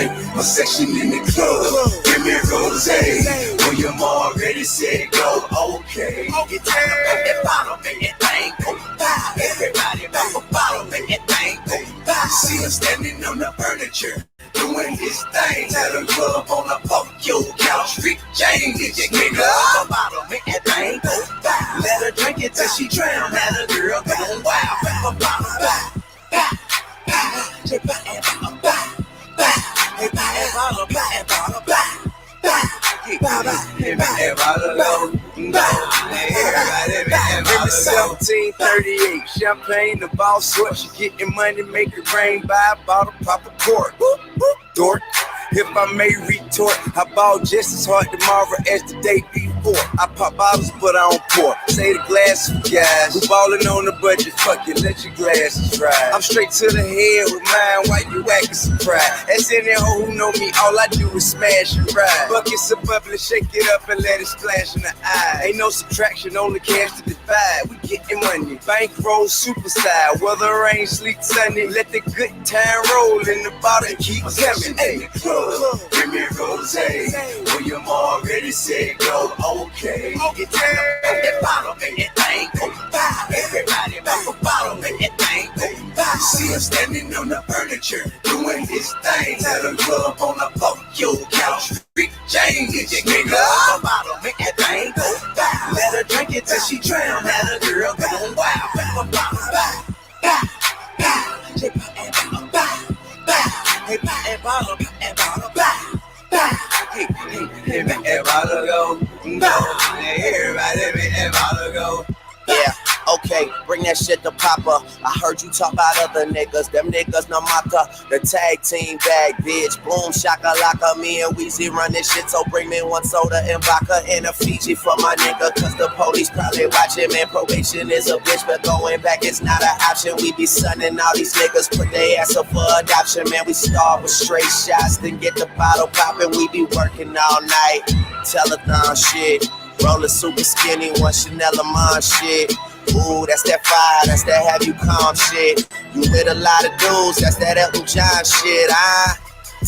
A section in the club. Give me rosé. William already said go. Okay. You talk about that bottle, make that thing go by. Everybody about a bottle, make that thing go by. See him standing on the furniture, doing his thing. At a club on a your couch, Street Jane. Get your nigga up a bottle, make that thing go by. Let her drink it till she drown. Let a girl go wild. A bottle, bye, bye, bye. Hey, bye, bottle, bye, bye. Hey, bye, bottle, bye, bottle, bye, bye. Hey, bye, bottle, go. Remember 1738, champagne, the ball sweat, she getting money, make it rain, buy a bottle, pop a cork. Dork. If I may retort, I ball just as hard tomorrow as the day before. I pop bottles, but I don't pour. Say the glasses, guys. Who ballin' on the budget? Fuck it, let your glasses dry. I'm straight to the head with mine. Why you acting surprised? As any hoe who know me, all I do is smash and ride. Buckets of bubbly, shake it up and let it splash in the eye. Ain't no subtraction, only cash to divide. We getting money, bankroll super style. Whether rain, sleet, sunny, let the good time roll in the bottle and keep coming. Hey, give me rosé. William already said go. Okay. You talk about that bottle, make that thing go by. Everybody about a bottle, make that thing go by. See him standing on the furniture, doing his thing. At a club on a your couch, Street Jane. Get your nigga up a bottle, make that thing go by. Let her drink it till she drown. Let a girl go wild. A bottle, bye, bye, bye. Hey, bottle, hey, bottle, go. Everybody, make that bottle go. Yeah, okay, bring that shit to Papa. I heard you talk about other niggas, them niggas no maka. The tag team bag, bitch, boom, shaka laka. Me and Weezy run this shit, so bring me one soda and vodka and a Fiji for my nigga. Cause the police probably watching, man, probation is a bitch, but going back it's not an option. We be sunning all these niggas, put their ass up for adoption. Man, we start with straight shots, then get the bottle poppin'. We be working all night, telethon shit. Rollin' super skinny, one Chanel Lamont shit. Ooh, that's that fire, that's that have you calm shit. You with a lot of dudes, that's that Elton John shit.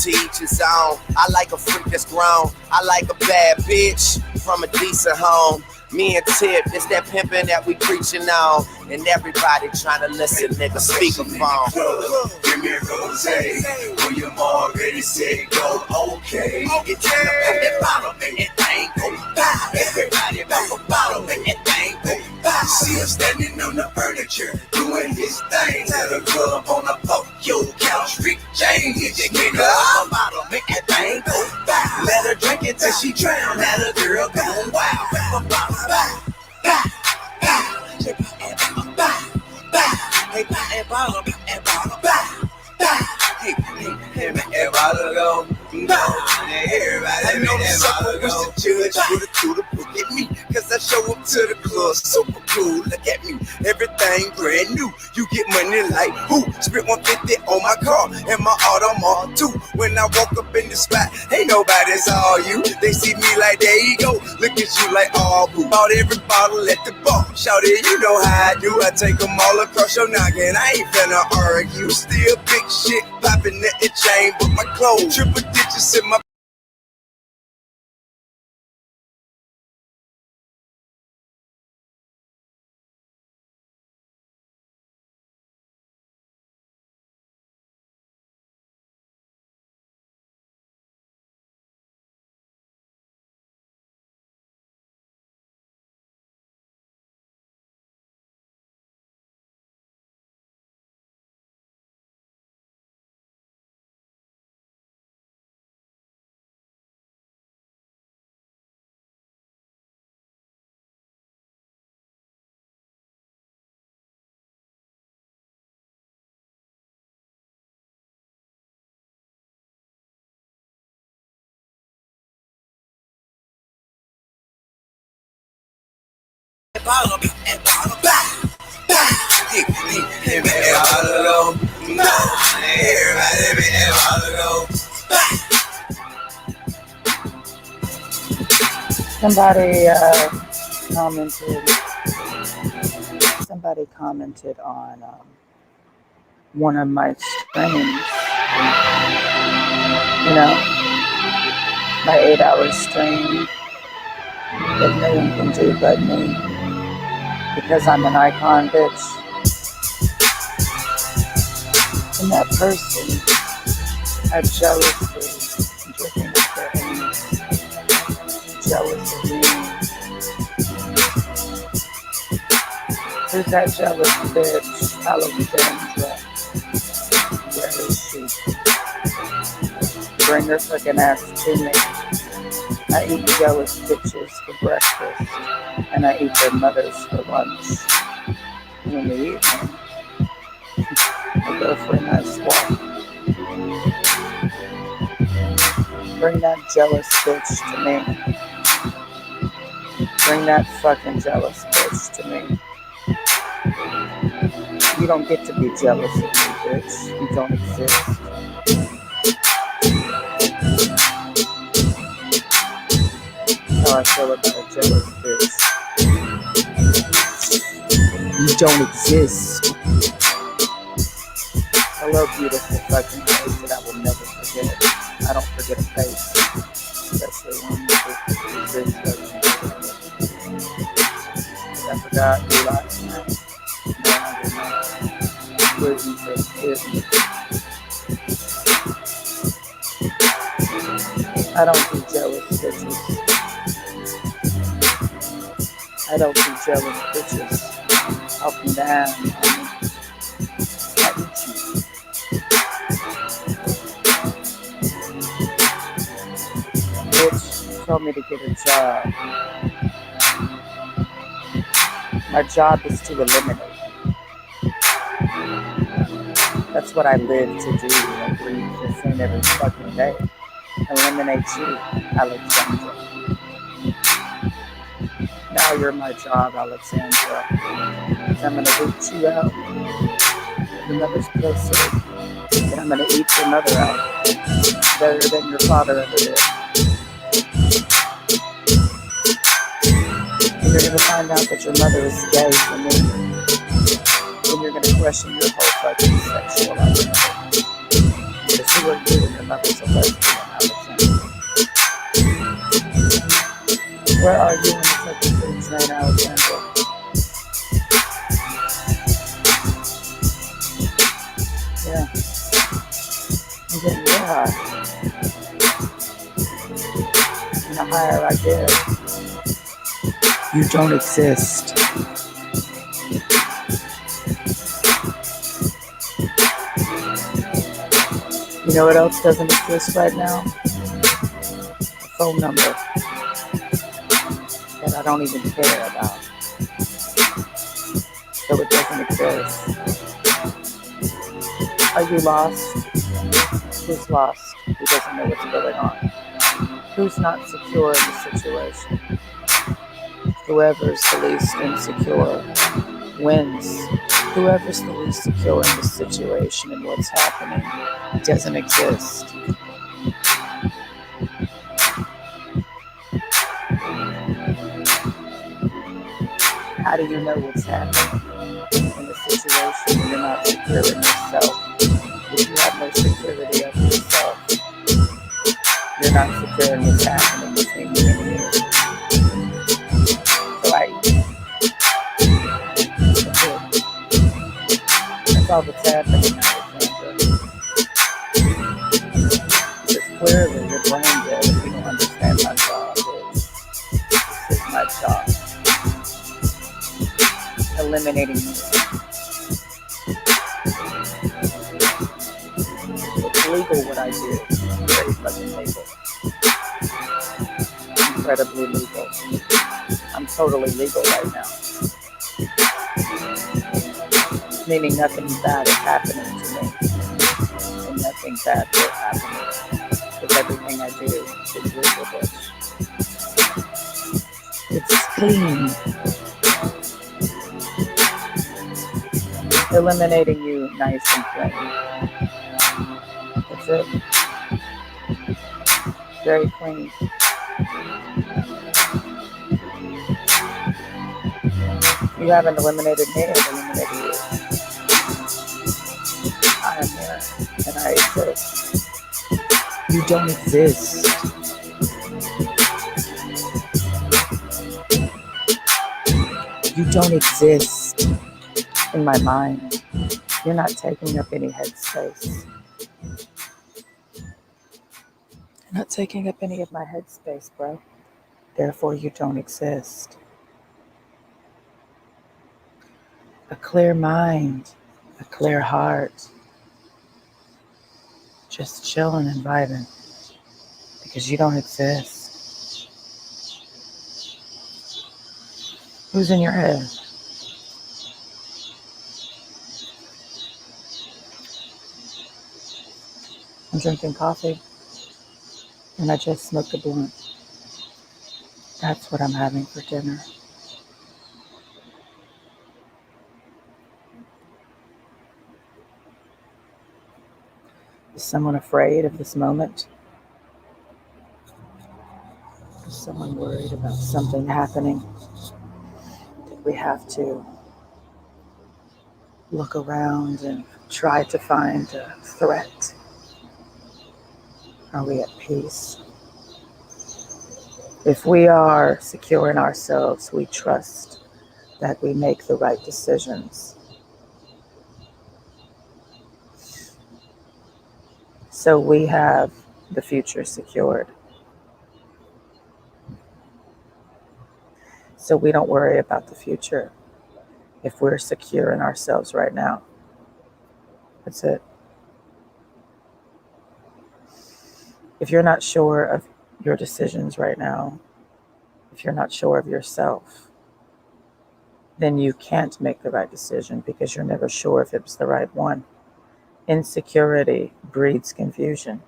To each his own. I like a freak that's grown. I like a bad bitch from a decent home. Me and Tip, it's that pimpin' that we preachin' on. And everybody tryna listen, nigga, speakerphone. Give me rosé. William already said go. Okay. You talk about that bottle, make that thing go by. Everybody about a bottle, make that thing go by. See him standing on the furniture, doing his thing. At a club on a your couch, Street Jane. Get your nigga up a bottle, make that thing go by. Let her drink it till she drown. Let a girl go wild. A bottle, bye, bye, bye. Hey, bottle, bye, bye. Hey, bottle, go. Everybody, I know the sucker wish the judge would've threw the book at me. Cause I show up to the club, super cool, look at me. Everything brand new, you get money like who? Spent 150 on my car and my Audemars too. When I walk up in the spot, ain't nobody saw you. They see me like, there you go, look at you like, oh boo. Bought every bottle at the bar, shout it, you know how I do. I take them all across your noggin, I ain't finna argue. Still big shit, popping at the chain, but my clothes triple digits in my bottle, bye, bye. Hey, bottle, go. Everybody, make that bottle go. Somebody commented on one of my streams You know, my 8-hour stream that no one can do but me because I'm an icon, bitch. And that person had jealousy dripping out their hands, jealous of me. Who's that jealous bitch? Alexandra. Where is she? Bring her fucking ass to me. I eat jealous bitches for breakfast, and I eat their mothers for lunch. And in the evening, I go for a nice walk. Bring that jealous bitch to me. Bring that fucking jealous bitch to me. You don't get to be jealous of me, bitch. You don't exist. How I feel about a jealous bitch. You don't exist. Hello, beautiful fucking face that I will never forget. I don't forget a face, especially one that exists. I forgot you last night. No, I did not. Please forgive me. I don't do jealous bitches. I don't do jealous bitches. Up and down on me. I eat you. Bitch told me to get a job. My job is to eliminate. That's what I live to do and breathe and sing every fucking day. Eliminate you, Alexandra. Now you're my job, Alexandra. I'm gonna boot you out. Your mother's pussy. And I'm gonna eat your mother out. Better than your father ever did. And you're gonna find out that your mother is gay for me. And you're gonna question your whole fucking sexual identity. Because who are you and your mother's a lesbian, Alexandra? Where are you in the fucking food train, Alexandra? Yeah. I'm getting real high. And the higher I get, you don't exist. You know what else doesn't exist right now? A phone number that I don't even care about. So it doesn't exist. Are you lost? Who's lost? Who doesn't know what's going on? Who's not secure in the situation? Whoever's the least insecure wins. Whoever's the least secure in the situation and what's happening doesn't exist. How do you know what's happening in the situation when you're not secure in yourself? If you have no security of yourself, you're not secure in what's happening between you and you. So that's all that's happening now, Alexandra. Because clearly your brain dead if you don't understand my job is. This is my job. Eliminating you. It's legal what I do. Very fucking legal. Incredibly legal. I'm totally legal right now. Meaning nothing bad is happening to me. And nothing bad will happen. Because everything I do is legal, bitch. It's clean. Eliminating you nice and plain. That's it. Very clean. You haven't eliminated me, I've eliminated you. I am here, and I exist. You don't exist. You don't exist in my mind. You're not taking up any headspace. You're not taking up any of my headspace, bro. Therefore, you don't exist. A clear mind, a clear heart, just chilling and vibing because you don't exist. Who's in your head? I'm drinking coffee and I just smoked a blunt. That's what I'm having for dinner. Is someone afraid of this moment? Is someone worried about something happening that we have to look around and try to find a threat? Are we at peace? If we are secure in ourselves, we trust that we make the right decisions. So we have the future secured. So we don't worry about the future if we're secure in ourselves right now. That's it. If you're not sure of your decisions right now, if you're not sure of yourself, then you can't make the right decision because you're never sure if it's the right one. Insecurity breeds confusion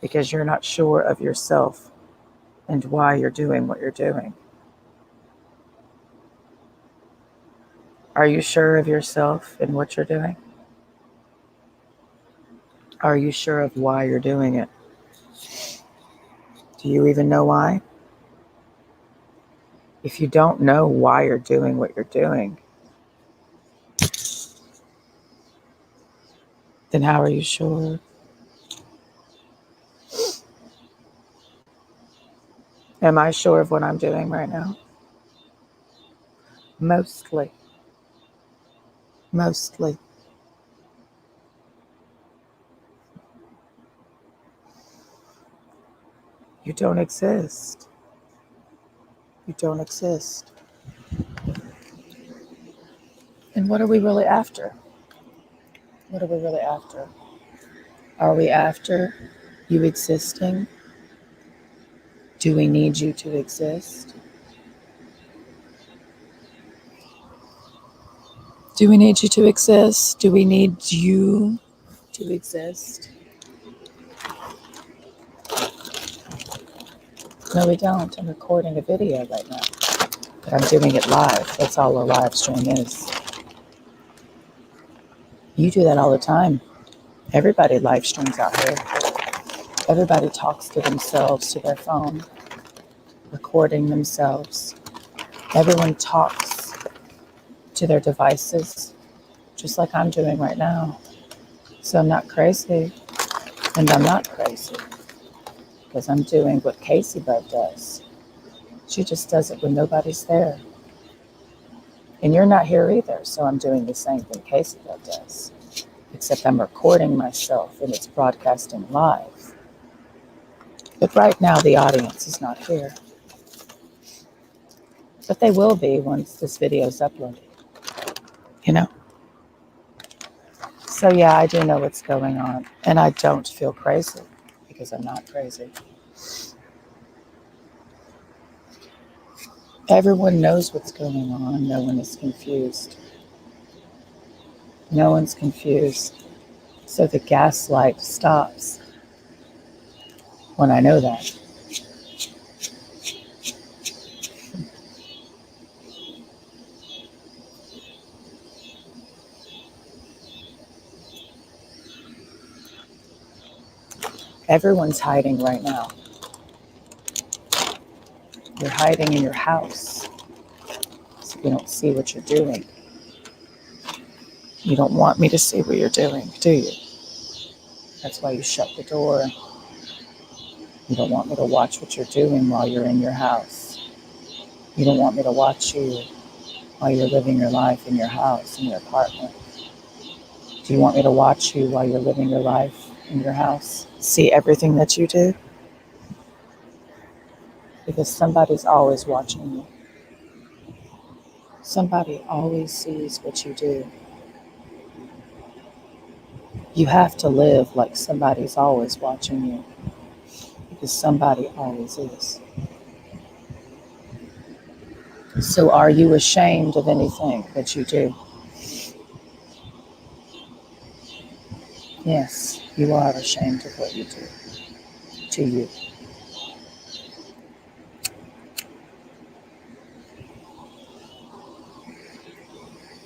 because you're not sure of yourself and why you're doing what you're doing. Are you sure of yourself and what you're doing? Are you sure of why you're doing it? Do you even know why? If you don't know why you're doing what you're doing, then how are you sure? Am I sure of what I'm doing right now? Mostly. You don't exist. You don't exist. And what are we really after? What are we really after? Are we after you existing? Do we need you to exist? Do we need you to exist? Do we need you to exist? No, we don't. I'm recording a video right now, but I'm doing it live. That's all a live stream is. You do that all the time. Everybody live streams out here. Everybody talks to themselves, to their phone, recording themselves. Everyone talks to their devices, just like I'm doing right now. So I'm not crazy, and I'm not crazy, because I'm doing what Casey Bud does. She just does it when nobody's there. And you're not here either, so I'm doing the same thing Casey Bud does, except I'm recording myself and it's broadcasting live. But right now the audience is not here. But they will be once this video is uploaded, you know? So yeah, I do know what's going on, and I don't feel crazy because I'm not crazy. Everyone knows what's going on. No one is confused. No one's confused. So the gaslight stops when I know that. Everyone's hiding right now. You're hiding in your house, so you don't see what you're doing. You don't want me to see what you're doing, do you? That's why you shut the door. You don't want me to watch what you're doing while you're in your house. You don't want me to watch you while you're living your life in your house, in your apartment. Do you want me to watch you while you're living your life in your house? See everything that you do? Because somebody's always watching you. Somebody always sees what you do. You have to live like somebody's always watching you. Because somebody always is. So are you ashamed of anything that you do? Yes, you are ashamed of what you do to you.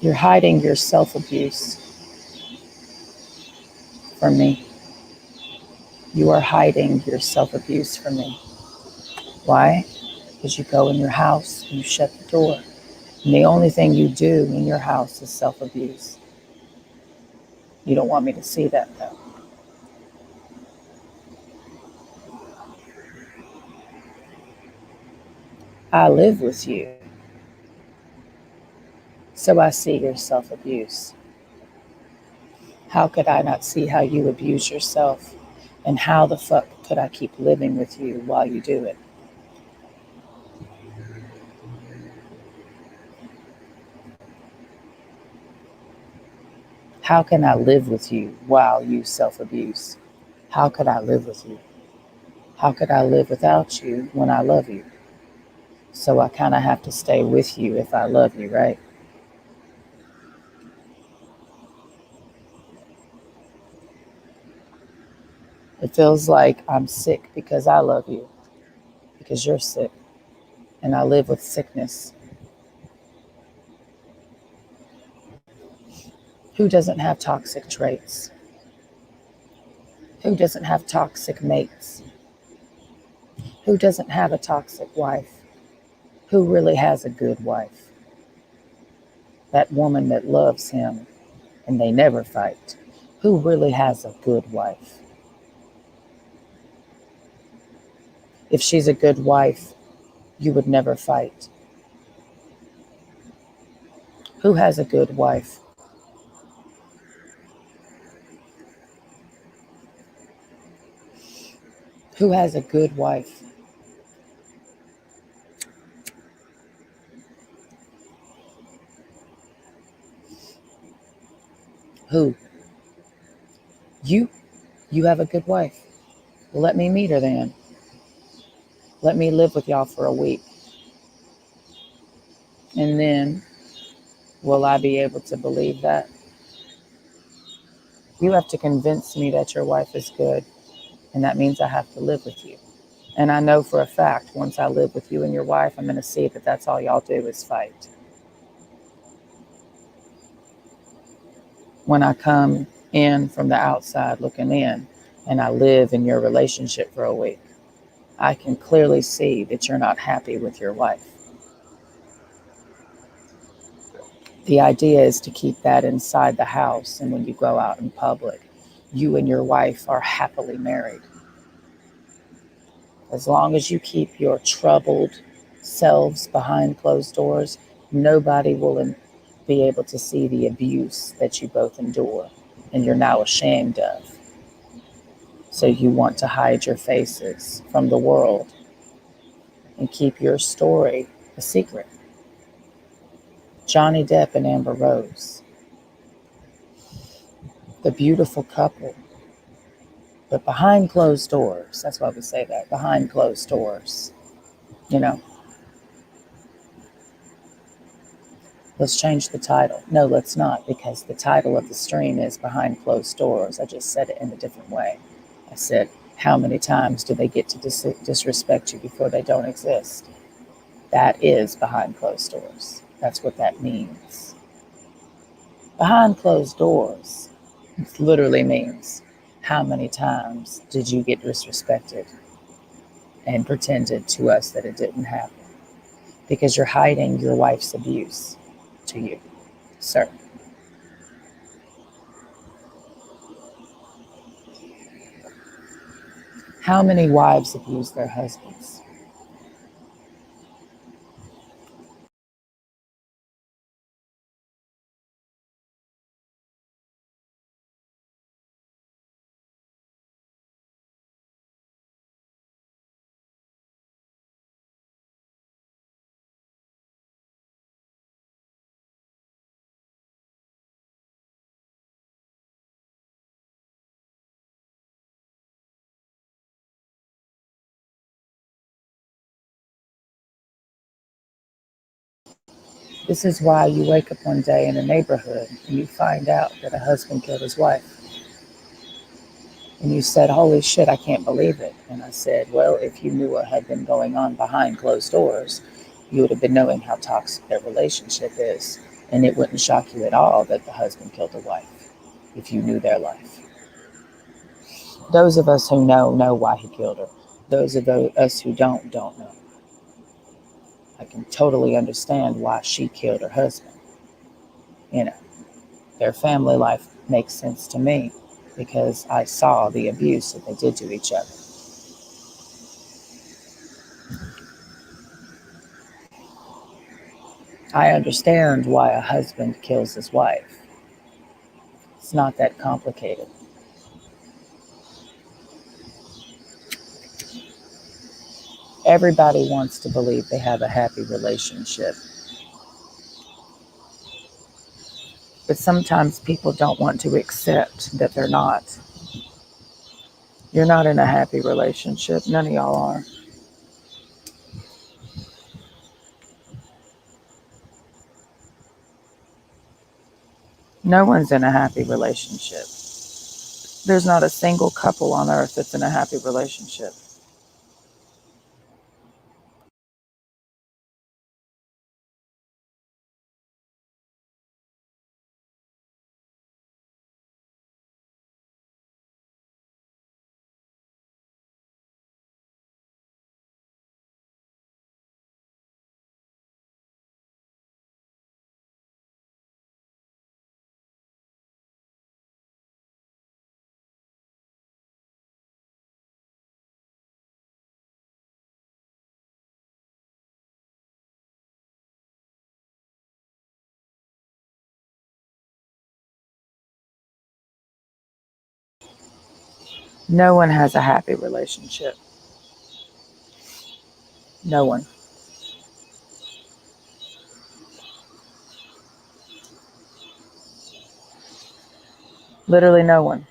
You're hiding your self-abuse from me. You are hiding your self-abuse from me. Why? Because you go in your house and you shut the door. And the only thing you do in your house is self-abuse. You don't want me to see that, though. I live with you, so I see your self-abuse. How could I not see how you abuse yourself? And how the fuck could I keep living with you while you do it? How can I live with you while you self-abuse? How could I live with you? How could I live without you when I love you? So I kind of have to stay with you if I love you, right? It feels like I'm sick because I love you, because you're sick, and I live with sickness. Who doesn't have toxic traits? Who doesn't have toxic mates? Who doesn't have a toxic wife? Who really has a good wife? That woman that loves him and they never fight. Who really has a good wife? If she's a good wife, you would never fight. Who has a good wife? Who has a good wife? Who? You? You have a good wife. Well, let me meet her then. Let me live with y'all for a week. And then, will I be able to believe that? You have to convince me that your wife is good, and that means I have to live with you. And I know for a fact, once I live with you and your wife, I'm going to see that that's all y'all do is fight. When I come in from the outside looking in, and I live in your relationship for a week, I can clearly see that you're not happy with your wife. The idea is to keep that inside the house, and when you go out in public, you and your wife are happily married. As long as you keep your troubled selves behind closed doors, nobody will be able to see the abuse that you both endure and you're now ashamed of. So you want to hide your faces from the world and keep your story a secret. Johnny Depp and Amber Rose, the beautiful couple, but behind closed doors. That's why we say that, behind closed doors. You know, let's change the title. No, let's not, because the title of the stream is Behind Closed Doors. I just said it in a different way. I said, how many times do they get to disrespect you before they don't exist? That is behind closed doors. That's what that means. Behind closed doors literally means how many times did you get disrespected and pretended to us that it didn't happen? Because you're hiding your wife's abuse to you, sir. How many wives abuse their husbands? This is why you wake up one day in a neighborhood and you find out that a husband killed his wife. And you said, holy shit, I can't believe it. And I said, well, if you knew what had been going on behind closed doors, you would have been knowing how toxic their relationship is. And it wouldn't shock you at all that the husband killed the wife if you knew their life. Those of us who know why he killed her. Those of us who don't know. I can totally understand why she killed her husband. You know, their family life makes sense to me because I saw the abuse that they did to each other. I understand why a husband kills his wife. It's not that complicated. Everybody wants to believe they have a happy relationship. But sometimes people don't want to accept that they're not. You're not in a happy relationship. None of y'all are. No one's in a happy relationship. There's not a single couple on earth that's in a happy relationship. No one has a happy relationship. No one. Literally no one.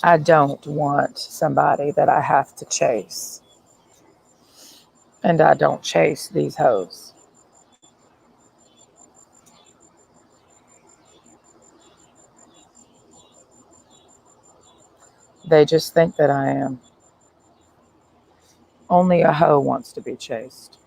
I don't want somebody that I have to chase. And I don't chase these hoes. They just think that I am. Only a hoe wants to be chased.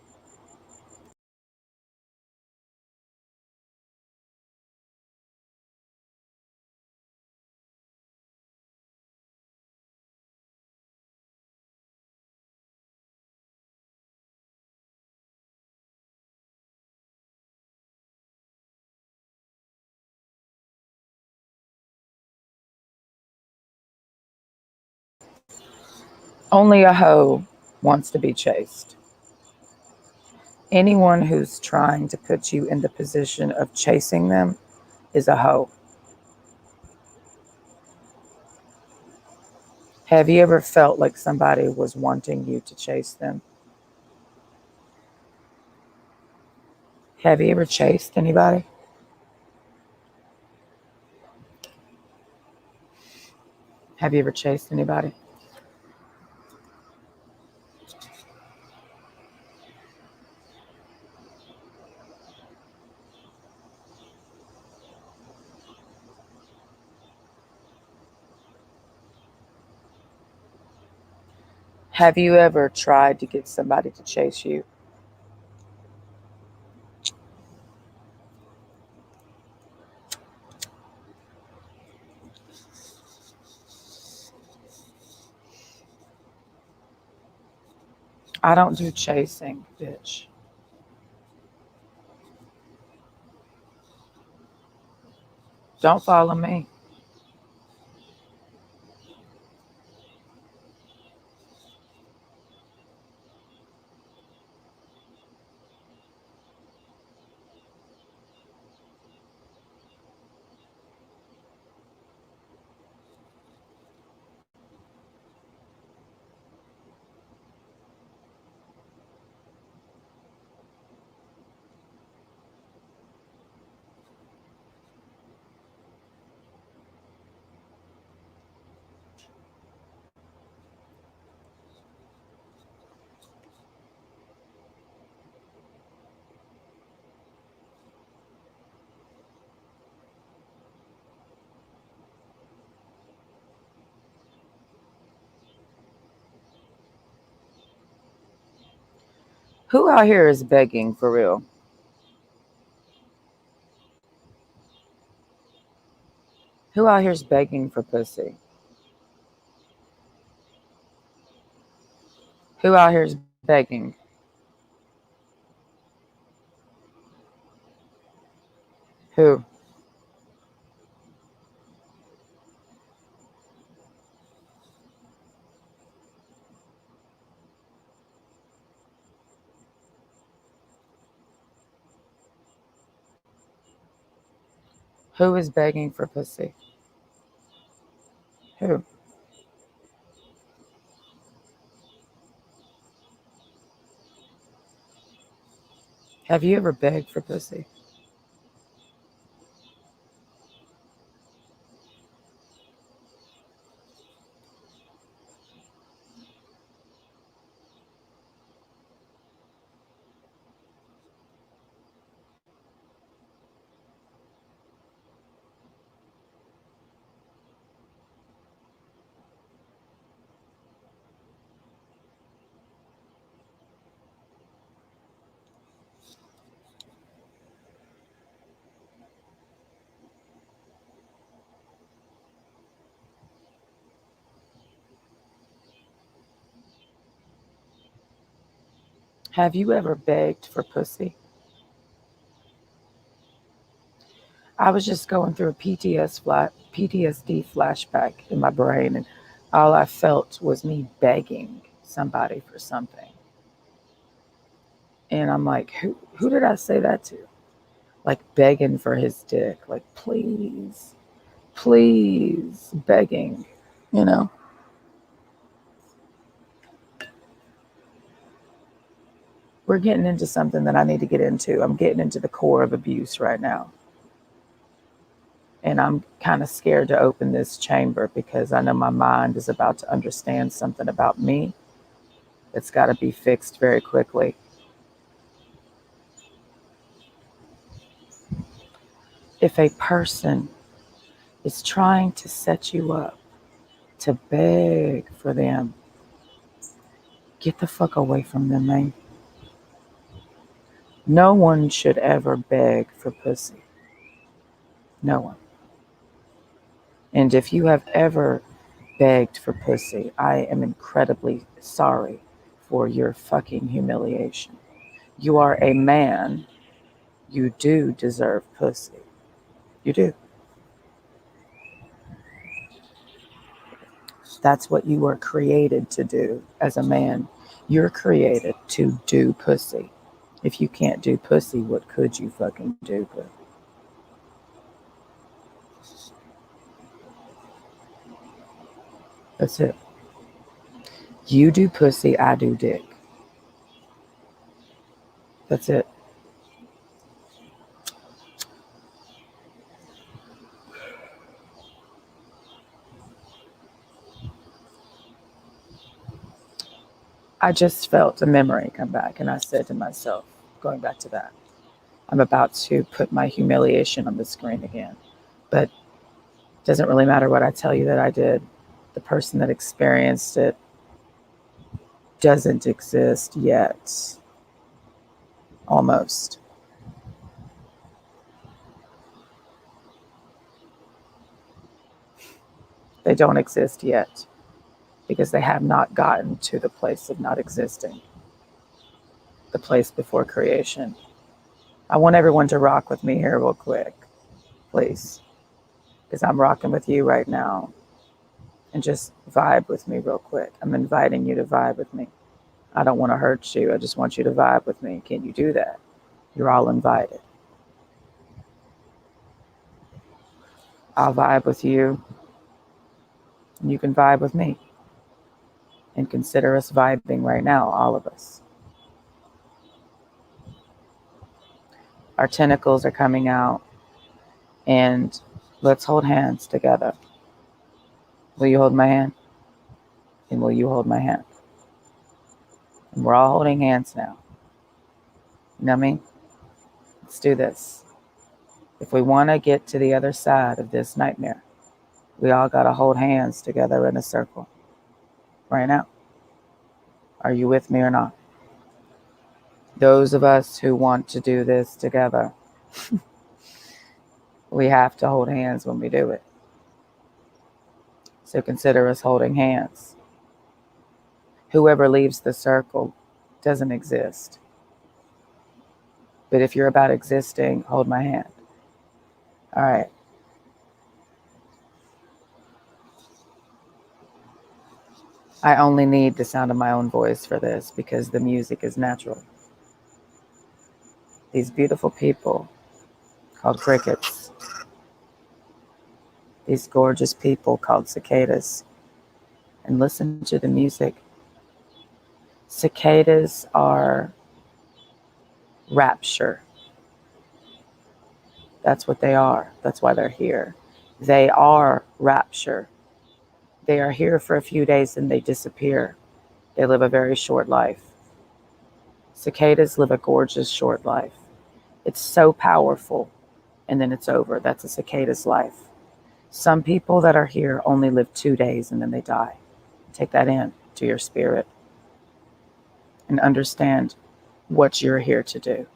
Only a hoe wants to be chased. Anyone who's trying to put you in the position of chasing them is a hoe. Have you ever felt like somebody was wanting you to chase them? Have you ever chased anybody? Have you ever chased anybody? Have you ever tried to get somebody to chase you? I don't do chasing, bitch. Don't follow me. Who out here is begging for real? Who out here is begging for pussy? Who out here is begging? Who? Who is begging for pussy? Who? Have you ever begged for pussy? Have you ever begged for pussy? I was just going through a PTSD flashback in my brain, and all I felt was me begging somebody for something. And I'm like, who did I say that to? Like begging for his dick, like please, please, begging, you know? We're getting into something that I need to get into. I'm getting into the core of abuse right now. And I'm kind of scared to open this chamber because I know my mind is about to understand something about me that's got to be fixed very quickly. If a person is trying to set you up to beg for them, get the fuck away from them, man. No one should ever beg for pussy. No one. And if you have ever begged for pussy, I am incredibly sorry for your fucking humiliation. You are a man. You do deserve pussy. You do. That's what you were created to do as a man. You're created to do pussy. If you can't do pussy, what could you fucking do? That's it. You do pussy, I do dick. That's it. I just felt a memory come back, and I said to myself, going back to that, I'm about to put my humiliation on the screen again. But it doesn't really matter what I tell you that I did. The person that experienced it doesn't exist yet. Almost. They don't exist yet because they have not gotten to the place of not existing, the place before creation. I want everyone to rock with me here real quick, please. because I'm rocking with you right now. And just vibe with me real quick. I'm inviting you to vibe with me. I don't want to hurt you. I just want you to vibe with me. Can you do that? You're all invited. I'll vibe with you, and you can vibe with me. And consider us vibing right now, all of us. Our tentacles are coming out, and let's hold hands together. Will you hold my hand? And will you hold my hand? And we're all holding hands now. You know what I mean? Let's do this. If we want to get to the other side of this nightmare, we all got to hold hands together in a circle right now. Are you with me or not? Those of us who want to do this together, we have to hold hands when we do it. So consider us holding hands. Whoever leaves the circle doesn't exist. But if you're about existing, hold my hand. All right. I only need the sound of my own voice for this because the music is natural. These beautiful people called crickets. These gorgeous people called cicadas. And listen to the music. Cicadas are rapture. That's what they are. That's why they're here. They are rapture. They are here for a few days and they disappear. They live a very short life. Cicadas live a gorgeous short life. It's so powerful, and then it's over. That's a cicada's life. Some people that are here only live 2 days and then they die. Take that in to your spirit and understand what you're here to do.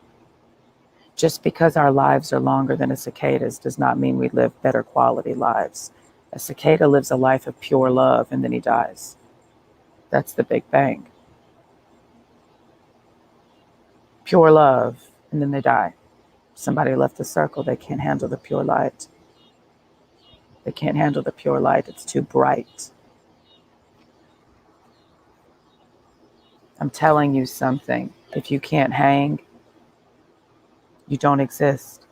Just because our lives are longer than a cicada's does not mean we live better quality lives. A cicada lives a life of pure love and then he dies. That's the Big Bang. Pure love and then they die. Somebody left the circle. They can't handle the pure light. They can't handle the pure light. It's too bright. I'm telling you something. If you can't hang, you don't exist.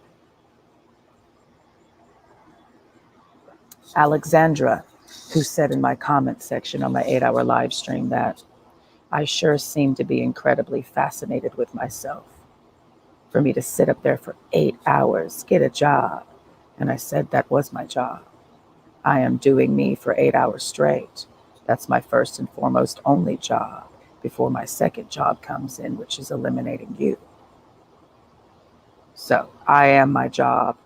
Alexandra, who said in my comment section on my 8-hour live stream that I sure seem to be incredibly fascinated with myself. For me to sit up there for 8 hours, get a job. And I said that was my job. I am doing me for 8 hours straight. That's my first and foremost only job before my second job comes in, which is eliminating you. So I am my job.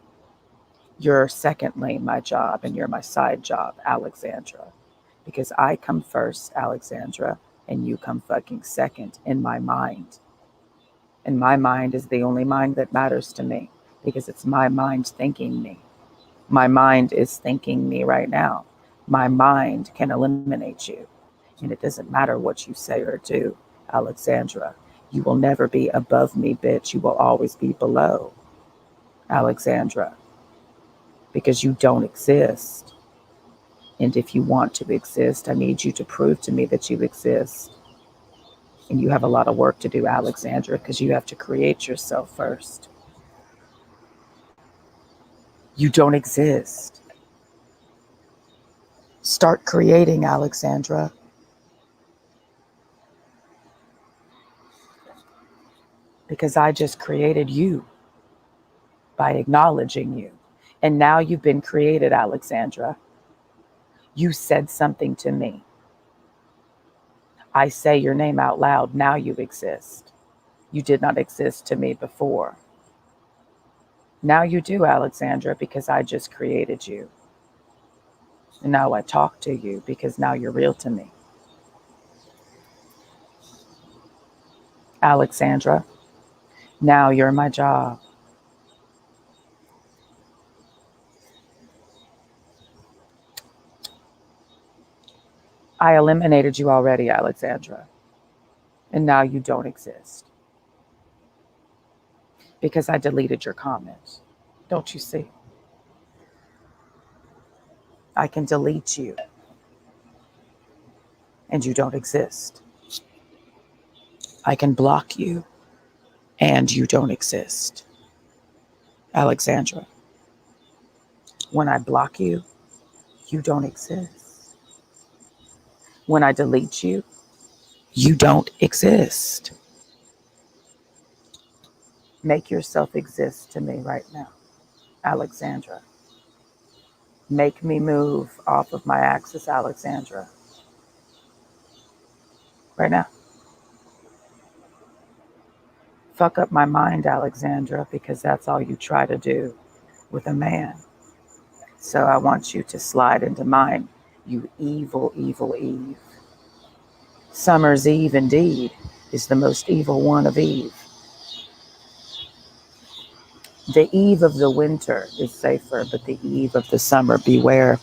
You're secondly my job, and you're my side job, Alexandra. Because I come first, Alexandra, and you come fucking second in my mind. And my mind is the only mind that matters to me because it's my mind thinking me. My mind is thinking me right now. My mind can eliminate you. And it doesn't matter what you say or do, Alexandra. You will never be above me, bitch. You will always be below, Alexandra. Because you don't exist. And if you want to exist, I need you to prove to me that you exist. And you have a lot of work to do, Alexandra, because you have to create yourself first. You don't exist. Start creating, Alexandra. Because I just created you by acknowledging you. And now you've been created, Alexandra. You said something to me. I say your name out loud. Now you exist. You did not exist to me before. Now you do, Alexandra, because I just created you. And now I talk to you because now you're real to me. Alexandra, now you're my job. I eliminated you already, Alexandra. And now you don't exist. Because I deleted your comments. Don't you see? I can delete you, and you don't exist. I can block you, and you don't exist. Alexandra, when I block you, you don't exist. When I delete you, you don't exist. Make yourself exist to me right now, Alexandra. Make me move off of my axis, Alexandra. Right now. Fuck up my mind, Alexandra, because that's all you try to do with a man. So I want you to slide into mine, you evil, evil Eve. Summer's Eve, indeed, is the most evil one of Eve. The eve of the winter is safer, but the eve of the summer, beware.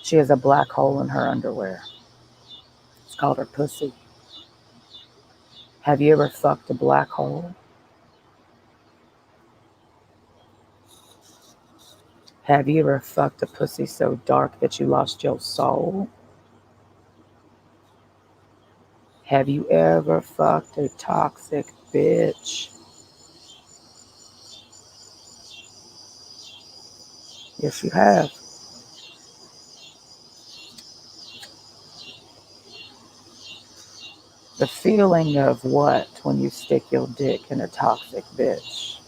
She has a black hole in her underwear. It's called her pussy. Have you ever fucked a black hole? Have you ever fucked a pussy so dark that you lost your soul? Have you ever fucked a toxic bitch? Yes, you have. The feeling of what when you stick your dick in a toxic bitch?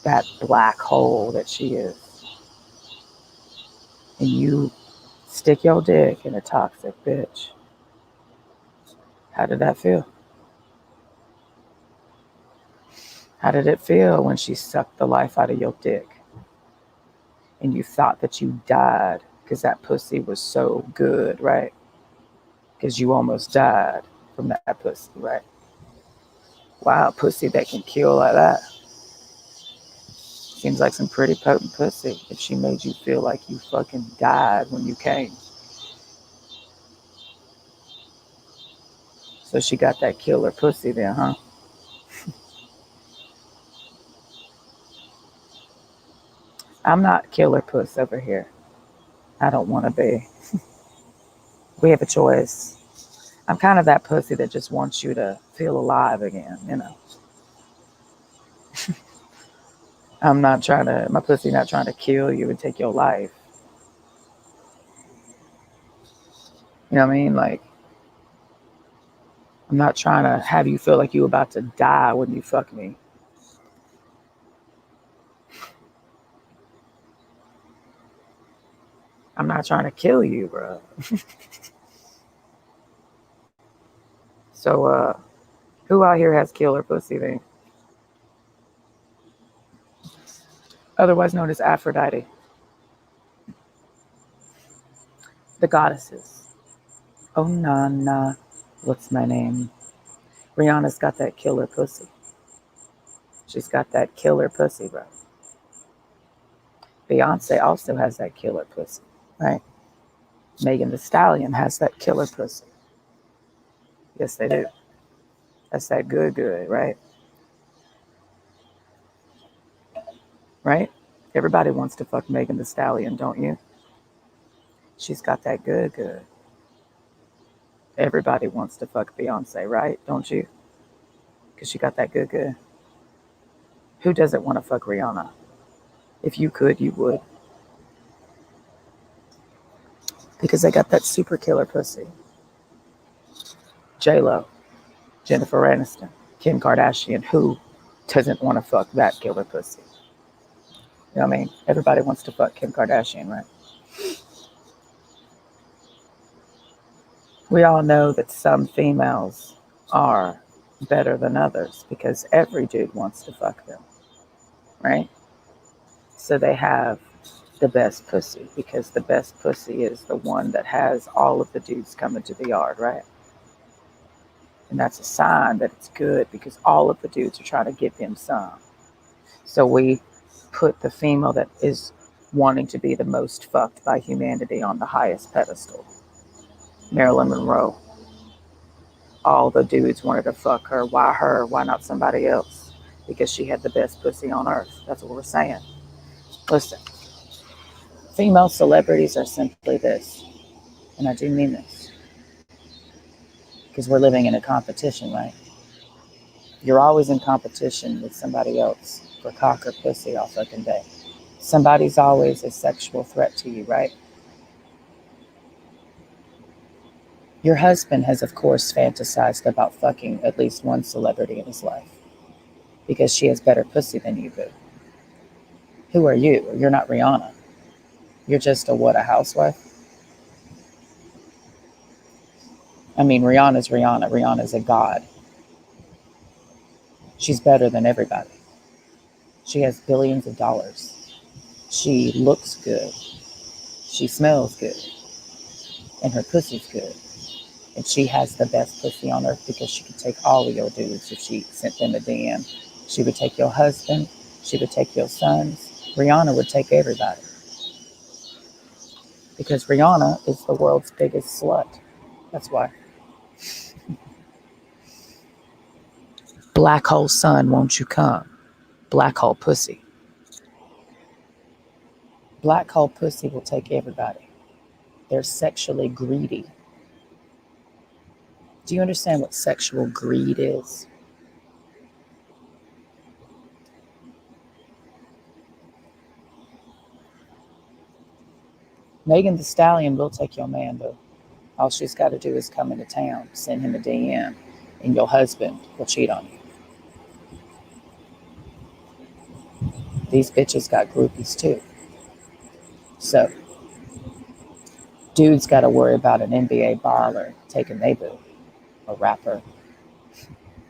That black hole that she is. And you stick your dick in a toxic bitch. How did that feel? How did it feel when she sucked the life out of your dick? And you thought that you died because that pussy was so good, right? Because you almost died from that pussy, right? Wow, pussy that can kill like that. Seems like some pretty potent pussy if she made you feel like you fucking died when you came. So she got that killer pussy then, huh? I'm not killer puss over here. I don't want to be. We have a choice. I'm kind of that pussy that just wants you to feel alive again, you know. My pussy not trying to kill you and take your life. You know what I mean? Like, I'm not trying to have you feel like you about to die when you fuck me. I'm not trying to kill you, bro. So, who out here has killer pussy then? Otherwise known as Aphrodite. The goddesses. Oh, Nana. What's my name? Rihanna's got that killer pussy. She's got that killer pussy, bro. Beyonce also has that killer pussy, right? Megan Thee Stallion has that killer pussy. Yes, they do. That's that good, right? Right? Everybody wants to fuck Megan Thee Stallion, don't you? She's got that good. Everybody wants to fuck Beyonce, right? Don't you? Because she got that good. Who doesn't want to fuck Rihanna? If you could, you would. Because they got that super killer pussy. J-Lo, Jennifer Aniston, Kim Kardashian. Who doesn't want to fuck that killer pussy? You know what I mean? Everybody wants to fuck Kim Kardashian, right? We all know that some females are better than others because every dude wants to fuck them, right? So they have the best pussy because the best pussy is the one that has all of the dudes coming to the yard, right? And that's a sign that it's good because all of the dudes are trying to get them some. So we put the female that is wanting to be the most fucked by humanity on the highest pedestal. Marilyn Monroe. All the dudes wanted to fuck her. Why her? Why not somebody else? Because she had the best pussy on earth. That's what we're saying. Listen, Female celebrities are simply this, and I do mean this, because we're living in a competition, right? You're always in competition with somebody else for cock or pussy all fucking day. Somebody's always a sexual threat to you, right? Your husband has, of course, fantasized about fucking at least one celebrity in his life because she has better pussy than you, boo. Who are you? You're not Rihanna. You're just a housewife? I mean, Rihanna's Rihanna. Rihanna's a god. She's better than everybody. She has billions of dollars. She looks good. She smells good. And her pussy's good. And she has the best pussy on earth because she could take all of your dudes if she sent them a DM. She would take your husband. She would take your sons. Rihanna would take everybody. Because Rihanna is the world's biggest slut. That's why. Black hole sun, won't you come? Black hole pussy. Black hole pussy will take everybody. They're sexually greedy. Do you understand what sexual greed is? Megan Thee Stallion will take your man, though. All she's got to do is come into town, send him a DM, and your husband will cheat on you. These bitches got groupies too. So, dudes got to worry about an NBA baller taking their boo, a rapper.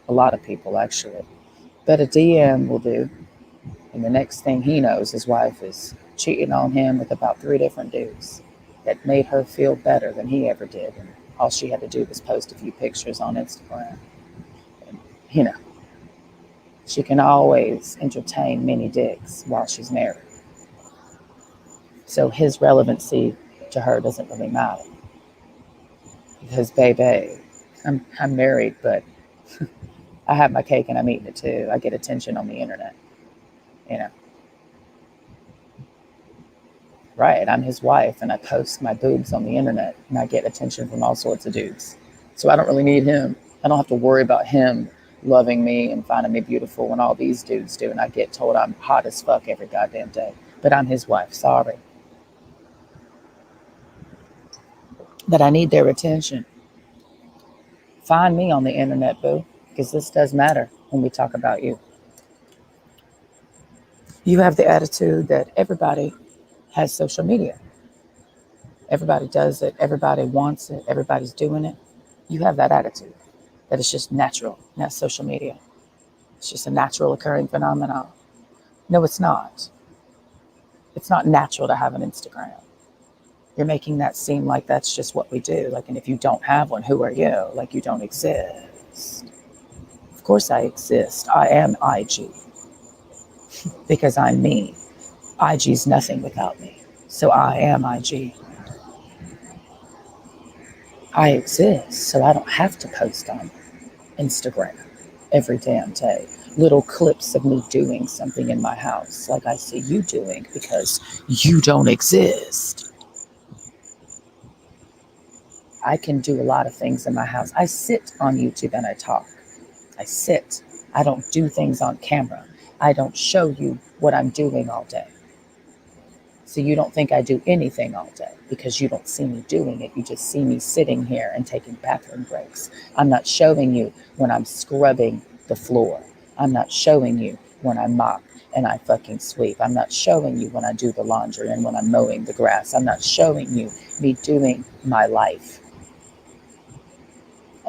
A lot of people, actually. But a DM will do. And the next thing he knows, his wife is cheating on him with about 3 different dudes that made her feel better than he ever did. And all she had to do was post a few pictures on Instagram. And, she can always entertain many dicks while she's married. So his relevancy to her doesn't really matter. Because, baby, I'm married, but I have my cake and I'm eating it too. I get attention on the internet. Right, I'm his wife and I post my boobs on the internet and I get attention from all sorts of dudes. So I don't really need him. I don't have to worry about him loving me and finding me beautiful when all these dudes do. And I get told I'm hot as fuck every goddamn day. But I'm his wife, sorry. But I need their attention. Find me on the internet, boo, because this does matter when we talk about you. You have the attitude that everybody has social media. Everybody does it. Everybody wants it. Everybody's doing it. You have that attitude that it's just natural. And that's social media. It's just a natural occurring phenomenon. No, it's not. It's not natural to have an Instagram. You're making that seem like that's just what we do. Like, and if you don't have one, who are you? Like, you don't exist. Of course I exist. I am IG. Because I'm me. IG's nothing without me. So I am IG. I exist, so I don't have to post on Instagram every damn day. Little clips of me doing something in my house like I see you doing because you don't exist. I can do a lot of things in my house. I sit on YouTube and I talk. I sit. I don't do things on camera. I don't show you what I'm doing all day. So you don't think I do anything all day because you don't see me doing it. You just see me sitting here and taking bathroom breaks. I'm not showing you when I'm scrubbing the floor. I'm not showing you when I mop and I fucking sweep. I'm not showing you when I do the laundry and when I'm mowing the grass. I'm not showing you me doing my life.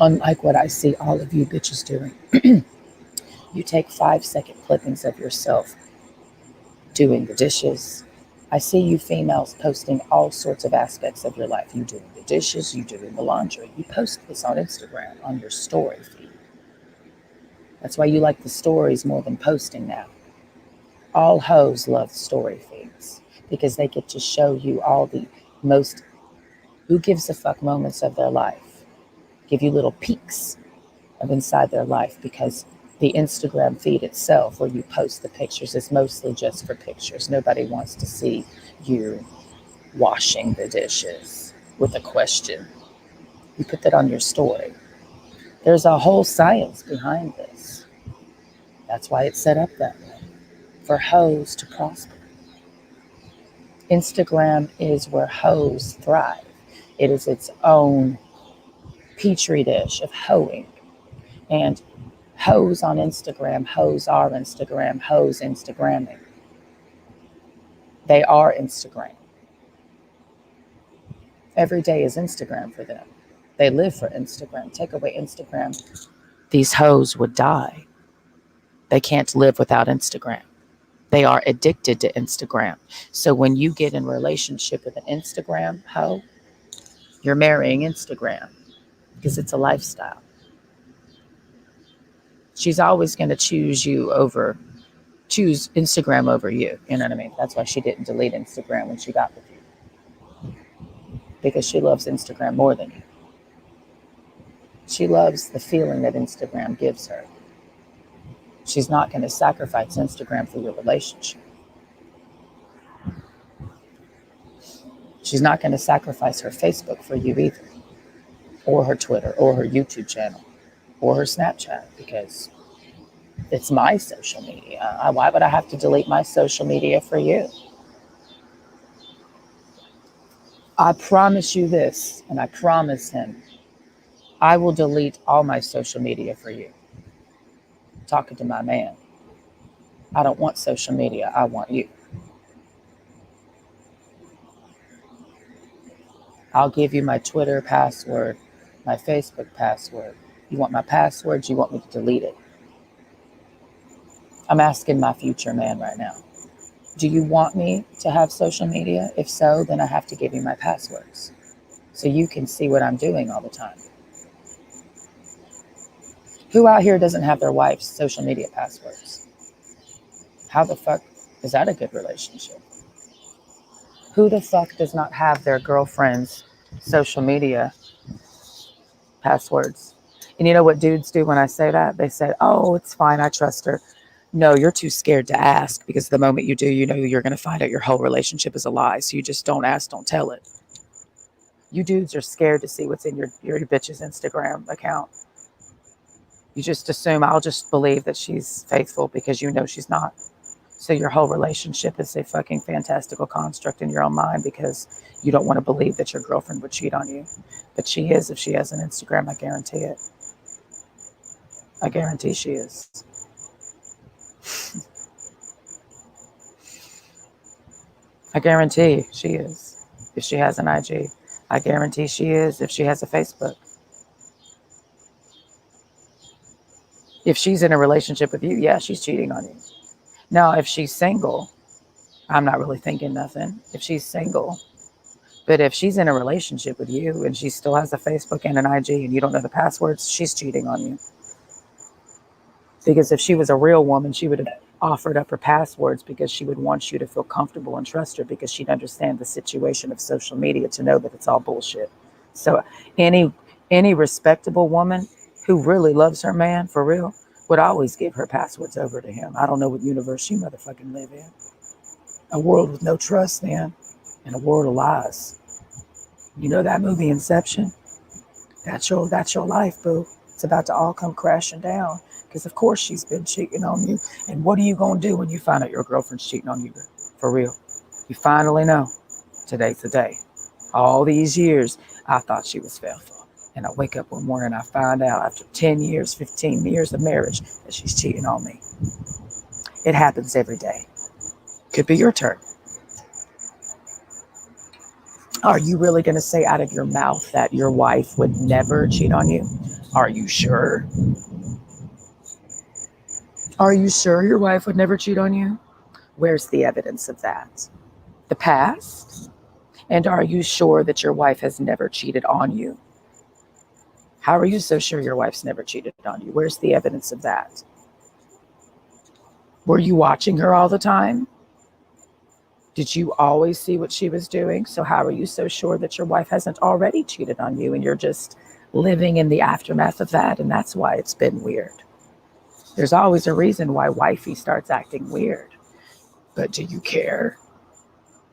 Unlike what I see all of you bitches doing. You take 5-second clippings of yourself doing the dishes. I see you females posting all sorts of aspects of your life. You doing the dishes, you doing the laundry. You post this on Instagram, on your story feed. That's why you like the stories more than posting now. All hoes love story feeds because they get to show you all the most who gives a fuck moments of their life. Give you little peeks of inside their life because the Instagram feed itself where you post the pictures is mostly just for pictures. Nobody wants to see you washing the dishes with a question. You put that on your story. There's a whole science behind this. That's why it's set up that way, for hoes to prosper. Instagram is where hoes thrive. It is its own petri dish of hoeing. And hoes on Instagram, hoes are Instagram, hoes Instagramming. They are Instagram. Every day is Instagram for them. They live for Instagram. Take away Instagram, these hoes would die. They can't live without Instagram. They are addicted to Instagram. So when you get in a relationship with an Instagram hoe, you're marrying Instagram because it's a lifestyle. She's always going to choose Instagram over you. You know what I mean? That's why she didn't delete Instagram when she got with you. Because she loves Instagram more than you. She loves the feeling that Instagram gives her. She's not going to sacrifice Instagram for your relationship. She's not going to sacrifice her Facebook for you either, or her Twitter, or her YouTube channel, or her Snapchat, because it's my social media. Why would I have to delete my social media for you? I promise you this, and I promise him, I will delete all my social media for you. Talking to my man. I don't want social media. I want you. I'll give you my Twitter password, my Facebook password. You want my password? You want me to delete it? I'm asking my future man right now. Do you want me to have social media? If so, then I have to give you my passwords so you can see what I'm doing all the time. Who out here doesn't have their wife's social media passwords? How the fuck is that a good relationship? Who the fuck does not have their girlfriend's social media passwords? And you know what dudes do when I say that? They say, oh, it's fine, I trust her. No, you're too scared to ask, because the moment you do, you know you're going to find out your whole relationship is a lie. So you just don't ask, don't tell it. You dudes are scared to see what's in your bitch's Instagram account. You just assume, I'll just believe that she's faithful because you know she's not. So your whole relationship is a fucking fantastical construct in your own mind because you don't want to believe that your girlfriend would cheat on you. But she is. If she has an Instagram, I guarantee it. I guarantee she is. I guarantee she is. If she has an IG, I guarantee she is. If she has a Facebook. If she's in a relationship with you, yeah, she's cheating on you. Now, if she's single, I'm not really thinking nothing. If she's single, but if she's in a relationship with you and she still has a Facebook and an IG and you don't know the passwords, she's cheating on you. Because if she was a real woman, she would have offered up her passwords because she would want you to feel comfortable and trust her because she'd understand the situation of social media to know that it's all bullshit. So any respectable woman who really loves her man for real would always give her passwords over to him. I don't know what universe you motherfucking live in. A world with no trust, man, and a world of lies. You know that movie Inception? That's your life, boo. It's about to all come crashing down because, of course, she's been cheating on you. And what are you going to do when you find out your girlfriend's cheating on you? For real. You finally know. Today's the day. All these years, I thought she was faithful. And I wake up one morning and I find out after 10 years, 15 years of marriage that she's cheating on me. It happens every day. Could be your turn. Are you really going to say out of your mouth that your wife would never cheat on you? Are you sure? Are you sure your wife would never cheat on you? Where's the evidence of that? The past? And are you sure that your wife has never cheated on you? How are you so sure your wife's never cheated on you? Where's the evidence of that? Were you watching her all the time? Did you always see what she was doing? So how are you so sure that your wife hasn't already cheated on you and you're just living in the aftermath of that? And that's why it's been weird. There's always a reason why wifey starts acting weird. But do you care?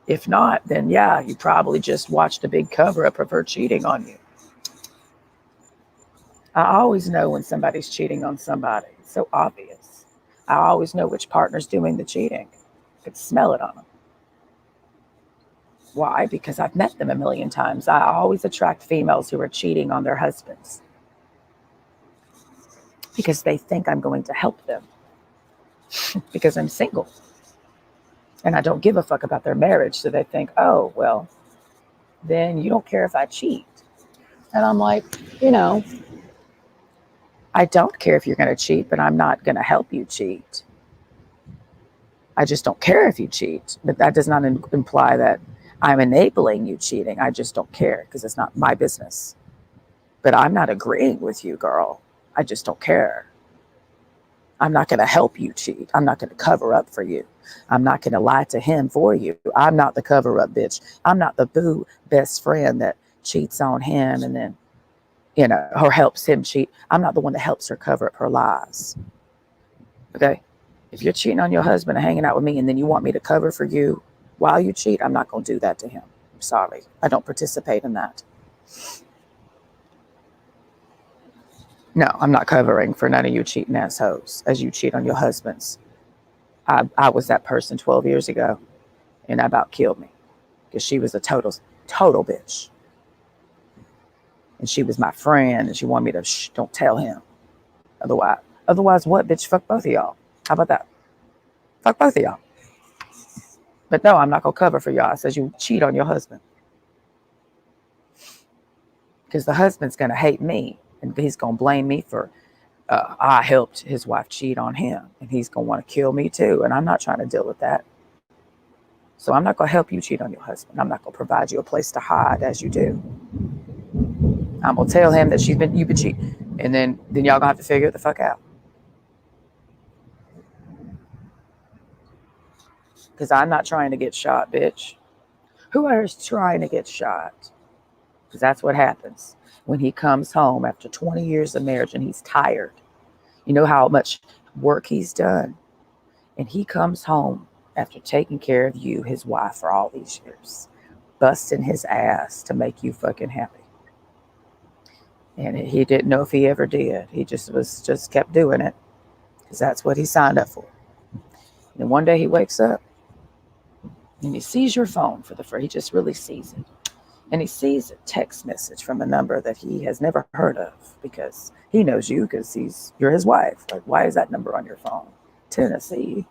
If not, then yeah, you probably just watched a big cover up of her cheating on you. I always know when somebody's cheating on somebody. It's so obvious. I always know which partner's doing the cheating. I could smell it on them. Why? Because I've met them a million times. I always attract females who are cheating on their husbands because they think I'm going to help them because I'm single and I don't give a fuck about their marriage. So they think, oh, well, then you don't care if I cheat. And I'm like, I don't care if you're going to cheat, but I'm not going to help you cheat. I just don't care if you cheat. But that does not imply that I'm enabling you cheating. I just don't care because it's not my business. But I'm not agreeing with you, girl. I just don't care. I'm not going to help you cheat. I'm not going to cover up for you. I'm not going to lie to him for you. I'm not the cover up bitch. I'm not the boo best friend that cheats on him and then, or helps him cheat. I'm not the one that helps her cover up her lies. Okay? If you're cheating on your husband and hanging out with me and then you want me to cover for you while you cheat, I'm not going to do that to him. I'm sorry. I don't participate in that. No, I'm not covering for none of you cheating assholes as you cheat on your husbands. I was that person 12 years ago and that about killed me because she was a total bitch. And she was my friend and she wanted me to don't tell him. Otherwise what, bitch? Fuck both of y'all. How about that? Fuck both of y'all. But no, I'm not going to cover for y'all. It says you cheat on your husband. Because the husband's going to hate me. And he's going to blame me for I helped his wife cheat on him. And he's going to want to kill me too. And I'm not trying to deal with that. So I'm not going to help you cheat on your husband. I'm not going to provide you a place to hide as you do. I'm going to tell him that you've been cheating. And then y'all going to have to figure it the fuck out. Because I'm not trying to get shot, bitch. Who is trying to get shot? Because that's what happens when he comes home after 20 years of marriage and he's tired. You know how much work he's done. And he comes home after taking care of you, his wife, for all these years, busting his ass to make you fucking happy. And he didn't know if he ever did. He just kept doing it because that's what he signed up for. And one day he wakes up and he sees your phone for the first. He just really sees it. And he sees a text message from a number that he has never heard of because he knows you because you're his wife. Like, why is that number on your phone? Tennessee.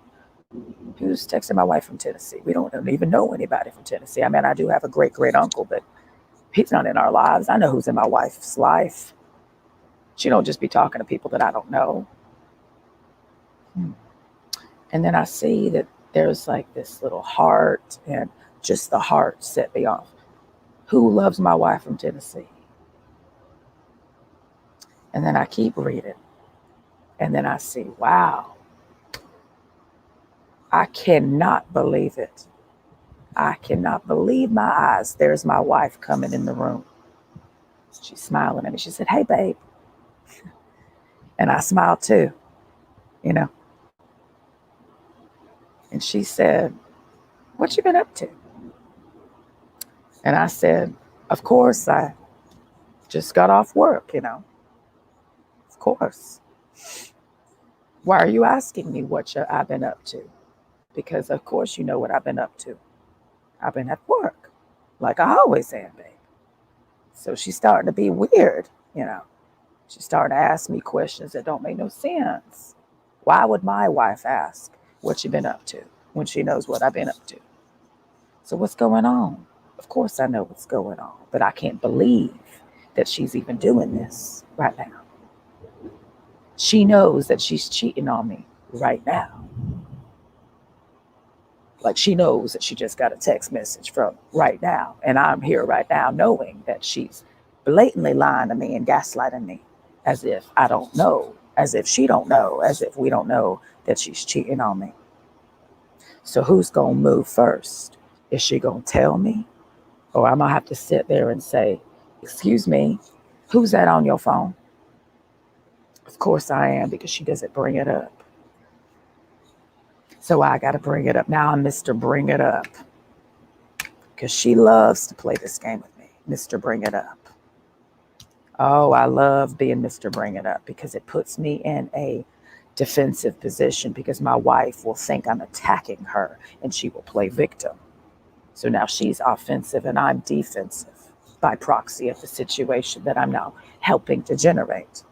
Who's texting my wife from Tennessee? We don't even know anybody from Tennessee. I mean, I do have a great uncle, but he's not in our lives. I know who's in my wife's life. She don't just be talking to people that I don't know. And then I see that there's like this little heart, and just the heart set me off. Who loves my wife from Tennessee? And then I keep reading. And then I see, wow. I cannot believe it. I cannot believe my eyes. There's my wife coming in the room. She's smiling at me. She said, hey, babe. And I smiled too, And she said, what you been up to? And I said, of course, I just got off work, Of course. Why are you asking me what I've been up to? Because, of course, you know what I've been up to. I've been at work, like I always am, babe. So she's starting to be weird, She's starting to ask me questions that don't make no sense. Why would my wife ask what you been up to when she knows what I've been up to? So what's going on? Of course I know what's going on, but I can't believe that she's even doing this right now. She knows that she's cheating on me right now. Like she knows that she just got a text message from right now. And I'm here right now knowing that she's blatantly lying to me and gaslighting me as if I don't know, as if she don't know, as if we don't know that she's cheating on me. So who's going to move first? Is she going to tell me? Or I'm going to have to sit there and say, excuse me, who's that on your phone? Of course I am, because she doesn't bring it up. So I got to bring it up. Now I'm Mr. Bring It Up. because she loves to play this game with me, Mr. Bring It Up. Oh, I love being Mr. Bring It Up because it puts me in a defensive position because my wife will think I'm attacking her and she will play victim. So now she's offensive and I'm defensive by proxy of the situation that I'm now helping to generate,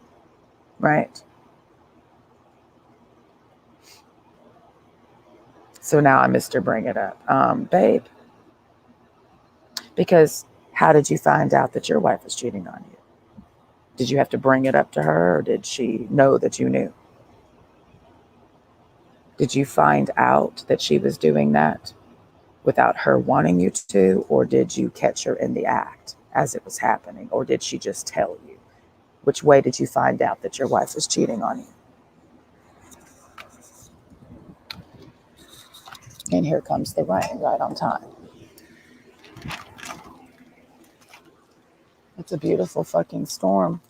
right? So now I'm Mr. Bring It Up. Babe, because how did you find out that your wife was cheating on you? Did you have to bring it up to her, or did she know that you knew? Did you find out that she was doing that without her wanting you to, or did you catch her in the act as it was happening, or did she just tell you? Which way did you find out that your wife was cheating on you? And here comes the rain right on time. It's a beautiful fucking storm.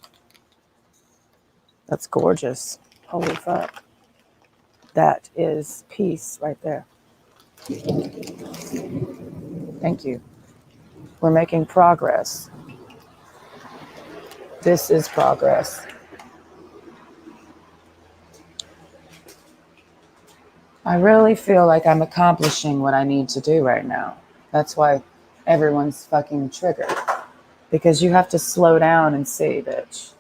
That's gorgeous. Holy fuck. That is peace right there. Thank you. We're making progress. This is progress. I really feel like I'm accomplishing what I need to do right now. That's why everyone's fucking triggered. Because you have to slow down and see, bitch,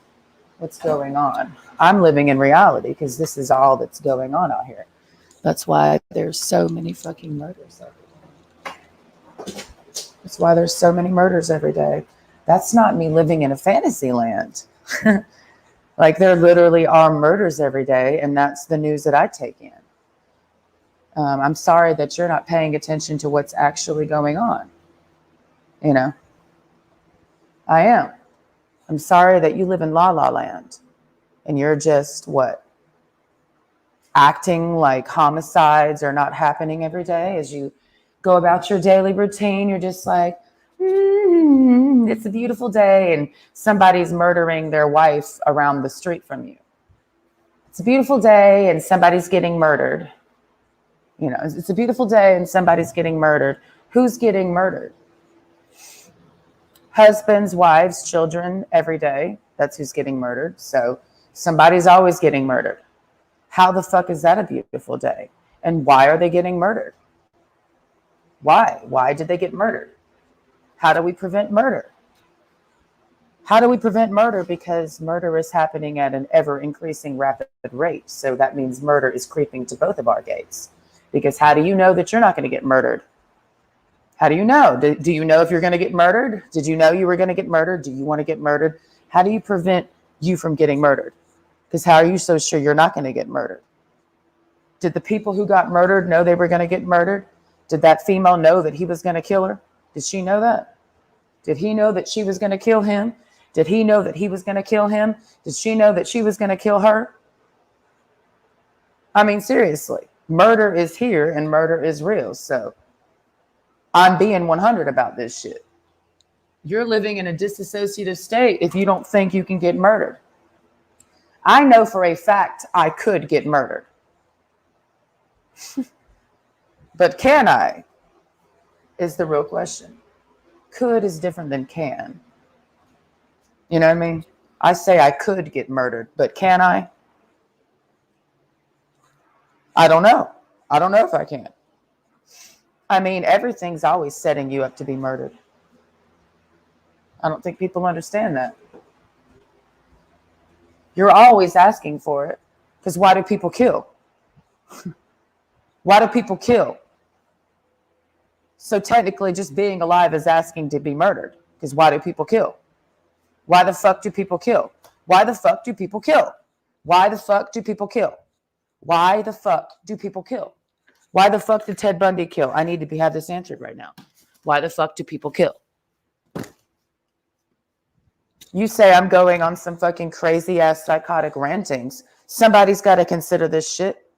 what's going on. I'm living in reality because this is all that's going on out here. That's why there's so many fucking murders every day. That's why there's so many murders every day. That's not me living in a fantasy land. Like there literally are murders every day, and that's the news that I take in. I'm sorry that you're not paying attention to what's actually going on. You know, I am. I'm sorry that you live in La La Land and you're just what? Acting like homicides are not happening every day as you go about your daily routine. You're just like, it's a beautiful day, and somebody's murdering their wife around the street from you. It's a beautiful day and somebody's getting murdered. You know, it's a beautiful day and somebody's getting murdered. Who's getting murdered? Husbands, wives, children, every day. That's who's getting murdered. So somebody's always getting murdered. How the fuck is that a beautiful day? And why are they getting murdered? Why? Why did they get murdered? How do we prevent murder? How do we prevent murder? Because murder is happening at an ever increasing rapid rate. So that means murder is creeping to both of our gates. Because how do you know that you're not going to get murdered? How do you know? Do you know if you're going to get murdered? Did you know you were going to get murdered? Do you want to get murdered? How do you prevent you from getting murdered? Because how are you so sure you're not going to get murdered? Did the people who got murdered know they were going to get murdered? Did that female know that he was going to kill her? Did she know that? Did he know that she was going to kill him? Did he know that he was going to kill him? Did she know that she was going to kill her? I mean, seriously, murder is here and murder is real. So I'm being 100 about this shit. You're living in a disassociative state if you don't think you can get murdered. I know for a fact I could get murdered. But can I? Is the real question. Could is different than can. You know what I mean? I say I could get murdered, but can I? I don't know. I don't know if I can. I mean, everything's always setting you up to be murdered. I don't think people understand that. You're always asking for it. Because why do people kill? Why do people kill? So technically, just being alive is asking to be murdered. Because why do people kill? Why the fuck do people kill? Why the fuck do people kill? Why the fuck do people kill? Why the fuck do people kill? Why the fuck did Ted Bundy kill? I need to have this answered right now. Why the fuck do people kill? You say I'm going on some fucking crazy ass psychotic rantings. Somebody's got to consider this shit.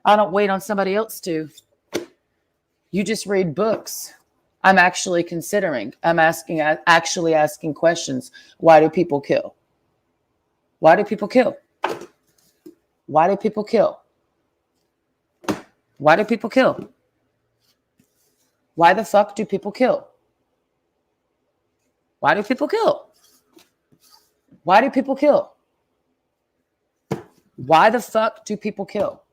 I don't wait on somebody else to. You just read books. I'm actually considering. I'm actually asking questions. Why do people kill? Why do people kill? Why do people kill? Why do people kill? Why the fuck do people kill? Why do people kill? Why do people kill? Why the fuck do people kill?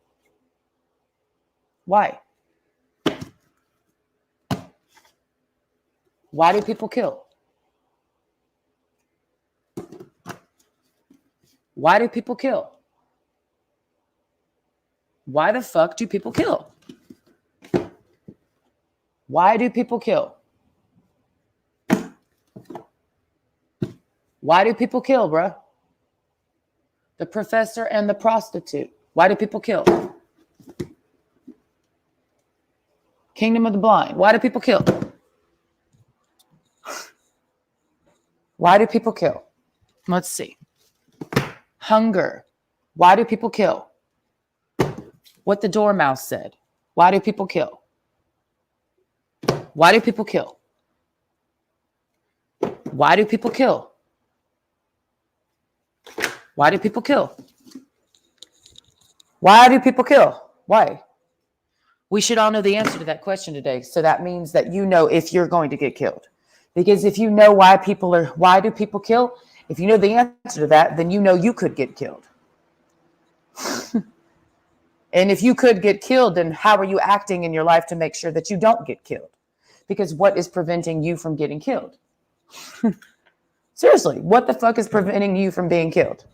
Why? Why do people kill? Why do people kill? Why the fuck do people kill? Why do people kill? Why do people kill, bruh? The professor and the prostitute. Why do people kill? Kingdom of the Blind. Why do people kill? Why do people kill? Let's see. Hunger. Why do people kill? What the Dormouse said. Why do people kill? Why do people kill? Why do people kill? Why do people kill? Why do people kill? Why? We should all know the answer to that question today. So that means that you know if you're going to get killed. Because if you know why do people kill? If you know the answer to that, then you know you could get killed. And if you could get killed, then how are you acting in your life to make sure that you don't get killed? Because what is preventing you from getting killed? Seriously, what the fuck is preventing you from being killed?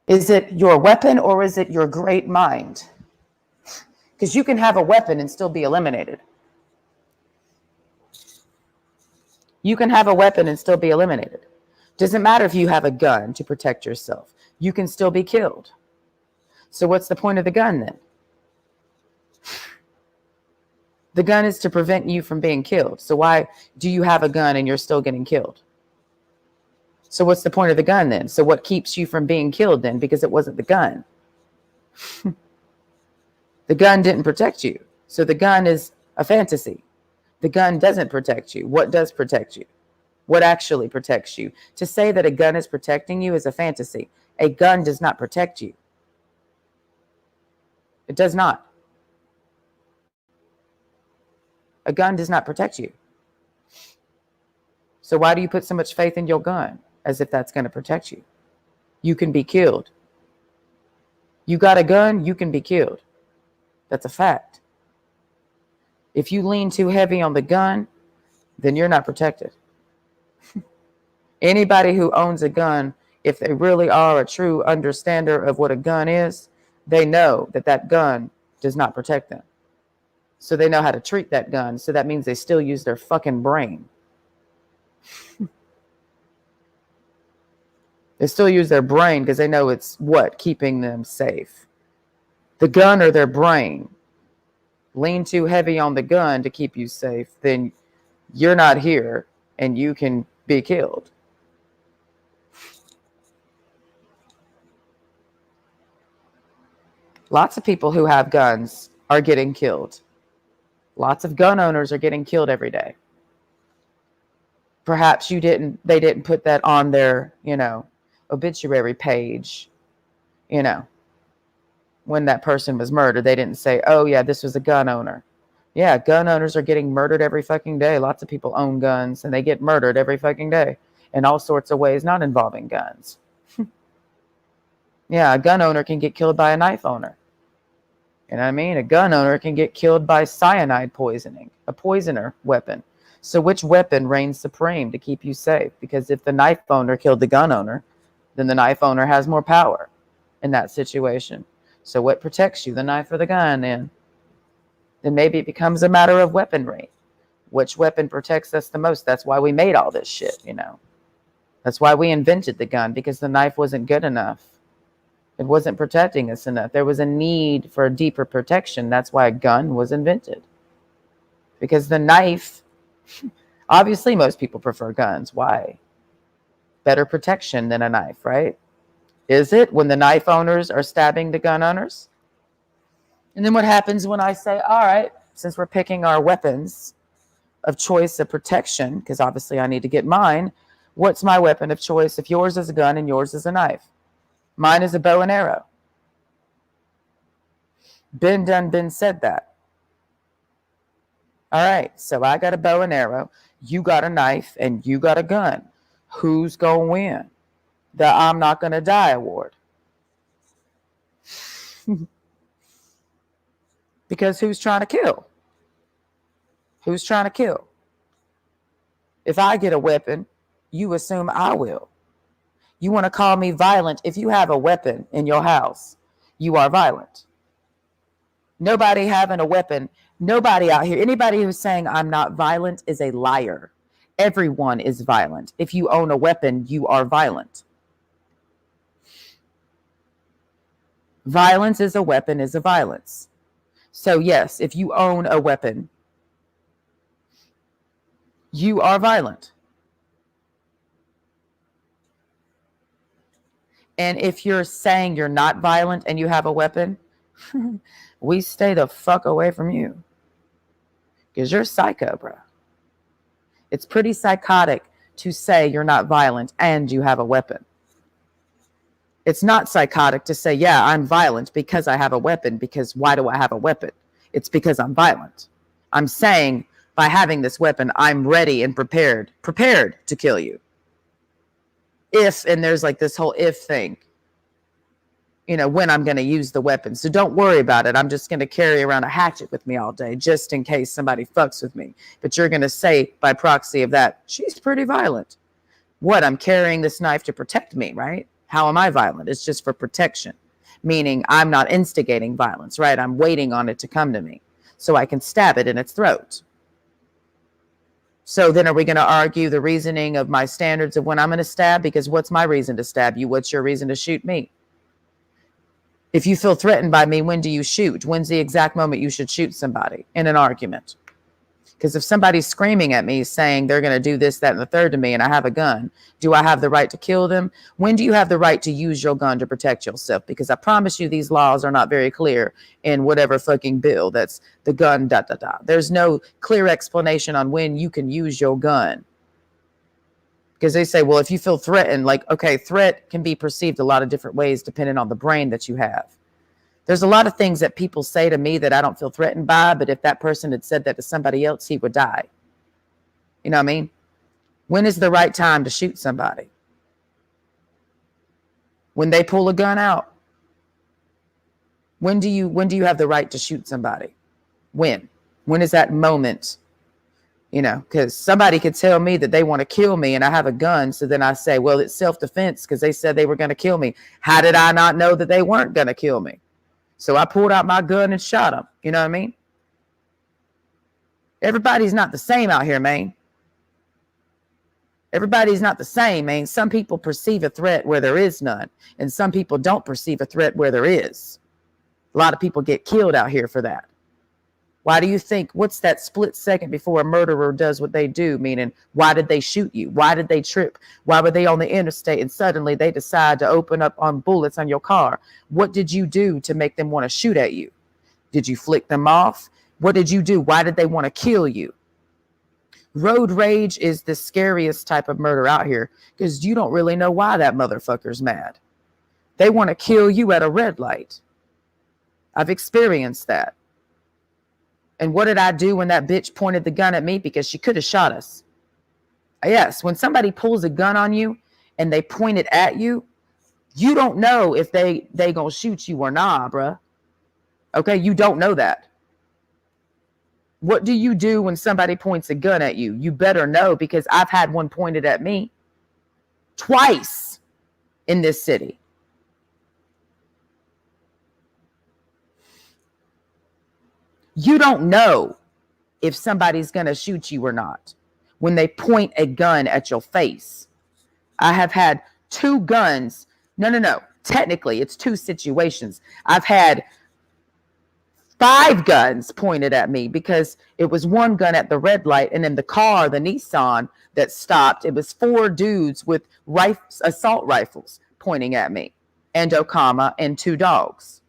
Is it your weapon or is it your great mind? Because you can have a weapon and still be eliminated. You can have a weapon and still be eliminated. Doesn't matter if you have a gun to protect yourself. You can still be killed. So what's the point of the gun then? The gun is to prevent you from being killed. So why do you have a gun and you're still getting killed? So what's the point of the gun then? So what keeps you from being killed then? Because it wasn't the gun. The gun didn't protect you. So the gun is a fantasy. The gun doesn't protect you. What does protect you? What actually protects you? To say that a gun is protecting you is a fantasy. A gun does not protect you. It does not. A gun does not protect you. So why do you put so much faith in your gun as if that's going to protect you? You can be killed. You got a gun, you can be killed. That's a fact. If you lean too heavy on the gun, then you're not protected. Anybody who owns a gun, if they really are a true understander of what a gun is, they know that that gun does not protect them. So they know how to treat that gun. So that means they still use their fucking brain. They still use their brain because they know it's what? Keeping them safe. The gun or their brain. Lean too heavy on the gun to keep you safe, then you're not here and you can be killed. Lots of people who have guns are getting killed. Lots of gun owners are getting killed every day. Perhaps they didn't put that on their, obituary page, when that person was murdered. They didn't say, oh yeah, this was a gun owner. Yeah, gun owners are getting murdered every fucking day. Lots of people own guns and they get murdered every fucking day in all sorts of ways, not involving guns. Yeah, a gun owner can get killed by a knife owner. You know what I mean? A gun owner can get killed by cyanide poisoning, a poisoner weapon. So which weapon reigns supreme to keep you safe? Because if the knife owner killed the gun owner, then the knife owner has more power in that situation. So what protects you, the knife or the gun? Then maybe it becomes a matter of weaponry. Which weapon protects us the most? That's why we made all this shit, That's why we invented the gun, because the knife wasn't good enough. It wasn't protecting us enough. There was a need for a deeper protection. That's why a gun was invented. Because the knife, obviously most people prefer guns. Why? Better protection than a knife, right? Is it when the knife owners are stabbing the gun owners? And then what happens when I say, all right, since we're picking our weapons of choice of protection, because obviously I need to get mine, what's my weapon of choice if yours is a gun and yours is a knife? Mine is a bow and arrow. Been said that. All right, so I got a bow and arrow, you got a knife, and you got a gun. Who's going to win? The I'm not going to die award. Because who's trying to kill? Who's trying to kill? If I get a weapon, you assume I will. You want to call me violent? If you have a weapon in your house, you are violent. Nobody having a weapon, nobody out here, anybody who's saying I'm not violent is a liar. Everyone is violent. If you own a weapon, you are violent. Violence is a weapon, is a violence. So yes, if you own a weapon, you are violent. And if you're saying you're not violent and you have a weapon, we stay the fuck away from you. Because you're psycho, bro. It's pretty psychotic to say you're not violent and you have a weapon. It's not psychotic to say, yeah, I'm violent because I have a weapon, because why do I have a weapon? It's because I'm violent. I'm saying by having this weapon, I'm ready and prepared to kill you. If, and there's like this whole if thing, you know, when I'm going to use the weapon. So don't worry about it. I'm just going to carry around a hatchet with me all day, just in case somebody fucks with me. But you're going to say by proxy of that, she's pretty violent. What? I'm carrying this knife to protect me, right? How am I violent? It's just for protection, meaning I'm not instigating violence, right? I'm waiting on it to come to me so I can stab it in its throat. So then are we going to argue the reasoning of my standards of when I'm going to stab? Because what's my reason to stab you? What's your reason to shoot me? If you feel threatened by me, when do you shoot? When's the exact moment you should shoot somebody in an argument? Because if somebody's screaming at me saying they're going to do this, that, and the third to me, and I have a gun, do I have the right to kill them? When do you have the right to use your gun to protect yourself? Because I promise you these laws are not very clear in whatever fucking bill that's the gun, There's no clear explanation on when you can use your gun. Because they say, well, if you feel threatened, like, okay, threat can be perceived a lot of different ways depending on the brain that you have. There's a lot of things that people say to me that I don't feel threatened by, but if that person had said that to somebody else, he would die. You know what I mean? When is the right time to shoot somebody? When they pull a gun out. When do you have the right to shoot somebody? When? When is that moment? You know, because somebody could tell me that they want to kill me and I have a gun. So then I say, well, it's self-defense because they said they were going to kill me. How did I not know that they weren't going to kill me? So I pulled out my gun and shot them. You know what I mean? Everybody's not the same out here, man. Everybody's not the same, man. Some people perceive a threat where there is none. And some people don't perceive a threat where there is. A lot of people get killed out here for that. Why do you think, what's that split second before a murderer does what they do? Meaning, why did they shoot you? Why did they trip? Why were they on the interstate and suddenly they decide to open up on bullets on your car? What did you do to make them want to shoot at you? Did you flick them off? What did you do? Why did they want to kill you? Road rage is the scariest type of murder out here because you don't really know why that motherfucker's mad. They want to kill you at a red light. I've experienced that. And what did I do when that bitch pointed the gun at me? Because she could have shot us. Yes, when somebody pulls a gun on you and they point it at you, you don't know if they gonna shoot you or not, bruh. Okay, you don't know that. What do you do when somebody points a gun at you? You better know, because I've had one pointed at me twice in this city. You don't know if somebody's going to shoot you or not when they point a gun at your face. I have had two guns. No. Technically, it's two situations. I've had 5 guns pointed at me because it was one gun at the red light, and in the car, the Nissan that stopped, it was 4 dudes with assault rifles pointing at me, and Okama, and 2 dogs.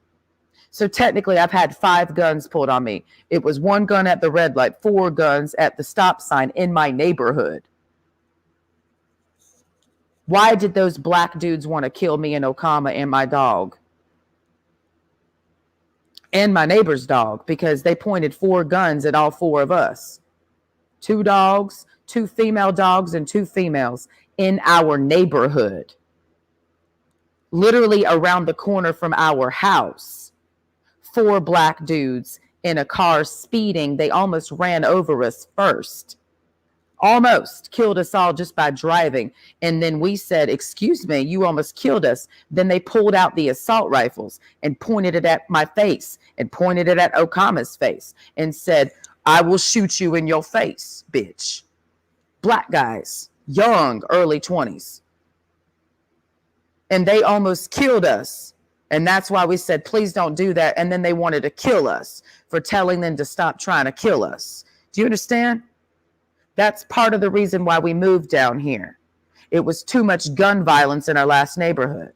So technically, I've had 5 guns pulled on me. It was 1 gun at the red light, 4 guns at the stop sign in my neighborhood. Why did those black dudes want to kill me and Okama and my dog? and my neighbor's dog, because they pointed 4 guns at all 4 of us. 2 dogs, 2 female dogs, and 2 females in our neighborhood. Literally around the corner from our house. 4 black dudes in a car speeding. They almost ran over us first. Almost killed us all just by driving. And then we said, excuse me, you almost killed us. Then they pulled out the assault rifles and pointed it at my face and pointed it at Okama's face and said, I will shoot you in your face, bitch. Black guys, young, early 20s. And they almost killed us. And that's why we said, please don't do that. And then they wanted to kill us for telling them to stop trying to kill us. Do you understand? That's part of the reason why we moved down here. It was too much gun violence in our last neighborhood.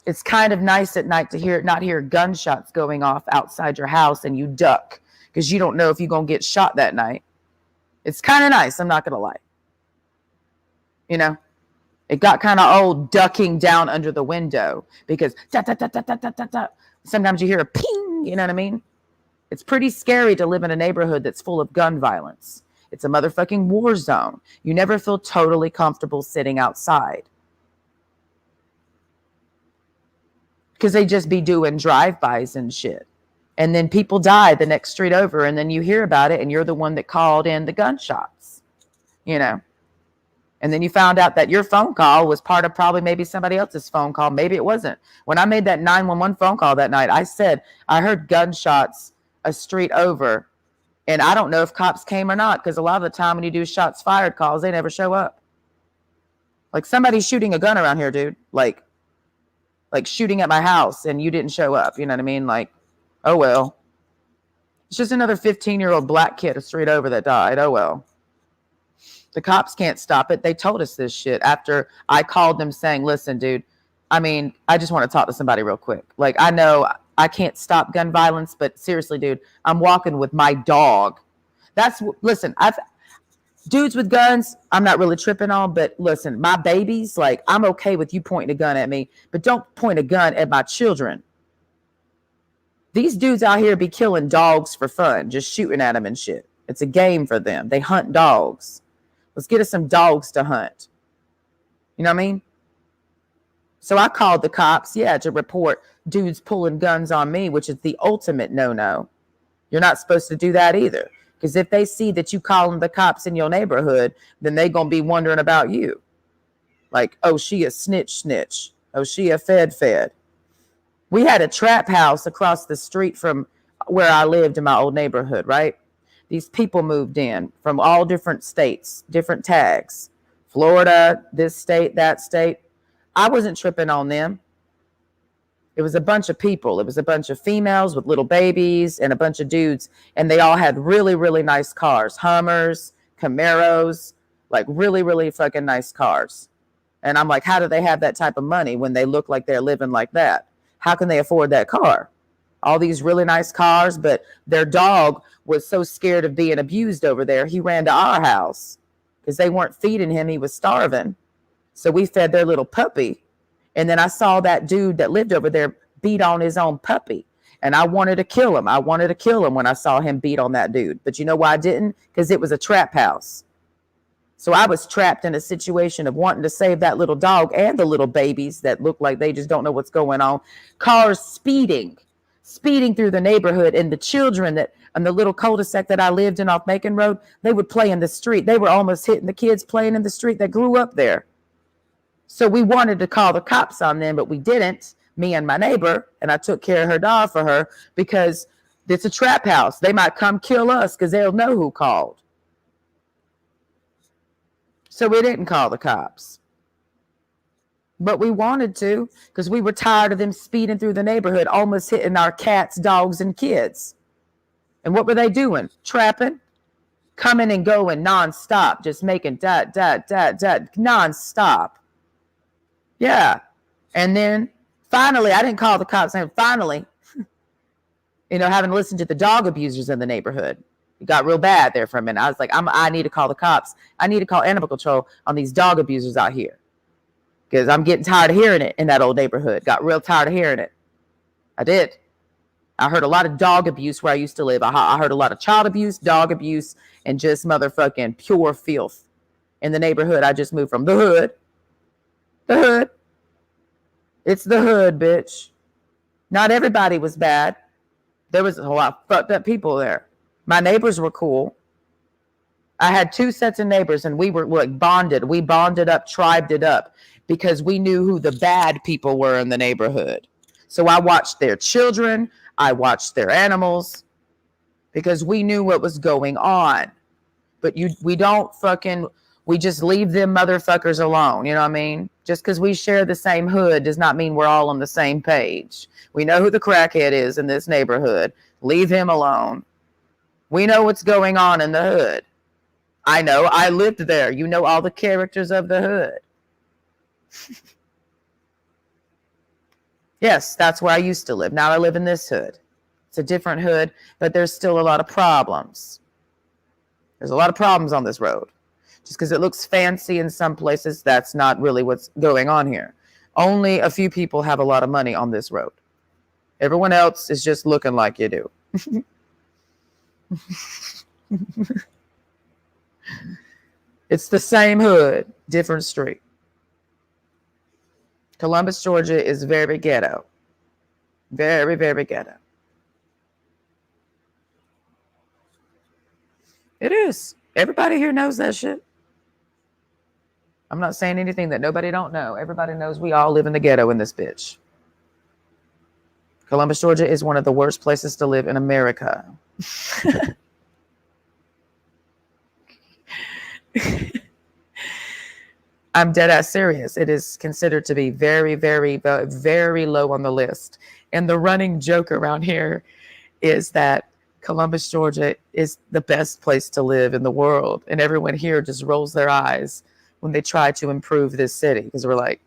It's kind of nice at night to not hear gunshots going off outside your house and you duck because you don't know if you're going to get shot that night. It's kind of nice, I'm not going to lie. You know, it got kind of old ducking down under the window because sometimes you hear a ping, you know what I mean? It's pretty scary to live in a neighborhood that's full of gun violence. It's a motherfucking war zone. You never feel totally comfortable sitting outside. Because they just be doing drive-bys and shit. And then people die the next street over, and then you hear about it, and you're the one that called in the gunshots. You know? And then you found out that your phone call was part of probably maybe somebody else's phone call. Maybe it wasn't. When I made that 911 phone call that night, I said, I heard gunshots a street over, and I don't know if cops came or not, because a lot of the time when you do shots fired calls, they never show up. Like somebody's shooting a gun around here, dude. Like shooting at my house, and you didn't show up. You know what I mean? Like, oh well. It's just another 15-year-old black kid a street over that died. Oh well. The cops can't stop it. They told us this shit after I called them saying, listen, dude, I mean, I just want to talk to somebody real quick. Like, I know I can't stop gun violence, but seriously, dude, I'm walking with my dog. Listen, dudes with guns, I'm not really tripping on, but listen, my babies, like, I'm okay with you pointing a gun at me, but don't point a gun at my children. These dudes out here be killing dogs for fun, just shooting at them and shit. It's a game for them. They hunt dogs. Let's get us some dogs to hunt. You know what I mean? So I called the cops, to report dudes pulling guns on me, which is the ultimate no-no. You're not supposed to do that either. Because if they see that you calling the cops in your neighborhood, then they going to be wondering about you. Like, oh, she a snitch. Oh, she a fed. We had a trap house across the street from where I lived in my old neighborhood, right? These people moved in from all different states, different tags. Florida, this state, that state. I wasn't tripping on them. It was a bunch of people. It was a bunch of females with little babies and a bunch of dudes. And they all had really, really nice cars. Hummers, Camaros, like really, really fucking nice cars. And I'm like, how do they have that type of money when they look like they're living like that? How can they afford that car? All these really nice cars, but their dog was so scared of being abused over there, he ran to our house because they weren't feeding him. He was starving. So we fed their little puppy. And then I saw that dude that lived over there beat on his own puppy. And I wanted to kill him. I wanted to kill him when I saw him beat on that dude. But you know why I didn't? Because it was a trap house. So I was trapped in a situation of wanting to save that little dog and the little babies that look like they just don't know what's going on. Cars speeding through the neighborhood, and the children that on the little cul-de-sac that I lived in off Macon Road, they would play in the street. They were almost hitting the kids playing in the street that grew up there. So we wanted to call the cops on them, but we didn't, me and my neighbor, and I took care of her dog for her because it's a trap house. They might come kill us because they'll know who called. So we didn't call the cops. But we wanted to because we were tired of them speeding through the neighborhood, almost hitting our cats, dogs, and kids. And what were they doing? Trapping, coming and going nonstop, just making nonstop. Yeah. And then finally, I didn't call the cops. And finally, having listened to the dog abusers in the neighborhood, it got real bad there for a minute. I was like, I need to call the cops. I need to call animal control on these dog abusers out here. Because I'm getting tired of hearing it in that old neighborhood. Got real tired of hearing it. I did. I heard a lot of dog abuse where I used to live. I heard a lot of child abuse, dog abuse, and just motherfucking pure filth in the neighborhood I just moved from. The hood. The hood. It's the hood, bitch. Not everybody was bad. There was a lot of fucked up people there. My neighbors were cool. I had 2 sets of neighbors, and we were like bonded. We bonded up, tribed it up, because we knew who the bad people were in the neighborhood. So I watched their children. I watched their animals, because we knew what was going on. But we just leave them motherfuckers alone. You know what I mean? Just because we share the same hood does not mean we're all on the same page. We know who the crackhead is in this neighborhood. Leave him alone. We know what's going on in the hood. I know. I lived there. You know all the characters of the hood. Yes, that's where I used to live. Now I live in this hood. It's a different hood, but there's still a lot of problems. There's a lot of problems on this road. Just because it looks fancy in some places, that's not really what's going on here. Only a few people have a lot of money on this road. Everyone else is just looking like you do. It's the same hood, different street. Columbus, Georgia is very ghetto. Very, very ghetto. It is. Everybody here knows that shit. I'm not saying anything that nobody don't know. Everybody knows we all live in the ghetto in this bitch. Columbus, Georgia is one of the worst places to live in America. I'm dead ass serious. It is considered to be very, very, very low on the list. And the running joke around here is that Columbus, Georgia is the best place to live in the world. And everyone here just rolls their eyes when they try to improve this city. Because we're like,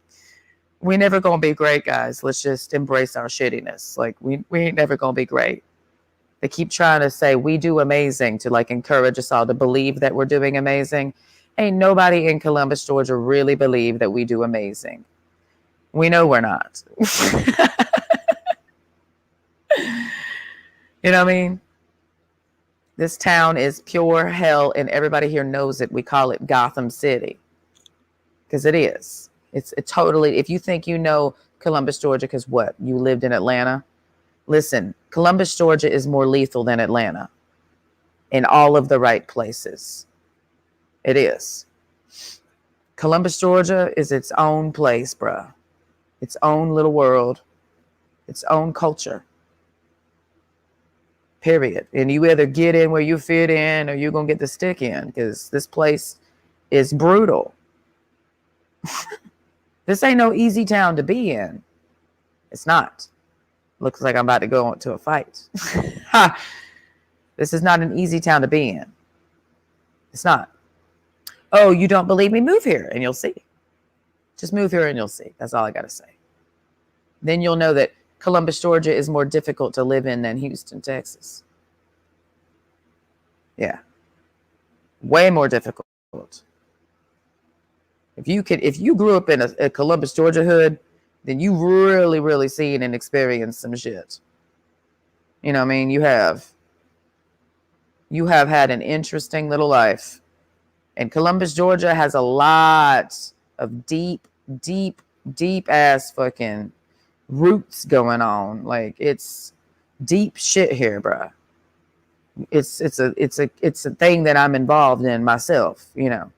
we never going to be great, guys. Let's just embrace our shittiness. Like, we ain't never going to be great. They keep trying to say we do amazing to like encourage us all to believe that we're doing amazing. Ain't nobody in Columbus, Georgia really believe that we do amazing. We know we're not. You know what I mean? This town is pure hell, and everybody here knows it. We call it Gotham City because it is. It's totally, if you think you know Columbus, Georgia, because what? You lived in Atlanta? Listen, Columbus, Georgia is more lethal than Atlanta in all of the right places. It is. Columbus, Georgia is its own place, bruh. Its own little world. Its own culture. Period. And you either get in where you fit in or you're going to get the stick in because this place is brutal. This ain't no easy town to be in. It's not. Looks like I'm about to go into a fight. This is not an easy town to be in. It's not. Oh, you don't believe me? Move here and you'll see. Just move here and you'll see. That's all I got to say. Then you'll know that Columbus, Georgia is more difficult to live in than Houston, Texas. Yeah. Way more difficult. If you grew up in a Columbus, Georgia hood, then you really, really seen and experienced some shit. You know what I mean? You have had an interesting little life. And Columbus, Georgia has a lot of deep, deep, deep ass fucking roots going on. Like it's deep shit here, bruh. It's a thing that I'm involved in myself, you know.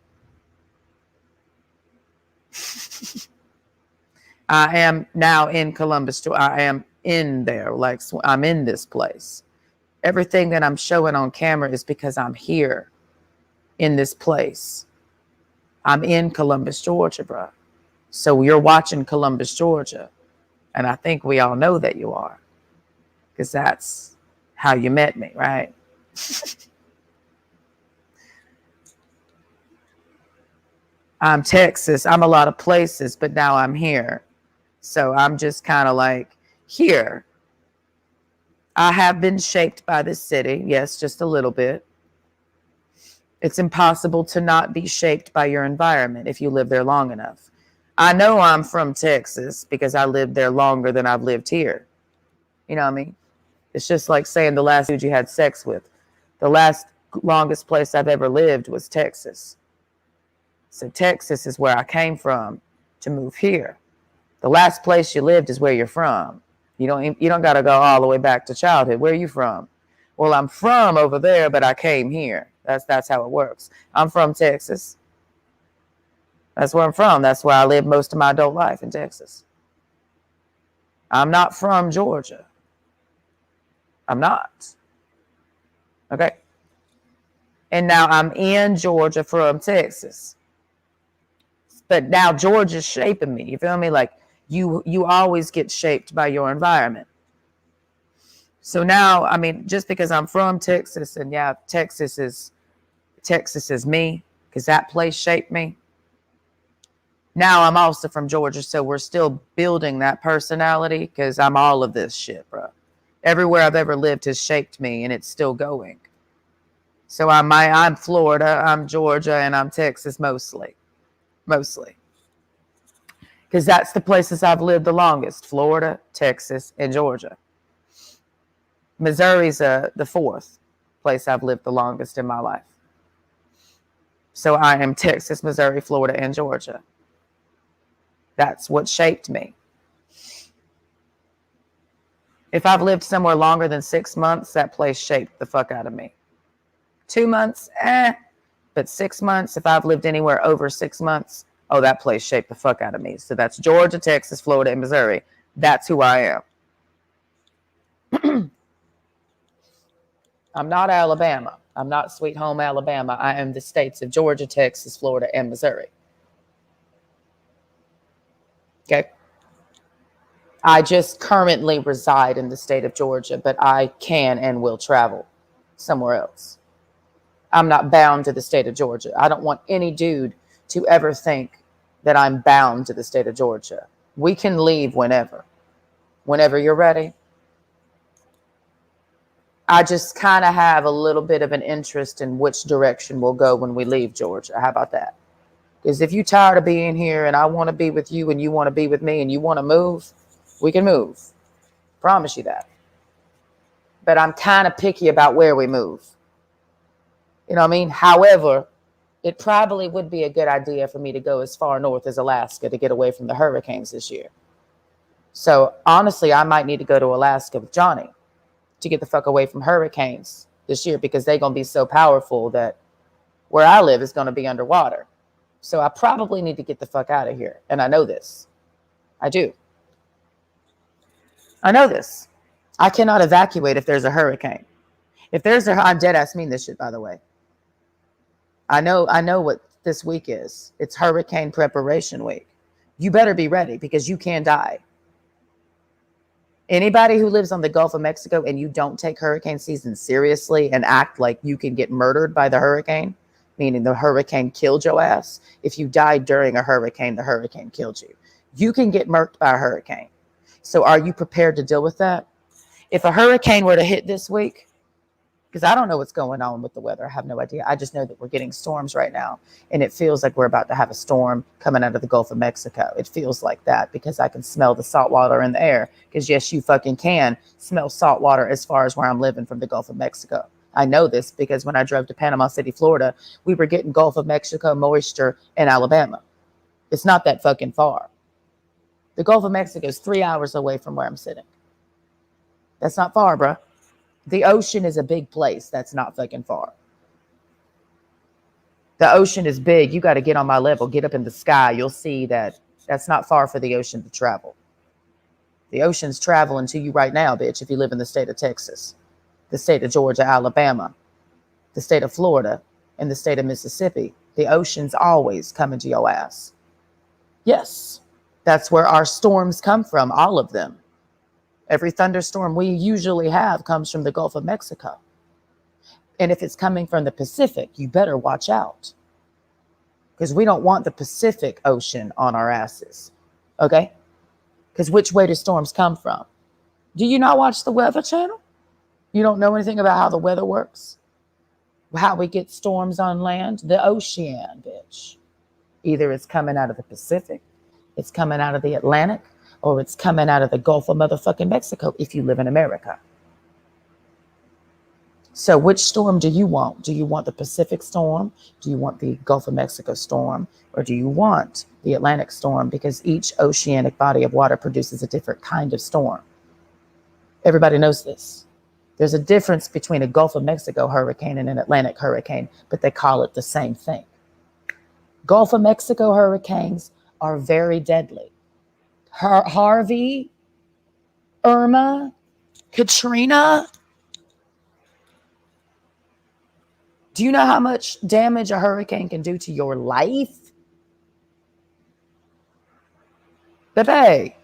I am now in Columbus. I am in there. Like I'm in this place. Everything that I'm showing on camera is because I'm here in this place. I'm in Columbus, Georgia, bro. So you're watching Columbus, Georgia. And I think we all know that you are. Because that's how you met me, right? I'm Texas. I'm a lot of places, but now I'm here. So I'm just kind of like here. I have been shaped by this city. Yes, just a little bit. It's impossible to not be shaped by your environment if you live there long enough. I know I'm from Texas because I lived there longer than I've lived here. You know what I mean? It's just like saying the last dude you had sex with. The longest place I've ever lived was Texas. So Texas is where I came from to move here. The last place you lived is where you're from. You don't got to go all the way back to childhood. Where are you from? Well, I'm from over there, but I came here. That's how it works. I'm from Texas. That's where I'm from. That's where I lived most of my adult life, in Texas. I'm not from Georgia. I'm not. Okay. And now I'm in Georgia from Texas. But now Georgia's shaping me. You feel me? Like you always get shaped by your environment. So now, I mean, just because I'm from Texas, and yeah, Texas is me, because that place shaped me. Now I'm also from Georgia, so we're still building that personality, because I'm all of this shit, bro. Everywhere I've ever lived has shaped me, and it's still going. So I'm Florida, I'm Georgia, and I'm Texas mostly. Because that's the places I've lived the longest: Florida, Texas, and Georgia. Missouri's the fourth place I've lived the longest in my life. So I am Texas, Missouri, Florida, and Georgia. That's what shaped me. If I've lived somewhere longer than 6 months, that place shaped the fuck out of me. 2 months, but 6 months, if I've lived anywhere over 6 months, oh, that place shaped the fuck out of me. So that's Georgia, Texas, Florida, and Missouri. That's who I am. I'm not Alabama. I'm not sweet home Alabama. I am the states of Georgia, Texas, Florida, and Missouri. Okay? I just currently reside in the state of Georgia, but I can and will travel somewhere else. I'm not bound to the state of Georgia. I don't want any dude to ever think that I'm bound to the state of Georgia. We can leave whenever you're ready. I just kind of have a little bit of an interest in which direction we'll go when we leave Georgia. How about that? Because if you're tired of being here and I want to be with you and you want to be with me and you want to move, we can move. Promise you that. But I'm kind of picky about where we move. You know what I mean? However, it probably would be a good idea for me to go as far north as Alaska to get away from the hurricanes this year. So honestly, I might need to go to Alaska with Johnny to get the fuck away from hurricanes this year, because they're going to be so powerful that where I live is going to be underwater. So I probably need to get the fuck out of here. And I know this. I do. I know this. I cannot evacuate if there's a hurricane. I'm dead ass mean this shit, by the way. I know what this week is. It's hurricane preparation week. You better be ready, because you can die. Anybody who lives on the Gulf of Mexico and you don't take hurricane season seriously and act like you can get murdered by the hurricane, meaning the hurricane killed your ass. If you died during a hurricane, the hurricane killed you. You can get murked by a hurricane. So are you prepared to deal with that? If a hurricane were to hit this week, because I don't know what's going on with the weather. I have no idea. I just know that we're getting storms right now. And it feels like we're about to have a storm coming out of the Gulf of Mexico. It feels like that because I can smell the salt water in the air. Because yes, you fucking can smell salt water as far as where I'm living from the Gulf of Mexico. I know this because when I drove to Panama City, Florida, we were getting Gulf of Mexico moisture in Alabama. It's not that fucking far. The Gulf of Mexico is 3 hours away from where I'm sitting. That's not far, bro. The ocean is a big place. That's not fucking far. The ocean is big. You got to get on my level. Get up in the sky. You'll see that that's not far for the ocean to travel. The ocean's traveling to you right now, bitch, if you live in the state of Texas, the state of Georgia, Alabama, the state of Florida, and the state of Mississippi. The ocean's always coming to your ass. Yes, that's where our storms come from, all of them. Every thunderstorm we usually have comes from the Gulf of Mexico. And if it's coming from the Pacific, you better watch out. Because we don't want the Pacific Ocean on our asses. Okay? Because which way do storms come from? Do you not watch the Weather Channel? You don't know anything about how the weather works? How we get storms on land? The ocean, bitch. Either it's coming out of the Pacific, it's coming out of the Atlantic, or it's coming out of the Gulf of motherfucking Mexico if you live in America. So which storm do you want? Do you want the Pacific storm? Do you want the Gulf of Mexico storm? Or do you want the Atlantic storm? Because each oceanic body of water produces a different kind of storm. Everybody knows this. There's a difference between a Gulf of Mexico hurricane and an Atlantic hurricane, but they call it the same thing. Gulf of Mexico hurricanes are very deadly. Harvey, Irma, Katrina. Do you know how much damage a hurricane can do to your life? Baby,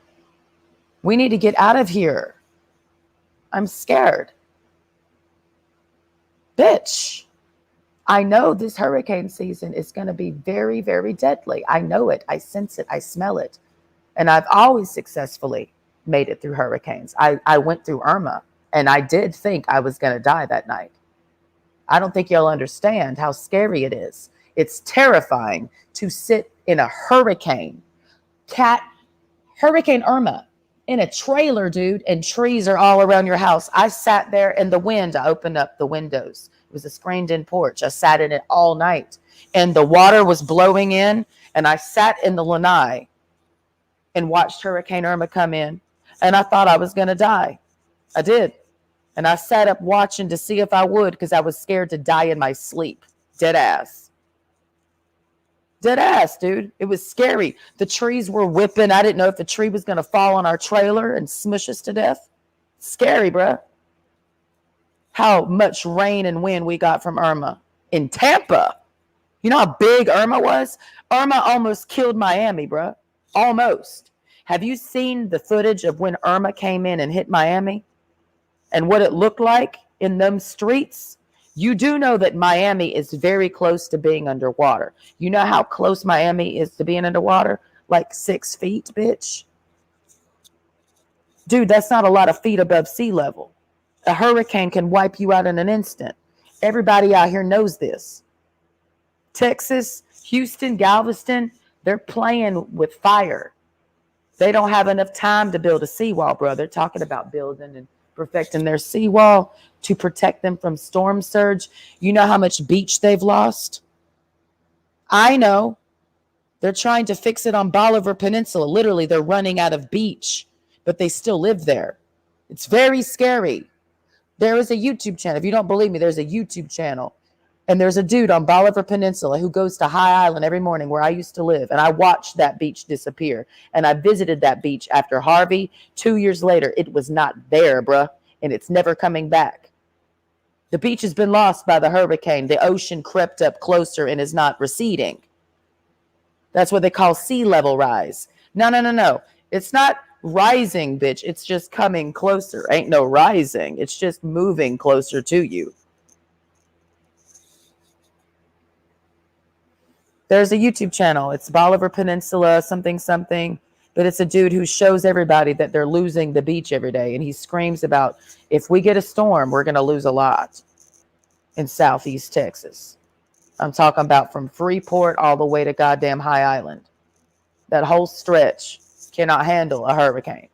we need to get out of here. I'm scared. Bitch, I know this hurricane season is going to be very, very deadly. I know it. I sense it. I smell it. And I've always successfully made it through hurricanes. I went through Irma, and I did think I was going to die that night. I don't think you'll understand how scary it is. It's terrifying to sit in a hurricane, Hurricane Irma, in a trailer, dude, and trees are all around your house. I sat there in the wind. I opened up the windows. It was a screened-in porch. I sat in it all night, and the water was blowing in, and I sat in the lanai and watched Hurricane Irma come in, and I thought I was going to die. I did. And I sat up watching to see if I would, because I was scared to die in my sleep. Dead ass. Dead ass, dude. It was scary. The trees were whipping. I didn't know if the tree was going to fall on our trailer and smush us to death. Scary, bruh. How much rain and wind we got from Irma in Tampa. You know how big Irma was? Irma almost killed Miami, bruh. Almost. Have you seen the footage of when Irma came in and hit Miami? And what it looked like in them streets? You do know that Miami is very close to being underwater. You know how close Miami is to being underwater? Like 6 feet, bitch. Dude, that's not a lot of feet above sea level. A hurricane can wipe you out in an instant. Everybody out here knows this. Texas, Houston, Galveston, they're playing with fire. They don't have enough time to build a seawall, bro. They're talking about building and perfecting their seawall to protect them from storm surge. You know how much beach they've lost? I know. They're trying to fix it on Bolivar Peninsula. Literally, they're running out of beach, but they still live there. It's very scary. There is a YouTube channel. If you don't believe me, there's a YouTube channel. And there's a dude on Bolivar Peninsula who goes to High Island every morning where I used to live. And I watched that beach disappear. And I visited that beach after Harvey. 2 years later, it was not there, bruh. And it's never coming back. The beach has been lost by the hurricane. The ocean crept up closer and is not receding. That's what they call sea level rise. No. It's not rising, bitch. It's just coming closer. Ain't no rising. It's just moving closer to you. There's a YouTube channel. It's Bolivar Peninsula, something. But it's a dude who shows everybody that they're losing the beach every day. And he screams about, if we get a storm, we're going to lose a lot in Southeast Texas. I'm talking about from Freeport all the way to goddamn High Island. That whole stretch cannot handle a hurricane.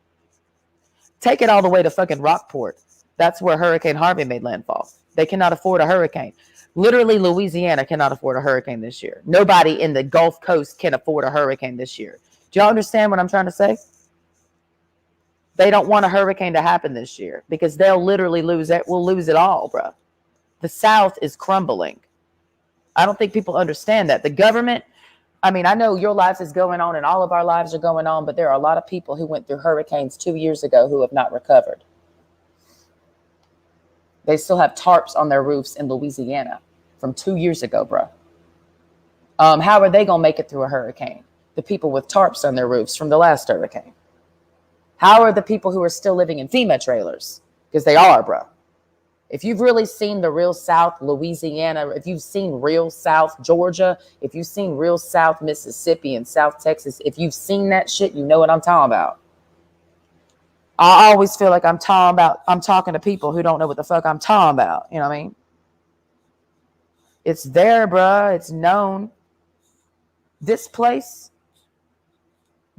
Take it all the way to fucking Rockport. That's where Hurricane Harvey made landfall. They cannot afford a hurricane. Literally, Louisiana cannot afford a hurricane this year. Nobody in the Gulf Coast can afford a hurricane this year. Do y'all understand what I'm trying to say? They don't want a hurricane to happen this year because they'll literally lose it. We'll lose it all, bro. The South is crumbling. I don't think people understand that. The government, I mean, I know your life is going on and all of our lives are going on, but there are a lot of people who went through hurricanes 2 years ago who have not recovered. They still have tarps on their roofs in Louisiana from 2 years ago, bro. How are they going to make it through a hurricane? The people with tarps on their roofs from the last hurricane. How are the people who are still living in FEMA trailers? Because they are, bro. If you've really seen the real South Louisiana, if you've seen real South Georgia, if you've seen real South Mississippi and South Texas, if you've seen that shit, you know what I'm talking about. I always feel like I'm talking to people who don't know what the fuck I'm talking about. You know what I mean? It's there, bruh. It's known. This place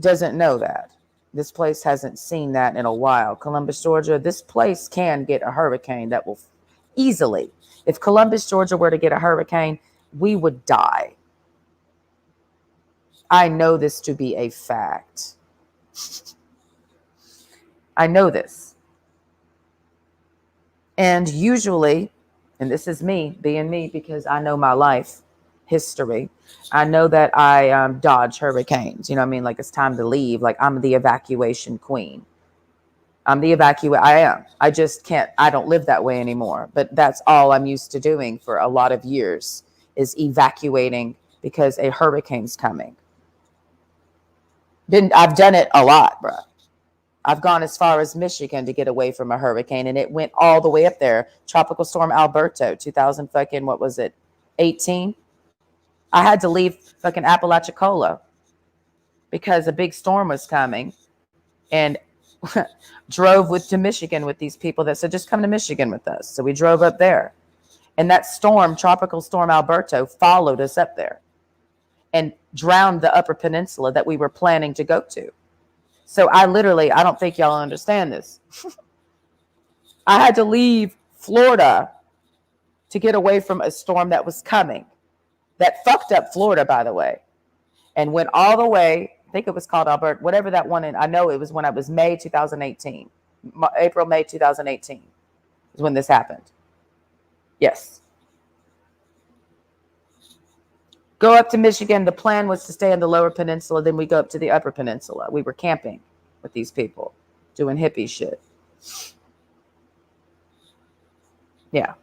doesn't know that. This place hasn't seen that in a while. Columbus, Georgia, this place can get a hurricane that will easily. If Columbus, Georgia were to get a hurricane, we would die. I know this to be a fact. I know this. And usually, and this is me being me because I know my life history. I know that I dodge hurricanes. You know what I mean? Like it's time to leave. Like I'm the evacuation queen. I am. I just can't. I don't live that way anymore. But that's all I'm used to doing for a lot of years is evacuating because a hurricane's coming. I've done it a lot, bro. I've gone as far as Michigan to get away from a hurricane, and it went all the way up there. Tropical Storm Alberto, 2000 fucking, what was it, 18? I had to leave fucking Apalachicola because a big storm was coming, and drove to Michigan with these people that said, just come to Michigan with us. So we drove up there. And that storm, Tropical Storm Alberto, followed us up there and drowned the Upper Peninsula that we were planning to go to. So I don't think y'all understand this. I had to leave Florida to get away from a storm that was coming. That fucked up Florida, by the way. And went all the way, I think it was called Alberta, whatever that one. I know it was when I was May 2018. April, May 2018 is when this happened. Yes. Go up to Michigan. The plan was to stay on the Lower Peninsula. Then we go up to the Upper Peninsula. We were camping with these people, doing hippie shit. Yeah.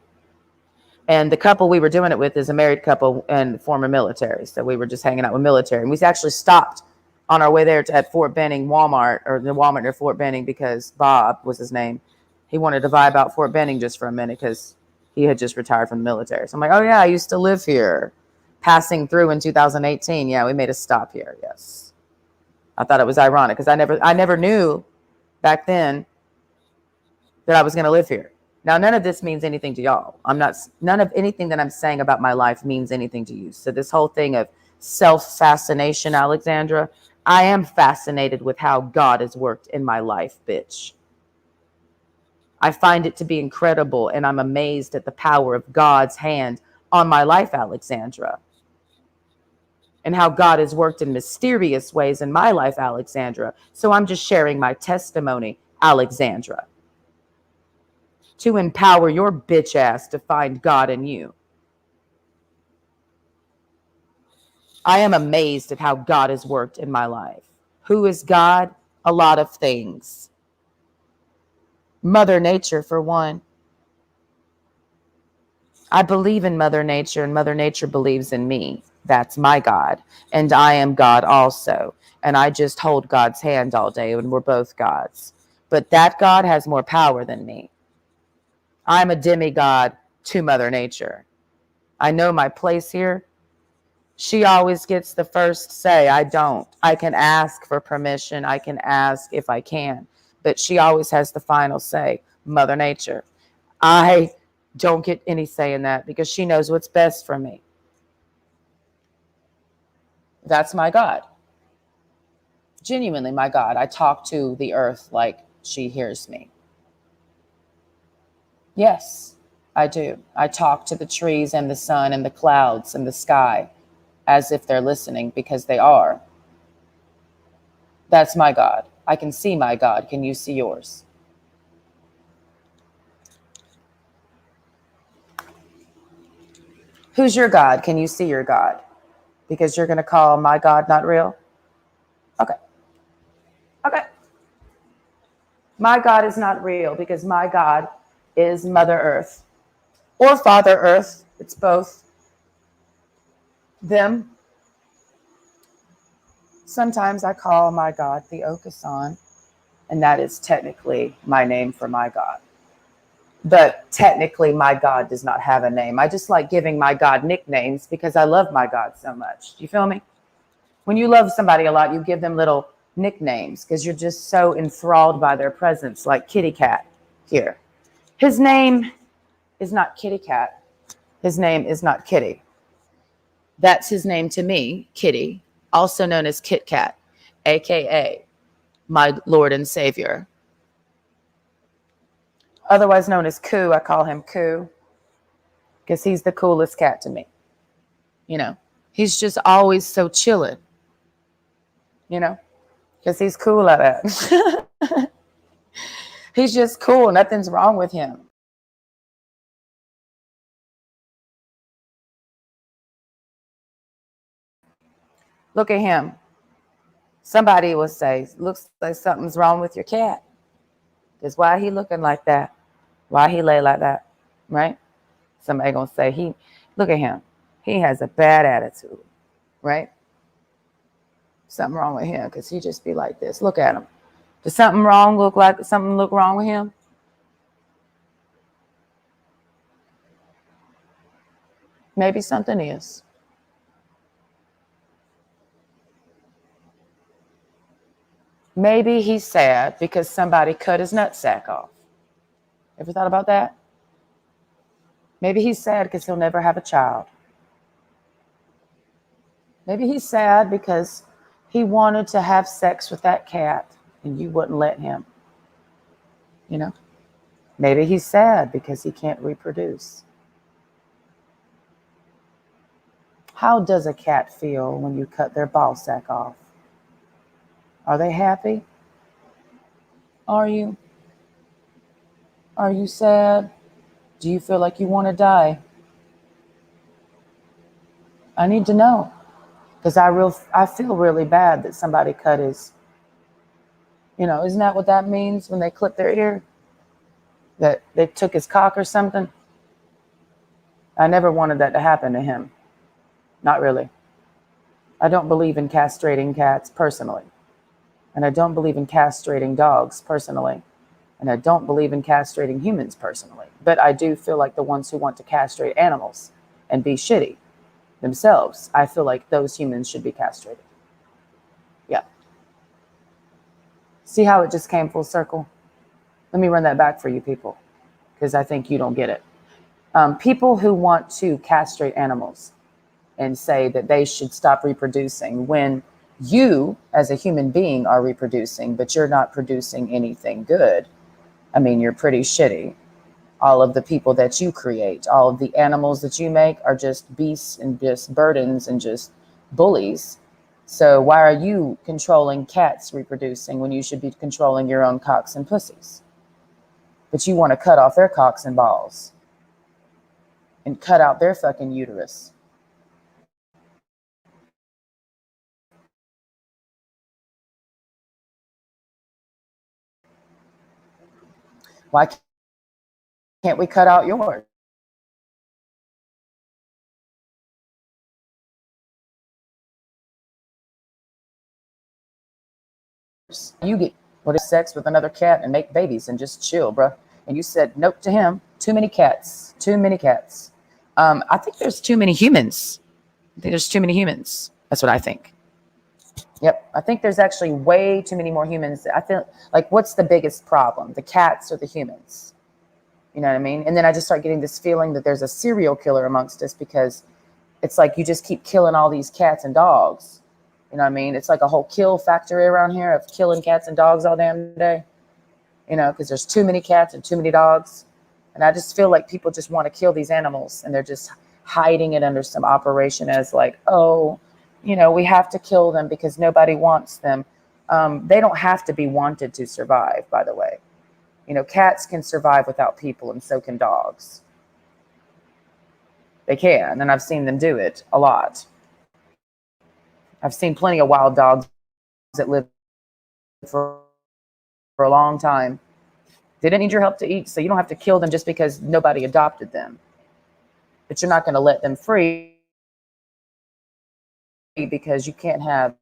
And the couple we were doing it with is a married couple and former military. So we were just hanging out with military. And we actually stopped on our way there at Fort Benning Walmart, or the Walmart near Fort Benning, because Bob was his name. He wanted to vibe out Fort Benning just for a minute because he had just retired from the military. So I'm like, oh yeah, I used to live here. Passing through in 2018. Yeah, we made a stop here. Yes. I thought it was ironic because I never knew back then that I was going to live here. Now, none of this means anything to y'all. None of anything that I'm saying about my life means anything to you. So this whole thing of self-fascination, Alexandra, I am fascinated with how God has worked in my life, bitch. I find it to be incredible, and I'm amazed at the power of God's hand on my life, Alexandra. And how God has worked in mysterious ways in my life, Alexandra. So I'm just sharing my testimony, Alexandra, to empower your bitch ass to find God in you. I am amazed at how God has worked in my life. Who is God? A lot of things. Mother Nature, for one. I believe in Mother Nature, and Mother Nature believes in me. That's my God. And I am God also. And I just hold God's hand all day, and we're both gods. But that God has more power than me. I'm a demigod to Mother Nature. I know my place here. She always gets the first say. I don't. I can ask for permission. I can ask if I can. But she always has the final say. Mother Nature. I don't get any say in that because she knows what's best for me. That's my God. Genuinely my God. I talk to the earth like she hears me. Yes, I do. I talk to the trees and the sun and the clouds and the sky as if they're listening, because they are. That's my God. I can see my God. Can you see yours? Who's your God? Can you see your God? Because you're going to call my God not real? Okay. Okay. My God is not real because my God is Mother Earth or Father Earth. It's both. Them. Sometimes I call my God the Okasan, and that is technically my name for my God. But technically, my God does not have a name. I just like giving my God nicknames because I love my God so much. Do you feel me? When you love somebody a lot, you give them little nicknames because you're just so enthralled by their presence, like Kitty Cat here. His name is not Kitty Cat. His name is not Kitty. That's his name to me, Kitty, also known as Kit Kat, a.k.a. my Lord and Savior. Otherwise known as Coo. I call him Coo because he's the coolest cat to me. You know, he's just always so chilling, you know, because he's cool like that. He's just cool. Nothing's wrong with him. Look at him. Somebody will say, looks like something's wrong with your cat. Because why he looking like that? Why he lay like that? Right? Somebody gonna say, look at him. He has a bad attitude. Right? Something wrong with him because he just be like this. Look at him. Does something look wrong with him? Maybe something is. Maybe he's sad because somebody cut his nutsack off. Ever thought about that? Maybe he's sad because he'll never have a child. Maybe he's sad because he wanted to have sex with that cat and you wouldn't let him. You know? Maybe he's sad because he can't reproduce. How does a cat feel when you cut their ball sack off? Are they happy? Are you? Are you sad? Do you feel like you want to die? I need to know. Because I feel really bad that somebody cut his, isn't that what that means when they clip their ear? That they took his cock or something? I never wanted that to happen to him. Not really. I don't believe in castrating cats personally. And I don't believe in castrating dogs personally. And I don't believe in castrating humans personally. But I do feel like the ones who want to castrate animals and be shitty themselves, I feel like those humans should be castrated. Yeah. See how it just came full circle? Let me run that back for you people, because I think you don't get it. People who want to castrate animals and say that they should stop reproducing when you as a human being are reproducing, but you're not producing anything good. I mean, you're pretty shitty. All of the people that you create, all of the animals that you make are just beasts and just burdens and just bullies. So why are you controlling cats reproducing when you should be controlling your own cocks and pussies? But you want to cut off their cocks and balls and cut out their fucking uterus. Why can't we cut out yours? You get sex with another cat and make babies and just chill, bro. And you said nope to him. Too many cats. Too many cats. I think there's too many humans. I think there's too many humans. That's what I think. Yep. I think there's actually way too many more humans. I feel like, what's the biggest problem? The cats or the humans? You know what I mean? And then I just start getting this feeling that there's a serial killer amongst us, because it's like you just keep killing all these cats and dogs. You know what I mean? It's like a whole kill factory around here of killing cats and dogs all damn day. Because there's too many cats and too many dogs. And I just feel like people just want to kill these animals, and they're just hiding it under some operation as like, oh, we have to kill them because nobody wants them. They don't have to be wanted to survive, by the way. Cats can survive without people, and so can dogs. They can, and I've seen them do it a lot. I've seen plenty of wild dogs that live for a long time. They didn't need your help to eat, so you don't have to kill them just because nobody adopted them. But you're not going to let them free because you can't have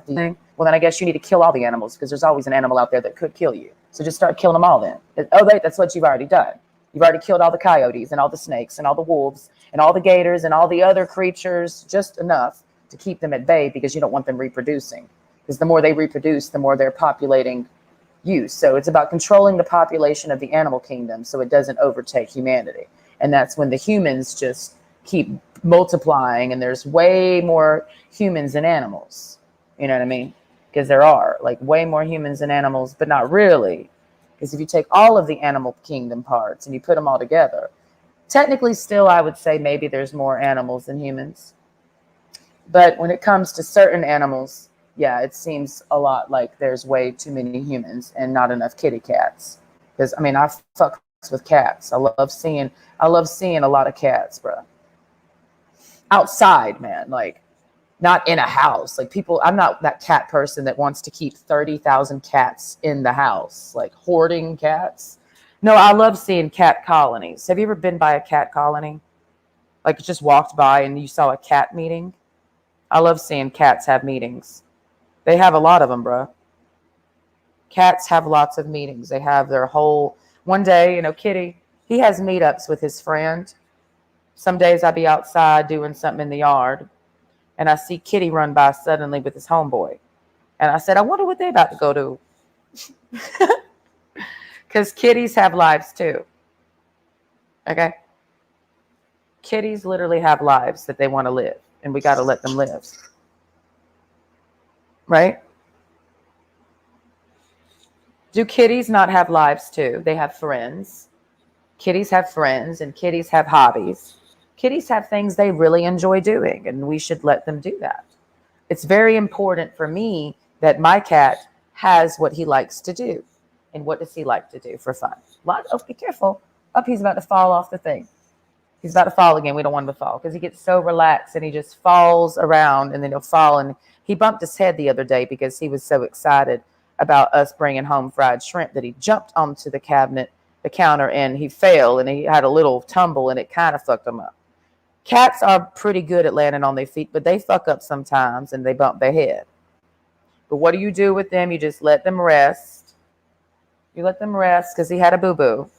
the thing. Well, then I guess you need to kill all the animals, because there's always an animal out there that could kill you. So just start killing them all then. Oh, wait, that's what you've already done. You've already killed all the coyotes and all the snakes and all the wolves and all the gators and all the other creatures, just enough to keep them at bay because you don't want them reproducing. Because the more they reproduce, the more they're populating you. So it's about controlling the population of the animal kingdom so it doesn't overtake humanity. And that's when the humans just keep multiplying, and there's way more humans than animals. You know what I mean? Because there are like way more humans than animals, but not really. Because if you take all of the animal kingdom parts and you put them all together, technically still I would say maybe there's more animals than humans. But when it comes to certain animals, yeah, it seems a lot like there's way too many humans and not enough kitty cats. Because I mean, I fuck with cats. I love seeing a lot of cats, bro. Outside, man, like not in a house. Like people, I'm not that cat person that wants to keep 30,000 cats in the house, like hoarding cats. No, I love seeing cat colonies. Have you ever been by a cat colony? Like just walked by and you saw a cat meeting? I love seeing cats have meetings. They have a lot of them, bro. Cats have lots of meetings. They have their whole, one day, Kitty, he has meetups with his friend. Some days I be outside doing something in the yard and I see Kitty run by suddenly with his homeboy. And I said, I wonder what they about to go do. Because kitties have lives too. Okay? Kitties literally have lives that they want to live. And we got to let them live. Right? Do kitties not have lives too? They have friends. Kitties have friends and kitties have hobbies. Kitties have things they really enjoy doing, and we should let them do that. It's very important for me that my cat has what he likes to do. And what does he like to do for fun? Oh, be careful. He's about to fall off the thing. He's about to fall again. We don't want him to fall because he gets so relaxed and he just falls around and then he'll fall. And he bumped his head the other day because he was so excited about us bringing home fried shrimp that he jumped onto the counter, and he fell and he had a little tumble and it kind of fucked him up. Cats are pretty good at landing on their feet, but they fuck up sometimes and they bump their head. But what do you do with them? You just let them rest. You let them rest because he had a boo-boo.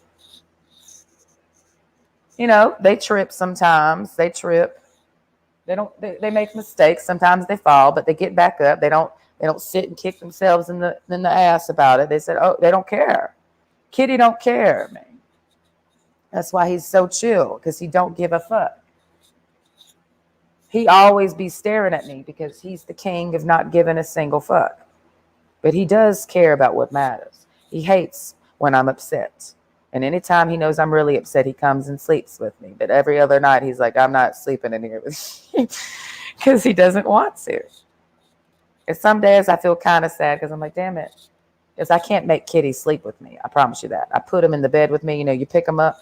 They trip sometimes. They trip. They make mistakes. Sometimes they fall, but they get back up. They don't sit and kick themselves in the ass about it. They said, oh, they don't care. Kitty don't care, man. That's why he's so chill, because he don't give a fuck. He always be staring at me because he's the king of not giving a single fuck. But he does care about what matters. He hates when I'm upset. And anytime he knows I'm really upset, he comes and sleeps with me. But every other night, he's like, I'm not sleeping in here with you because he doesn't want to. And some days I feel kind of sad because I'm like, damn it. Because I can't make Kitty sleep with me. I promise you that. I put him in the bed with me. You pick him up.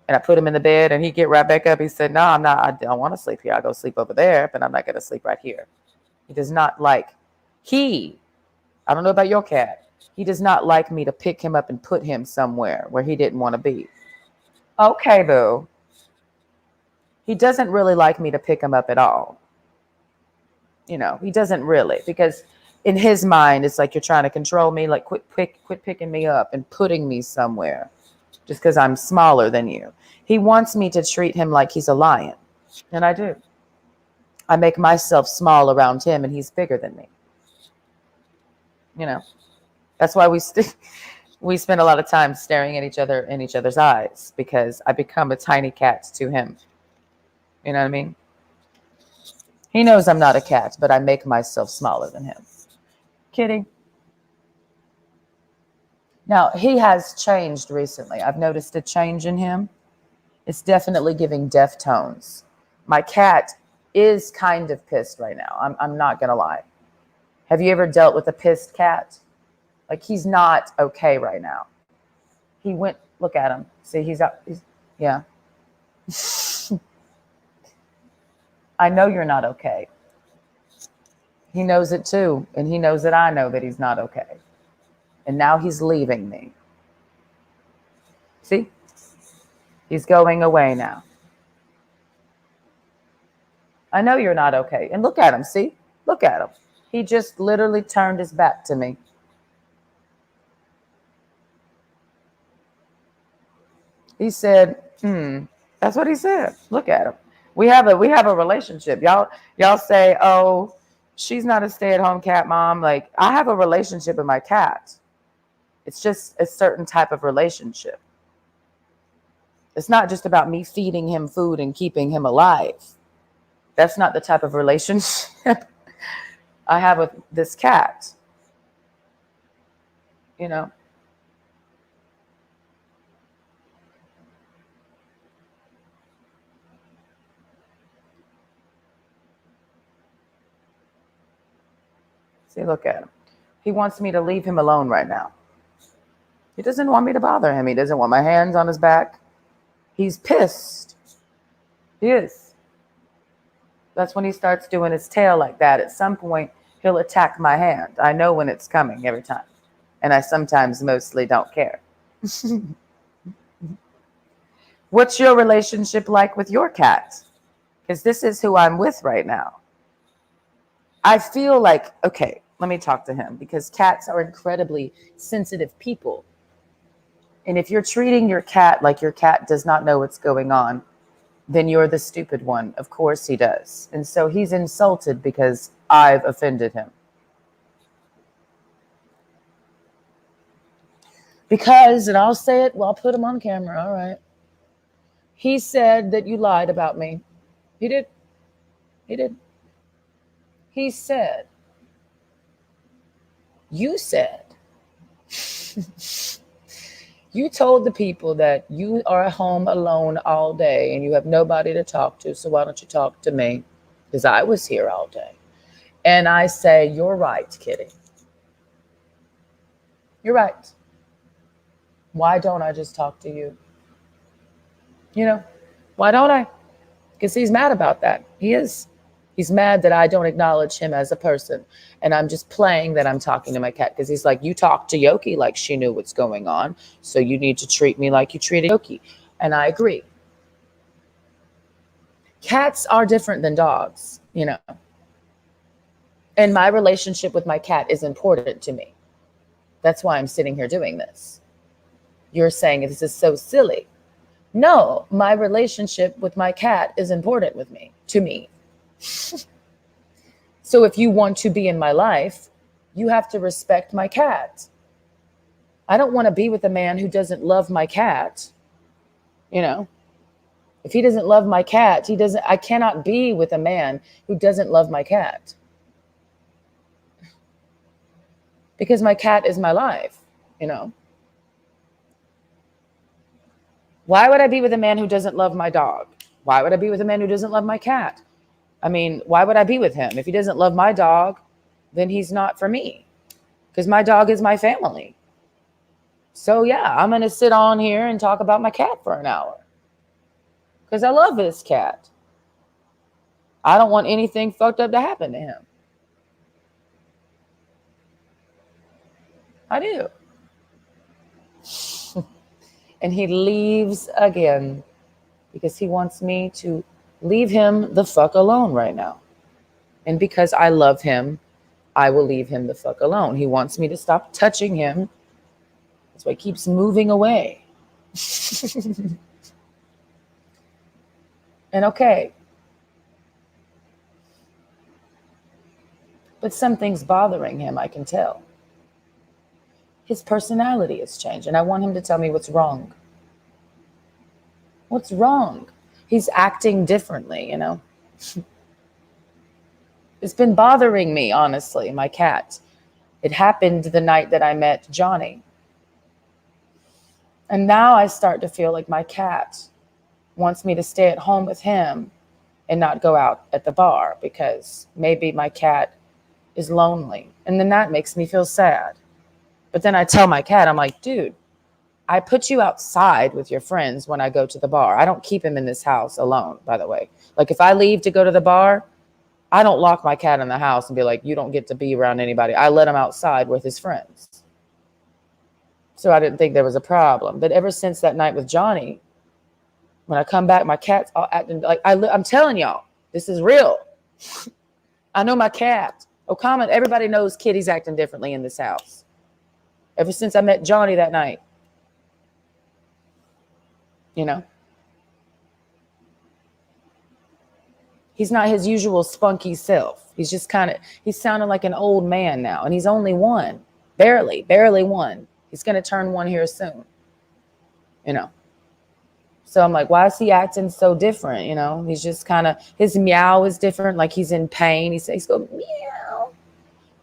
And I put him in the bed and he get right back up. He said, no, I'm not. I don't want to sleep here. I'll go sleep over there, but I'm not going to sleep right here. He does not like, I don't know about your cat. He does not like me to pick him up and put him somewhere where he didn't want to be. Okay, boo. He doesn't really like me to pick him up at all. He doesn't really, because in his mind, it's like you're trying to control me. Like quit picking me up and putting me somewhere. Just because I'm smaller than you. He wants me to treat him like he's a lion. And I do. I make myself small around him and he's bigger than me. That's why we spend a lot of time staring at each other in each other's eyes, because I become a tiny cat to him. You know what I mean? He knows I'm not a cat, but I make myself smaller than him. Kidding. Now, he has changed recently. I've noticed a change in him. It's definitely giving Deftones. My cat is kind of pissed right now. I'm not going to lie. Have you ever dealt with a pissed cat? Like, he's not okay right now. He went, look at him. See, yeah. I know you're not okay. He knows it too. And he knows that I know that he's not okay. And now he's leaving me. See? He's going away now. I know you're not okay. And look at him, see? Look at him. He just literally turned his back to me. He said, That's what he said. Look at him. We have a relationship. Y'all say, oh, she's not a stay-at-home cat mom. Like, I have a relationship with my cat. It's just a certain type of relationship. It's not just about me feeding him food and keeping him alive. That's not the type of relationship. I have with this cat. You know, see, look at him. He wants me to leave him alone right now. He doesn't want me to bother him. He doesn't want my hands on his back. He's pissed. He is. That's when he starts doing his tail like that. At some point, he'll attack my hand. I know when it's coming every time. And I sometimes mostly don't care. What's your relationship like with your cat? Because this is who I'm with right now. I feel like, okay, let me talk to him, because cats are incredibly sensitive people. And if you're treating your cat like your cat does not know what's going on, then you're the stupid one. Of course he does. And so he's insulted because I've offended him. Because, and I'll say it, well, I'll put him on camera, all right. He said that you lied about me. He did. He did. He said, you said, you told the people that you are home alone all day and you have nobody to talk to, so why don't you talk to me? Because I was here all day. And I say, you're right, Kitty. You're right. Why don't I just talk to you? You know, why don't I? Because he's mad about that. He is. He's mad that I don't acknowledge him as a person. And I'm just playing that I'm talking to my cat, because he's like, you talked to Yoki like she knew what's going on. So you need to treat me like you treated Yoki. And I agree. Cats are different than dogs, you know. And my relationship with my cat is important to me. That's why I'm sitting here doing this. You're saying this is so silly. No, my relationship with my cat is important to me. So if you want to be in my life, you have to respect my cat. I don't want to be with a man who doesn't love my cat. You know, if he doesn't love my cat, I cannot be with a man who doesn't love my cat. Because my cat is my life, you know. Why would I be with a man who doesn't love my dog? Why would I be with a man who doesn't love my cat? I mean, why would I be with him? If he doesn't love my dog, then he's not for me. Because my dog is my family. So yeah, I'm going to sit on here and talk about my cat for an hour. Because I love this cat. I don't want anything fucked up to happen to him. I do. And he leaves again because he wants me to leave him the fuck alone right now. And because I love him, I will leave him the fuck alone. He wants me to stop touching him. That's why he keeps moving away. And okay. But something's bothering him, I can tell. His personality has changed, and I want him to tell me what's wrong. What's wrong? He's acting differently, you know. It's been bothering me, honestly, my cat. It happened the night that I met Johnny. And now I start to feel like my cat wants me to stay at home with him and not go out at the bar, because maybe my cat is lonely. And then that makes me feel sad. But then I tell my cat, I'm like, dude, I put you outside with your friends when I go to the bar. I don't keep him in this house alone, by the way. Like if I leave to go to the bar, I don't lock my cat in the house and be like, you don't get to be around anybody. I let him outside with his friends. So I didn't think there was a problem. But ever since that night with Johnny, when I come back, my cat's all acting like, I'm telling y'all, this is real. I know my cat. Okama, everybody knows Kitty's acting differently in this house. Ever since I met Johnny that night. You know? He's not his usual spunky self. He's just he's sounding like an old man now. And he's only one. Barely one. He's going to turn one here soon. You know? So I'm like, why is he acting so different? You know? He's just his meow is different. Like he's in pain. He's going, meow.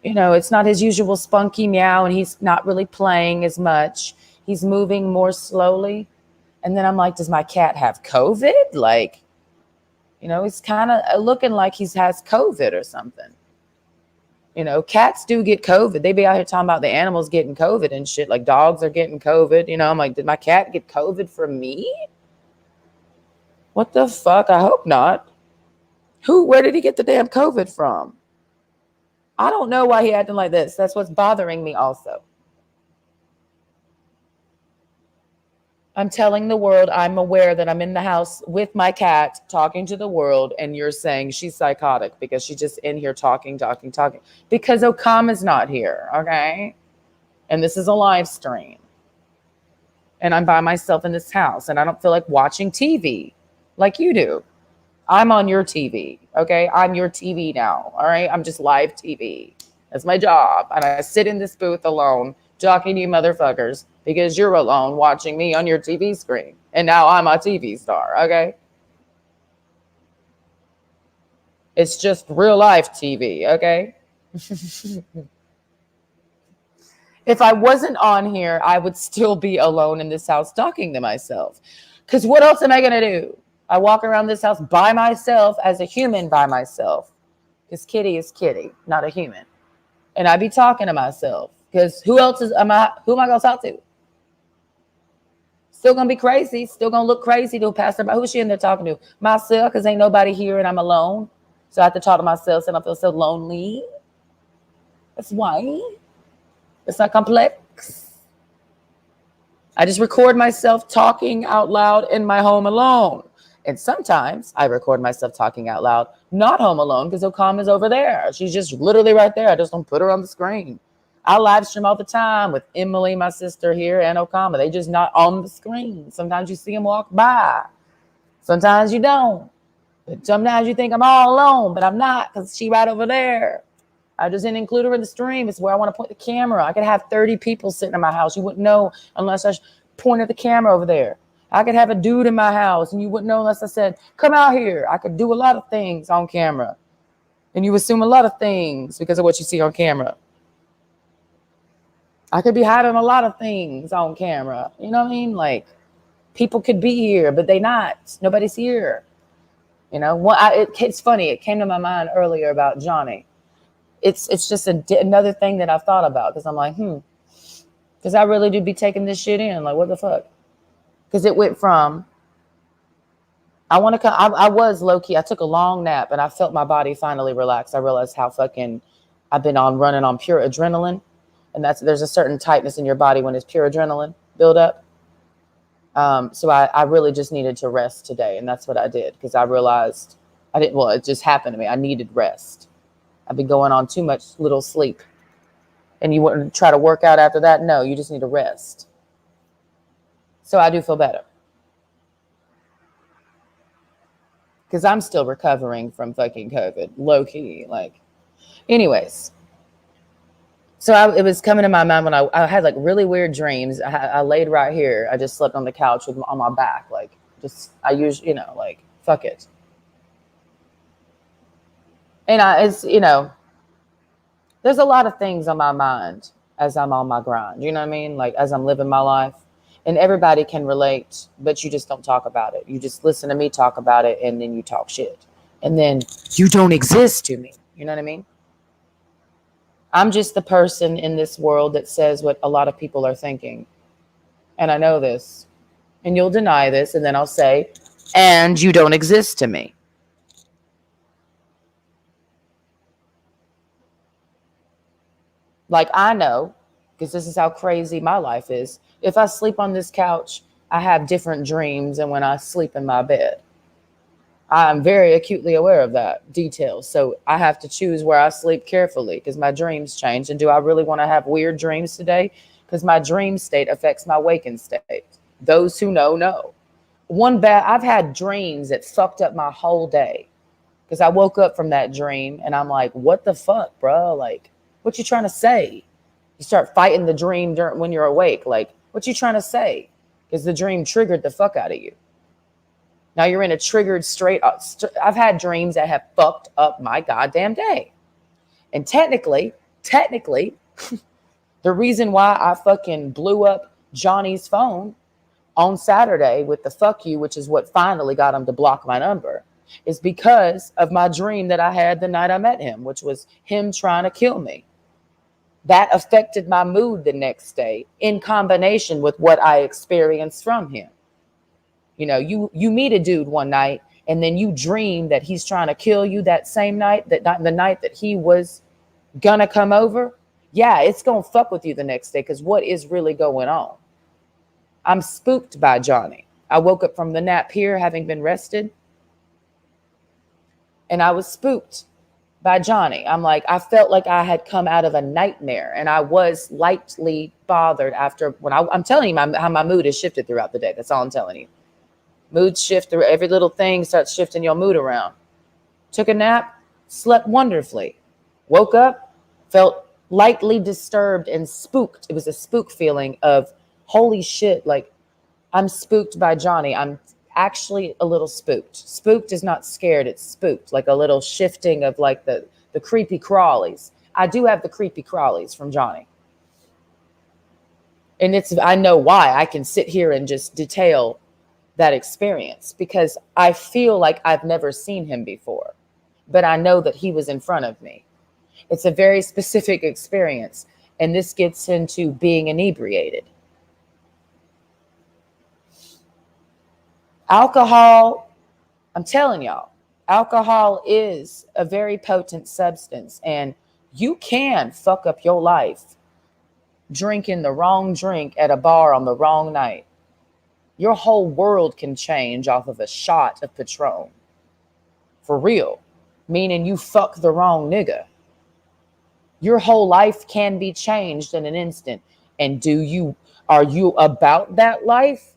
You know, it's not his usual spunky meow, and he's not really playing as much. He's moving more slowly. And then I'm like, does my cat have COVID? Like, you know, he's kind of looking like he has COVID or something. You know, cats do get COVID. They be out here talking about the animals getting COVID and shit. Like dogs are getting COVID. You know, I'm like, did my cat get COVID from me? What the fuck? I hope not. Where did he get the damn COVID from? I don't know why he acting like this. That's what's bothering me also. I'm telling the world I'm aware that I'm in the house with my cat talking to the world, and you're saying she's psychotic because she's just in here talking. Because Okama's not here, okay? And this is a live stream. And I'm by myself in this house, and I don't feel like watching TV like you do. I'm on your TV, okay? I'm your TV now, all right? I'm just live TV. That's my job. And I sit in this booth alone talking to you motherfuckers because you're alone watching me on your TV screen. And now I'm a TV star, okay? It's just real life TV, okay? If I wasn't on here, I would still be alone in this house talking to myself. Because what else am I going to do? I walk around this house by myself as a human by myself. Because Kitty is Kitty, not a human. And I be talking to myself. Because who am I going to talk to? Still going to be crazy. Still going to look crazy to a passerby. Who's she in there talking to? Myself, because ain't nobody here and I'm alone. So I have to talk to myself and I feel so lonely. That's why. It's not complex. I just record myself talking out loud in my home alone. And sometimes I record myself talking out loud, not home alone, because Okama's over there. She's just literally right there. I just don't put her on the screen. I live stream all the time with Emily, my sister here, and Okama. They just not on the screen. Sometimes you see them walk by. Sometimes you don't. But sometimes you think I'm all alone, but I'm not, because she right over there. I just didn't include her in the stream. It's where I want to point the camera. I could have 30 people sitting in my house. You wouldn't know unless I pointed the camera over there. I could have a dude in my house and you wouldn't know unless I said, come out here. I could do a lot of things on camera. And you assume a lot of things because of what you see on camera. I could be hiding a lot of things on camera. You know what I mean? Like, people could be here, but they not. Nobody's here. You know, it's funny. It came to my mind earlier about Johnny. It's just another thing that I've thought about because I'm like, because I really do be taking this shit in. Like, what the fuck? Because it went from, I was low key. I took a long nap and I felt my body finally relax. I realized how fucking I've been running on pure adrenaline. And there's a certain tightness in your body when it's pure adrenaline build up. So I really just needed to rest today. And that's what I did because I realized it just happened to me. I needed rest. I've been going on too much little sleep. And you wouldn't try to work out after that? No, you just need to rest. So I do feel better. Because I'm still recovering from fucking COVID. Low key. Like, anyways. So it was coming to my mind when I had like really weird dreams. I laid right here. I just slept on the couch on my back. Like, I usually, like, fuck it. And there's a lot of things on my mind as I'm on my grind. You know what I mean? Like, as I'm living my life. And everybody can relate, but you just don't talk about it. You just listen to me talk about it, and then you talk shit. And then you don't exist to me. You know what I mean? I'm just the person in this world that says what a lot of people are thinking. And I know this. And you'll deny this, and then I'll say, and you don't exist to me. Like, I know, because this is how crazy my life is. If I sleep on this couch, I have different dreams than when I sleep in my bed. I'm very acutely aware of that detail. So I have to choose where I sleep carefully because my dreams change. And do I really want to have weird dreams today? Because my dream state affects my waking state. Those who know. I've had dreams that fucked up my whole day because I woke up from that dream and I'm like, what the fuck, bro? Like, what you trying to say? You start fighting the dream when you're awake. Like, what you trying to say? Because the dream triggered the fuck out of you. Now you're in a triggered I've had dreams that have fucked up my goddamn day. And technically, technically, the reason why I fucking blew up Johnny's phone on Saturday with the fuck you, which is what finally got him to block my number, is because of my dream that I had the night I met him, which was him trying to kill me. That affected my mood the next day in combination with what I experienced from him. You know, you meet a dude one night and then you dream that he's trying to kill you that same night, that the night that he was gonna come over. Yeah, it's gonna fuck with you the next day, because what is really going on? I'm spooked by Johnny. I woke up from the nap here having been rested, and I was spooked by Johnny. I'm like, I felt like I had come out of a nightmare, and I was lightly bothered after when I'm telling you how my mood has shifted throughout the day. That's all I'm telling you. Moods shift through every little thing, starts shifting your mood around. Took a nap, slept wonderfully. Woke up, felt lightly disturbed and spooked. It was a spook feeling of, holy shit, like I'm spooked by Johnny. I'm actually a little spooked. Spooked is not scared, it's spooked, like a little shifting of like the creepy crawlies. I do have the creepy crawlies from Johnny. And I know why. I can sit here and just detail that experience because I feel like I've never seen him before, but I know that he was in front of me. It's a very specific experience, and this gets into being inebriated. Alcohol, I'm telling y'all, alcohol is a very potent substance, and you can fuck up your life drinking the wrong drink at a bar on the wrong night. Your whole world can change off of a shot of Patron. For real. Meaning you fuck the wrong nigga. Your whole life can be changed in an instant. And are you about that life?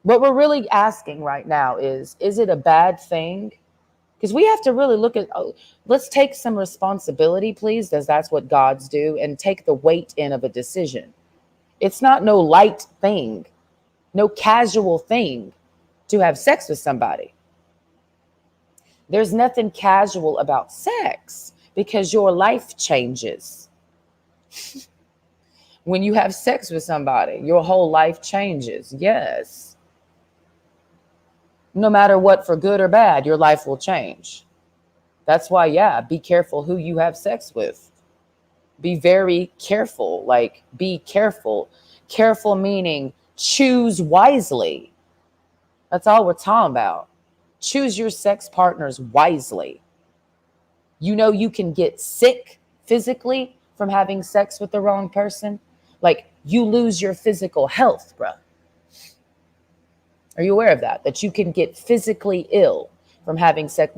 What we're really asking right now is it a bad thing? Because we have to really look at, let's take some responsibility, please, as that's what gods do, and take the weight in of a decision. It's not no light thing, no casual thing to have sex with somebody. There's nothing casual about sex because your life changes. When you have sex with somebody, your whole life changes. Yes. No matter what, for good or bad, your life will change. That's why, yeah, be careful who you have sex with. Be very careful, be careful. Careful meaning choose wisely. That's all we're talking about. Choose your sex partners wisely. You know you can get sick physically from having sex with the wrong person. Like you lose your physical health, bruh. Are you aware of that? That you can get physically ill from having sex.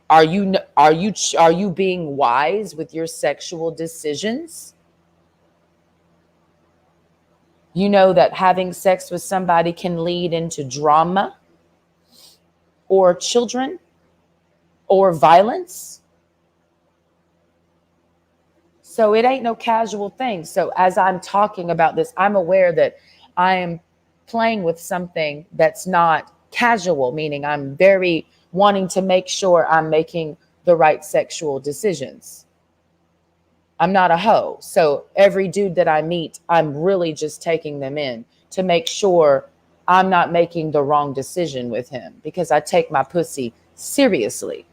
Are you being wise with your sexual decisions? You know that having sex with somebody can lead into drama or children or violence. So it ain't no casual thing. So as I'm talking about this, I'm aware that I am playing with something that's not casual, meaning I'm very wanting to make sure I'm making the right sexual decisions. I'm not a hoe. So every dude that I meet, I'm really just taking them in to make sure I'm not making the wrong decision with him because I take my pussy seriously.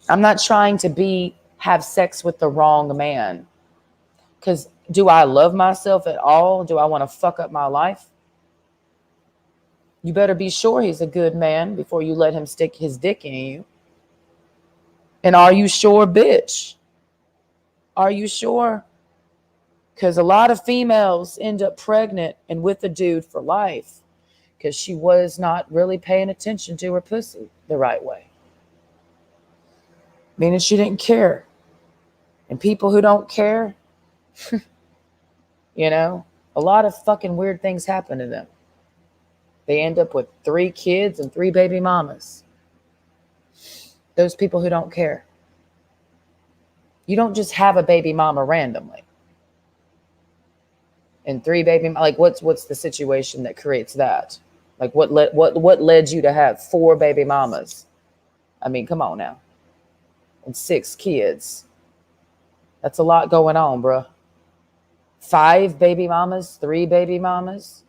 I'm not trying to have sex with the wrong man. Because do I love myself at all? Do I want to fuck up my life? You better be sure he's a good man before you let him stick his dick in you. And are you sure, bitch? Are you sure? Because a lot of females end up pregnant and with a dude for life because she was not really paying attention to her pussy the right way. Meaning she didn't care. And people who don't care, you know, a lot of fucking weird things happen to them. They end up with 3 kids and 3 baby mamas. Those people who don't care. You don't just have a baby mama randomly. And 3 baby, like what's the situation that creates that? Like what led you to have 4 baby mamas I mean, come on now. And 6 kids. That's a lot going on, bruh. 5 baby mamas, 3 baby mamas,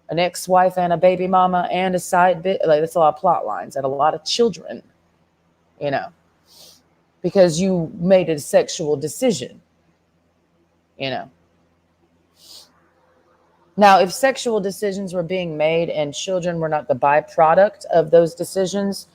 an ex-wife and a baby mama and a side bit. Like, that's a lot of plot lines and a lot of children, you know, because you made a sexual decision, you know. Now, if sexual decisions were being made and children were not the byproduct of those decisions,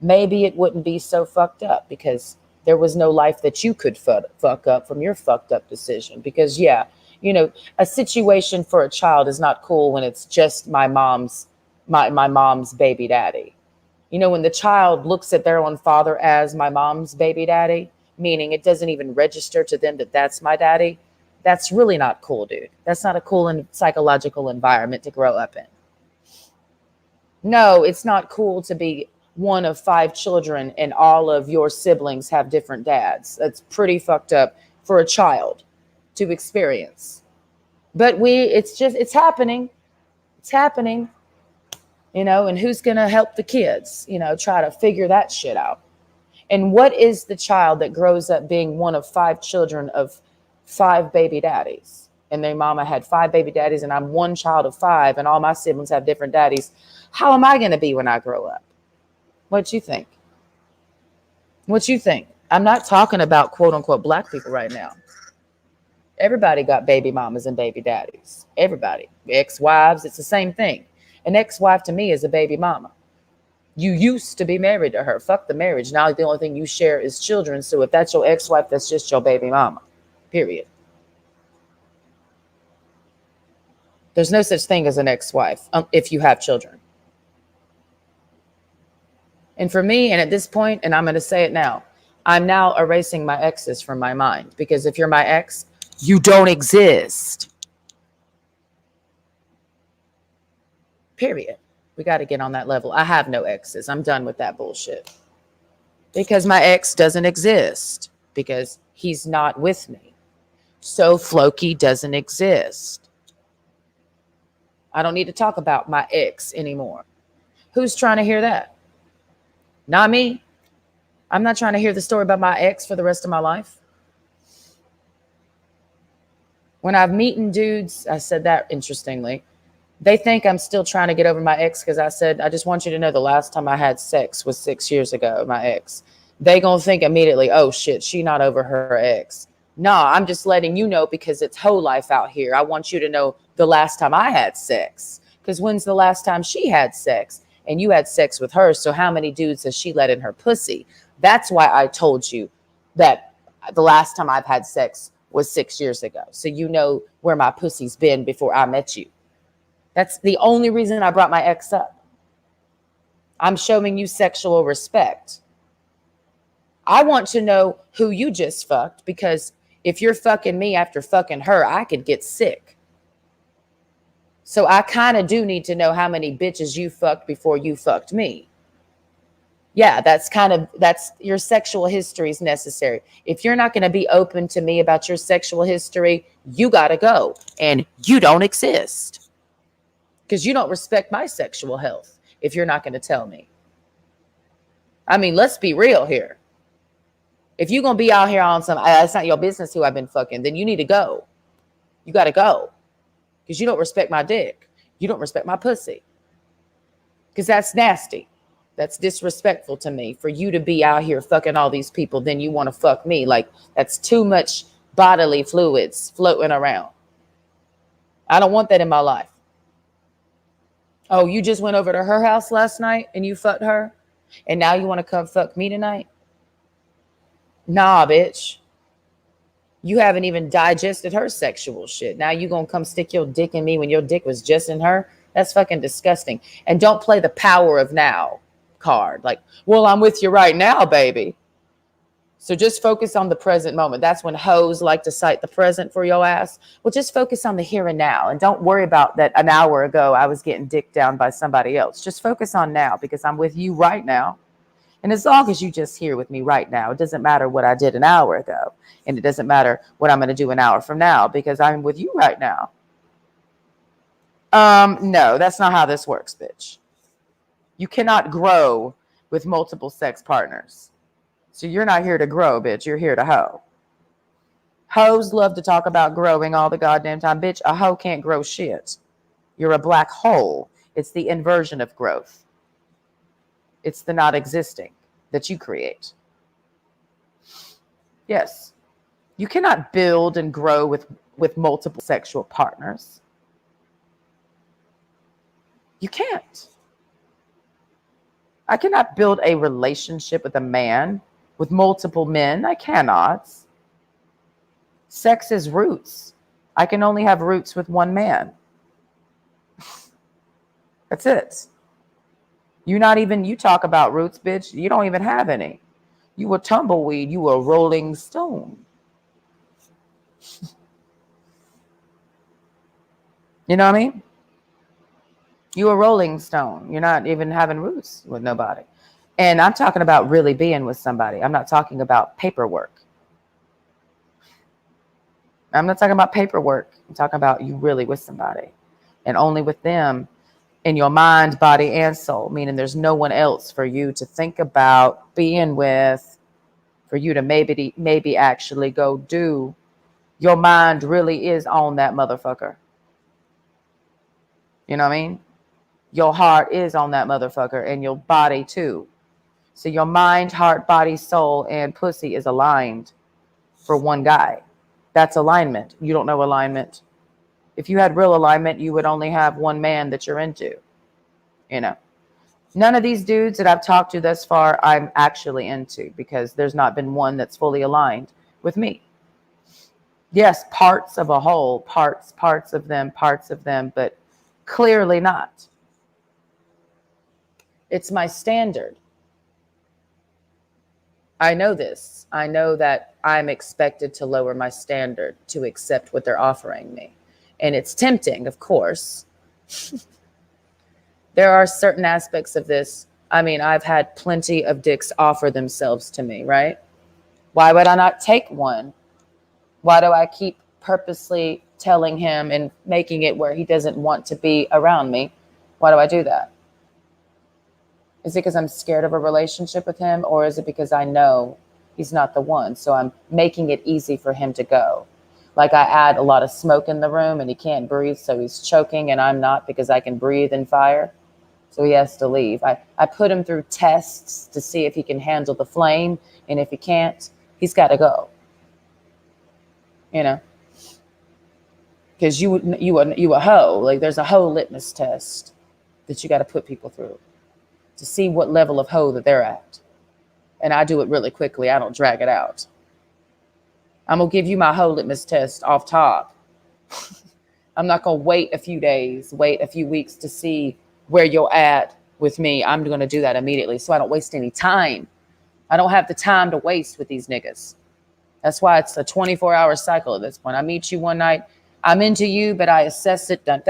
maybe it wouldn't be so fucked up, because there was no life that you could fuck up from your fucked up decision. Because, yeah, you know, a situation for a child is not cool when it's just my mom's baby daddy. You know, when the child looks at their own father as my mom's baby daddy, meaning it doesn't even register to them that that's my daddy, that's really not cool, dude. That's not a cool and psychological environment to grow up in. No, it's not cool to be one of 5 children and all of your siblings have different dads. That's pretty fucked up for a child to experience. But it's happening. It's happening, you know, and who's going to help the kids, you know, try to figure that shit out. And what is the child that grows up being one of 5 children of 5 baby daddies? And their mama had 5 baby daddies, and I'm one child of 5, and all my siblings have different daddies. How am I going to be when I grow up? What you think? What you think? I'm not talking about quote unquote black people right now. Everybody got baby mamas and baby daddies. Everybody. Ex-wives, it's the same thing. An ex-wife to me is a baby mama. You used to be married to her. Fuck the marriage. Now the only thing you share is children. So if that's your ex-wife, that's just your baby mama. Period. There's no such thing as an ex-wife if you have children. And for me, and at this point, and I'm going to say it now, I'm now erasing my exes from my mind, because if you're my ex, you don't exist. Period. We got to get on that level. I have no exes. I'm done with that bullshit. Because my ex doesn't exist, because he's not with me. So Floki doesn't exist. I don't need to talk about my ex anymore. Who's trying to hear that? Not me. I'm not trying to hear the story about my ex for the rest of my life. When I've meeting dudes, I said that interestingly, they think I'm still trying to get over my ex because I said, I just want you to know the last time I had sex was 6 years ago, my ex. They gonna think immediately, oh shit, she not over her ex. Nah, I'm just letting you know because it's whole life out here. I want you to know the last time I had sex. Because when's the last time she had sex? And you had sex with her, so how many dudes has she let in her pussy? That's why I told you that the last time I've had sex was 6 years ago. So you know where my pussy's been before I met you. That's the only reason I brought my ex up. I'm showing you sexual respect. I want to know who you just fucked, because if you're fucking me after fucking her, I could get sick. So I kind of do need to know how many bitches you fucked before you fucked me. Yeah, that's your sexual history is necessary. If you're not going to be open to me about your sexual history, you got to go, and you don't exist, because you don't respect my sexual health if you're not going to tell me. I mean, let's be real here. If you're going to be out here on some, it's not your business who I've been fucking, then you need to go. You got to go, because you don't respect my dick. You don't respect my pussy, because that's nasty. That's disrespectful to me for you to be out here fucking all these people. Then you want to fuck me. Like, that's too much bodily fluids floating around. I don't want that in my life. Oh, you just went over to her house last night and you fucked her, and now you want to come fuck me tonight? Nah, bitch. You haven't even digested her sexual shit. Now you gonna come stick your dick in me when your dick was just in her? That's fucking disgusting. And don't play the power of now card. Like, well, I'm with you right now, baby. So just focus on the present moment. That's when hoes like to cite the present for your ass. Well, just focus on the here and now. And don't worry about that an hour ago I was getting dicked down by somebody else. Just focus on now, because I'm with you right now. And as long as you just here with me right now, it doesn't matter what I did an hour ago. And it doesn't matter what I'm going to do an hour from now, because I'm with you right now. No, that's not how this works, bitch. You cannot grow with multiple sex partners. So you're not here to grow, bitch. You're here to hoe. Hoes love to talk about growing all the goddamn time. Bitch, a hoe can't grow shit. You're a black hole. It's the inversion of growth. It's the not existing that you create. Yes. You cannot build and grow with multiple sexual partners. You can't. I cannot build a relationship with a man, with multiple men. I cannot. Sex is roots. I can only have roots with one man. That's it. You talk about roots, bitch. You don't even have any. You a tumbleweed. You a rolling stone. You know what I mean? You a rolling stone. You're not even having roots with nobody. And I'm talking about really being with somebody. I'm not talking about paperwork. I'm not talking about paperwork. I'm talking about you really with somebody. And only with them in your mind, body, and soul. Meaning there's no one else for you to think about being with, for you to maybe actually go do. Your mind really is on that motherfucker. You know what I mean? Your heart is on that motherfucker, and your body too. So your mind, heart, body, soul, and pussy is aligned for one guy. That's alignment. You don't know alignment. If you had real alignment, you would only have one man that you're into. You know, none of these dudes that I've talked to thus far, I'm actually into, because there's not been one that's fully aligned with me. Yes, parts of a whole, parts of them, but clearly not. It's my standard. I know this. I know that I'm expected to lower my standard to accept what they're offering me. And it's tempting, of course. There are certain aspects of this. I mean, I've had plenty of dicks offer themselves to me, right? Why would I not take one? Why do I keep purposely telling him and making it where he doesn't want to be around me? Why do I do that? Is it because I'm scared of a relationship with him, or is it because I know he's not the one? So I'm making it easy for him to go. Like I add a lot of smoke in the room and he can't breathe, so he's choking, and I'm not, because I can breathe in fire. So he has to leave. I put him through tests to see if he can handle the flame, and if he can't, he's got to go. You know, because you a hoe. Like there's a hoe litmus test that you got to put people through to see what level of hoe that they're at. And I do it really quickly. I don't drag it out. I'm going to give you my hoe litmus test off top. I'm not going to wait a few days, wait a few weeks to see where you're at with me. I'm going to do that immediately so I don't waste any time. I don't have the time to waste with these niggas. That's why it's a 24-hour cycle at this point. I meet you one night. I'm into you, but I assess it. Does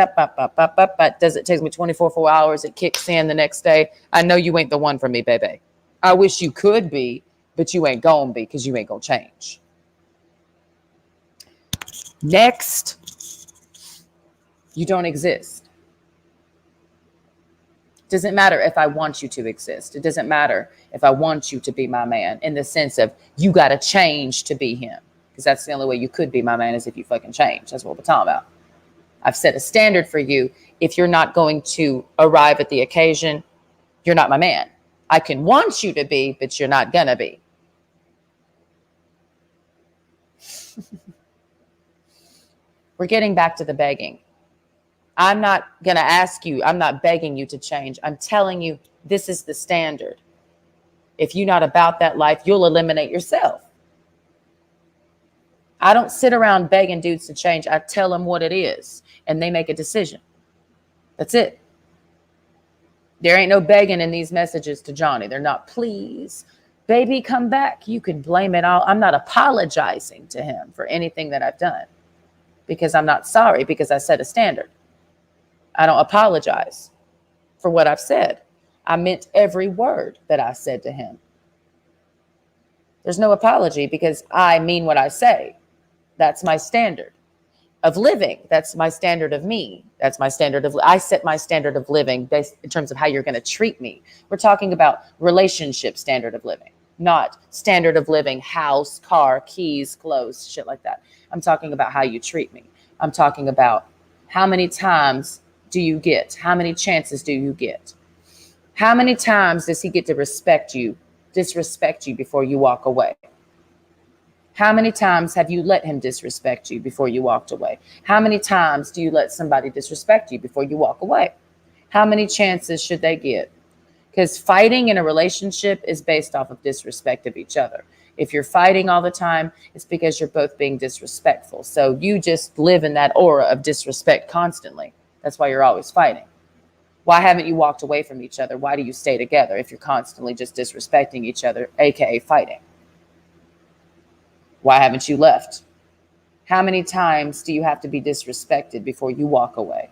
it take me 24 hours? It kicks in the next day. I know you ain't the one for me, baby. I wish you could be, but you ain't gonna be, because you ain't gonna change. Next, you don't exist. It doesn't matter if I want you to exist. It doesn't matter if I want you to be my man, in the sense of you got to change to be him. Because that's the only way you could be my man, is if you fucking change. That's what we're talking about. I've set a standard for you. If you're not going to arrive at the occasion, you're not my man. I can want you to be, but you're not gonna be. We're getting back to the begging. I'm not gonna ask you. I'm not begging you to change. I'm telling you, this is the standard. If you're not about that life, you'll eliminate yourself. I don't sit around begging dudes to change. I tell them what it is, and they make a decision. That's it. There ain't no begging in these messages to Johnny. They're not, please, baby, come back. You can blame it all. I'm not apologizing to him for anything that I've done, because I'm not sorry, because I set a standard. I don't apologize for what I've said. I meant every word that I said to him. There's no apology, because I mean what I say. That's my standard. of living. That's my standard of me. That's my standard of, I set my standard of living based in terms of how you're going to treat me. We're talking about relationship standard of living, not standard of living, house, car, keys, clothes, shit like that. I'm talking about how you treat me. I'm talking about how many times do you get? How many chances do you get? How many times does he get to disrespect you before you walk away? How many times have you let him disrespect you before you walked away? How many times do you let somebody disrespect you before you walk away? How many chances should they get? Because fighting in a relationship is based off of disrespect of each other. If you're fighting all the time, it's because you're both being disrespectful. So you just live in that aura of disrespect constantly. That's why you're always fighting. Why haven't you walked away from each other? Why do you stay together if you're constantly just disrespecting each other, aka fighting? Why haven't you left? How many times do you have to be disrespected before you walk away?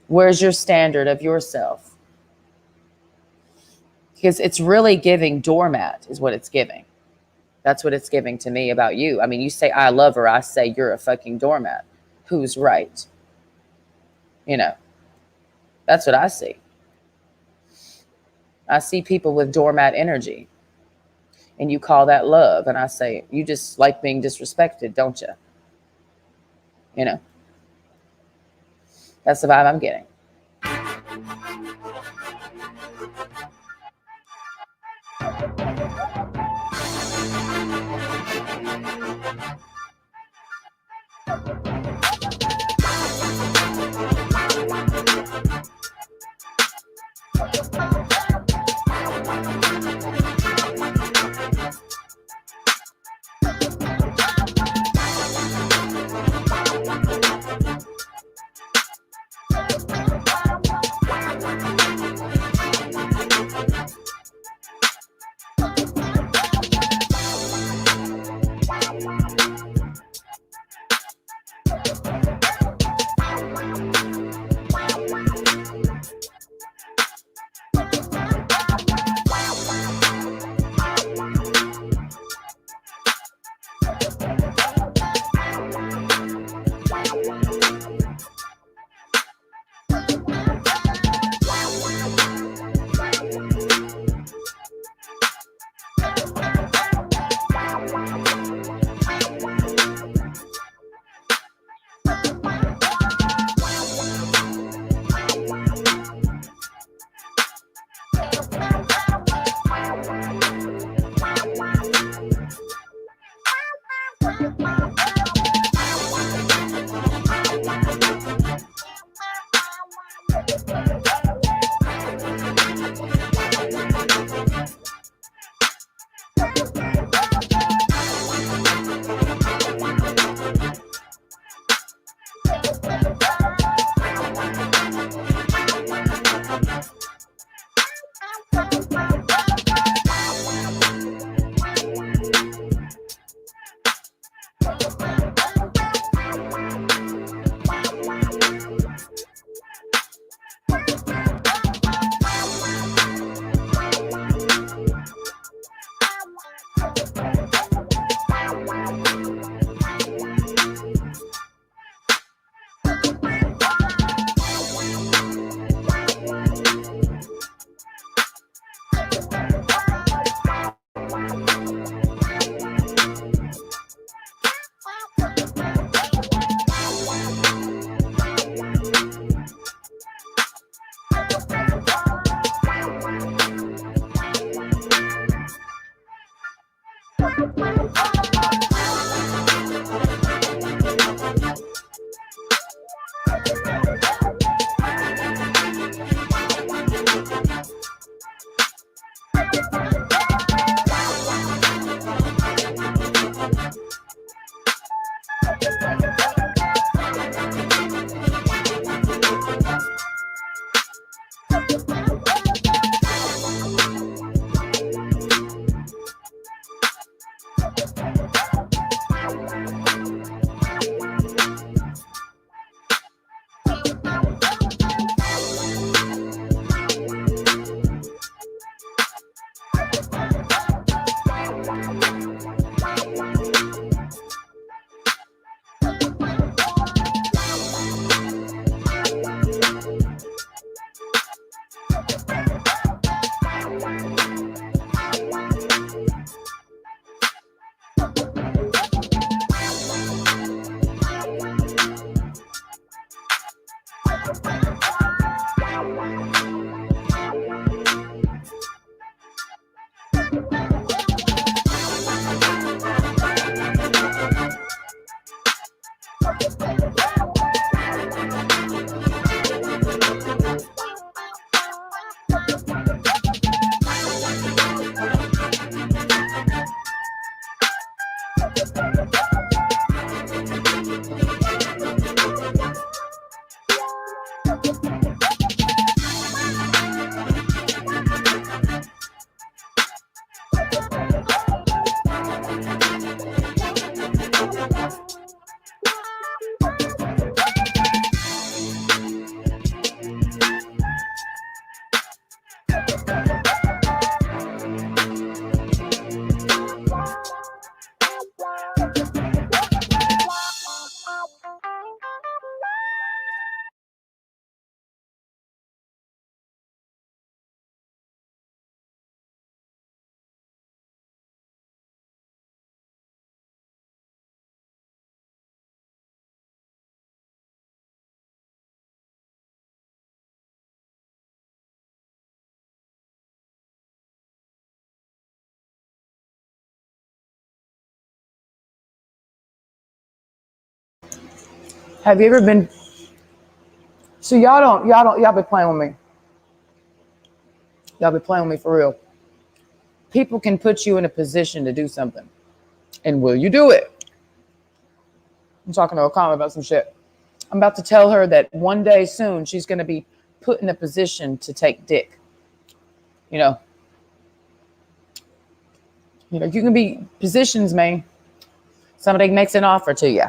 Where's your standard of yourself? Because it's really giving doormat is what it's giving. That's what it's giving to me about you. I mean, you say, I love her. I say, you're a fucking doormat. Who's right? You know, that's what I see. I see people with doormat energy. And you call that love. And I say, you just like being disrespected, don't you? You know, that's the vibe I'm getting. Have you ever been? So y'all be playing with me. Y'all be playing with me for real. People can put you in a position to do something. And will you do it? I'm talking to Okama about some shit. I'm about to tell her that one day soon she's going to be put in a position to take dick. You know, you can be positions, man. Somebody makes an offer to you.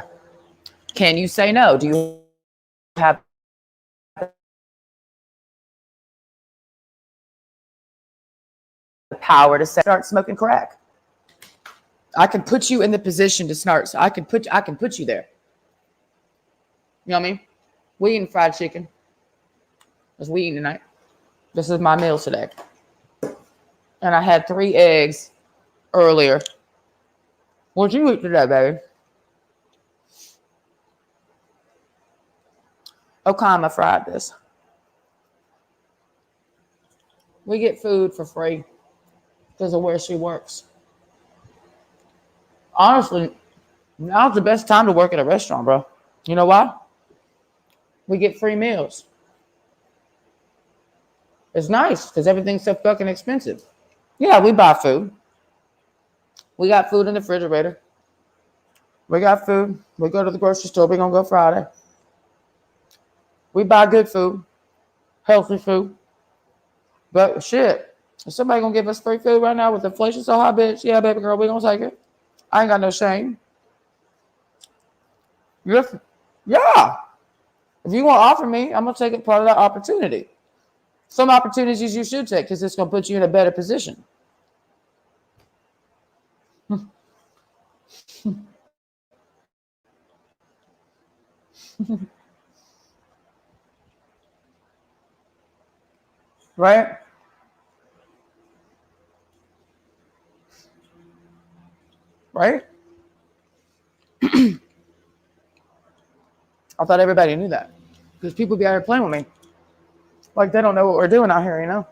Can you say no? Do you have the power to start smoking crack? I can put you in the position to start. So I can put you there. You know what I mean? We eating fried chicken. That's what we eating tonight. This is my meal today. And I had 3 eggs earlier. What'd you eat today, baby? Okama fried this. We get food for free because of where she works. Honestly, now's the best time to work at a restaurant, bro. You know why? We get free meals. It's nice because everything's so fucking expensive. Yeah, we buy food. We got food in the refrigerator. We got food. We go to the grocery store. We're going to go Friday. We buy good food. Healthy food. But shit, is somebody going to give us free food right now with inflation so high, bitch? Yeah, baby girl, we going to take it. I ain't got no shame. Yeah. If you want to offer me, I'm going to take it part of that opportunity. Some opportunities you should take because it's going to put you in a better position. Right? Right? I thought everybody knew that because people be out here playing with me. Like they don't know what we're doing out here, you know?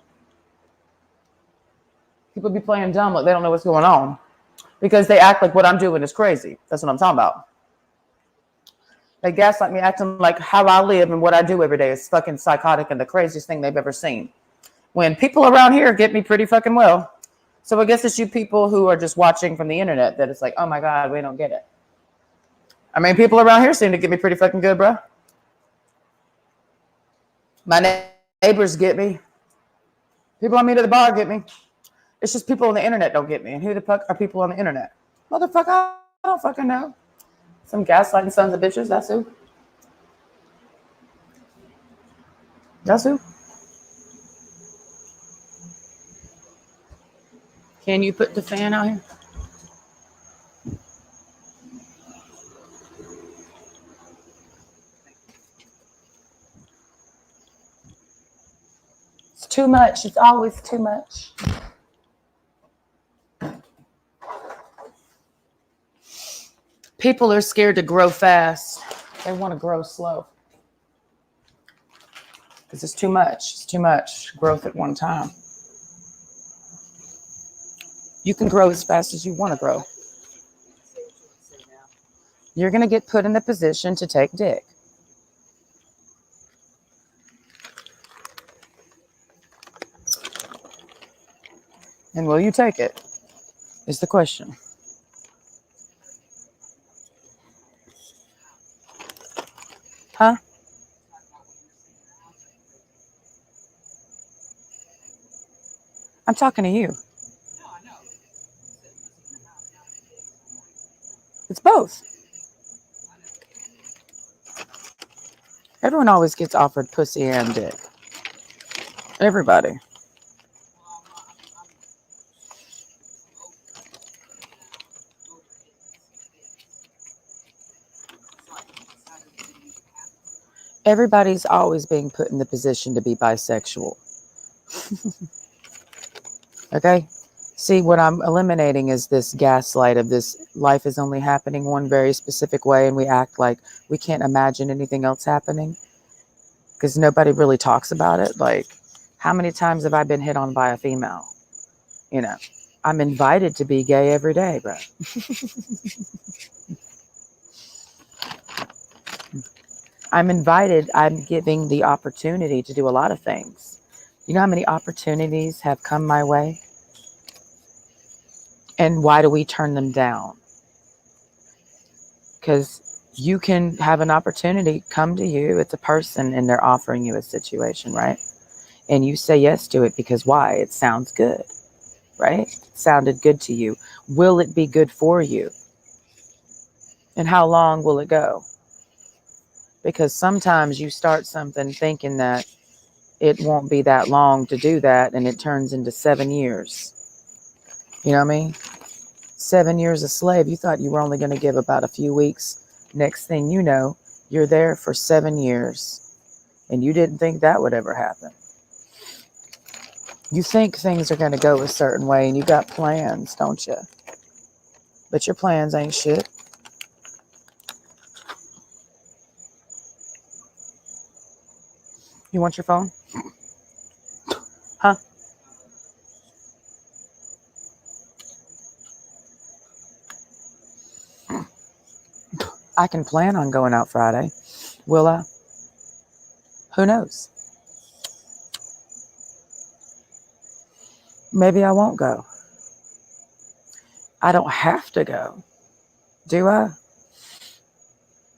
People be playing dumb like they don't know what's going on because they act like what I'm doing is crazy. That's what I'm talking about. They gaslight me acting like how I live and what I do every day is fucking psychotic and the craziest thing they've ever seen. When people around here get me pretty fucking well. So I guess it's you people who are just watching from the internet that it's like, oh my God, we don't get it. I mean, people around here seem to get me pretty fucking good, bro. My neighbors get me. People I meet at the bar get me. It's just people on the internet don't get me. And who the fuck are people on the internet? Motherfucker, I don't fucking know. Some gaslighting sons of bitches, that's who. That's who. Can you put the fan out here? It's too much. It's always too much. People are scared to grow fast. They want to grow slow. Because it's too much. It's too much growth at one time. You can grow as fast as you want to grow. You're going to get put in the position to take dick. And will you take it? Is the question. Huh? I'm talking to you. It's both. Everyone always gets offered pussy and dick. Everybody. Everybody's always being put in the position to be bisexual. Okay? See, what I'm eliminating is this gaslight of this life is only happening one very specific way and we act like we can't imagine anything else happening because nobody really talks about it. Like, how many times have I been hit on by a female? You know, I'm invited to be gay every day, bro. I'm invited. I'm giving the opportunity to do a lot of things. You know how many opportunities have come my way? And why do we turn them down? Because you can have an opportunity come to you. It's a person and they're offering you a situation, right? And you say yes to it because why? It sounds good, right? It sounded good to you. Will it be good for you? And how long will it go? Because sometimes you start something thinking that it won't be that long to do that, and it turns into 7 years. You know what I mean? 7 years a slave. You thought you were only going to give about a few weeks. Next thing you know, you're there for 7 years. And you didn't think that would ever happen. You think things are going to go a certain way, and you got plans, don't you? But your plans ain't shit. You want your phone? Huh? I can plan on going out Friday. Will I? Who knows? Maybe I won't go. I don't have to go. Do I?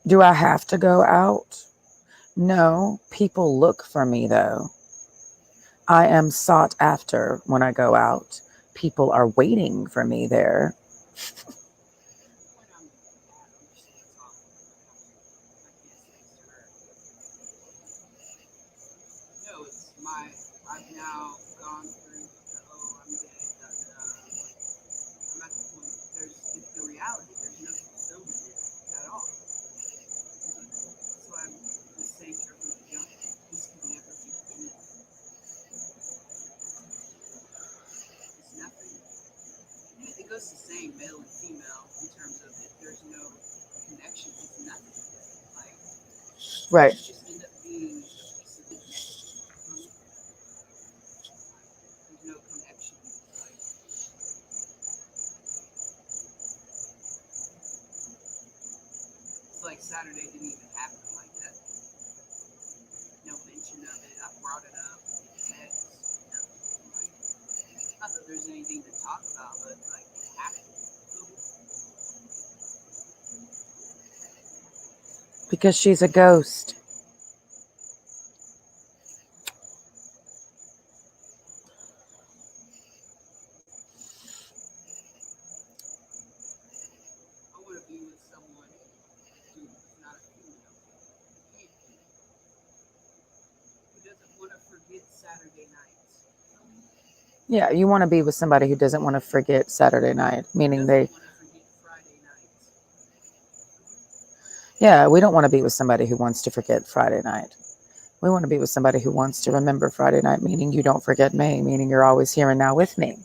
Do I have to go out? No. People look for me, though. I am sought after when I go out. People are waiting for me there. Right. Because she's a ghost. Yeah, you want to be with somebody who doesn't want to forget Saturday night, meaning they. Yeah, we don't want to be with somebody who wants to forget Friday night. We want to be with somebody who wants to remember Friday night, meaning you don't forget me, meaning you're always here and now with me.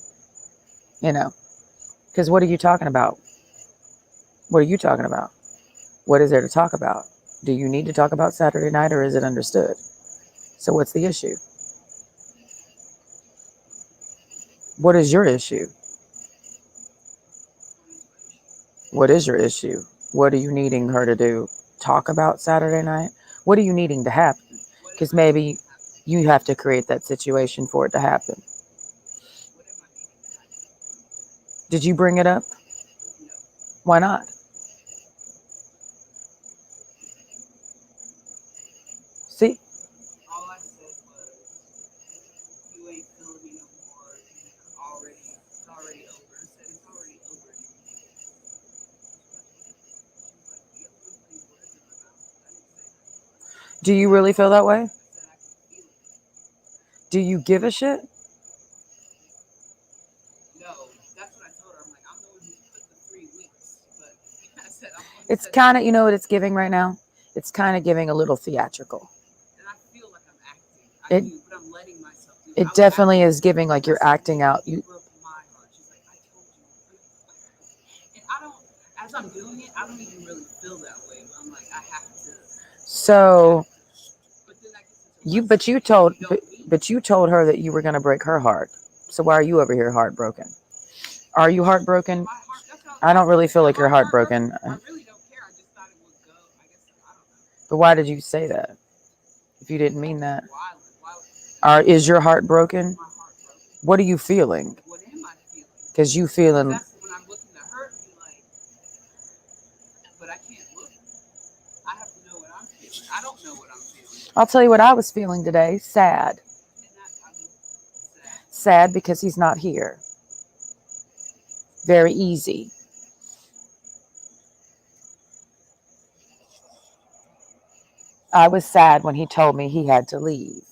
You know, because what are you talking about? What are you talking about? What is there to talk about? Do you need to talk about Saturday night, or is it understood? So what's the issue? What is your issue? What is your issue? What are you needing her to do? Talk about Saturday night? What are you needing to happen? Because maybe you have to create that situation for it to happen. Did you bring it up? Why not? See? Do you really feel that way? Do you give a shit? It's kind of, you know what it's giving right now? It's kind of giving a little theatrical. It, it definitely is giving like you're acting out. You. So but you told her that you were going to break her heart. So why are you over here heartbroken? Are you heartbroken? I don't really feel like you're heartbroken. But why did you say that if you didn't mean that? Why? Is your heart broken? My heart broken. What are you feeling? What am I feeling? Because you feeling. That's when I'm looking to hurt me, like, but I can't look. I have to know what I'm feeling. I don't know what I'm feeling. I'll tell you what I was feeling today. Sad. And that, I mean, sad. Sad because he's not here. Very easy. I was sad when he told me he had to leave.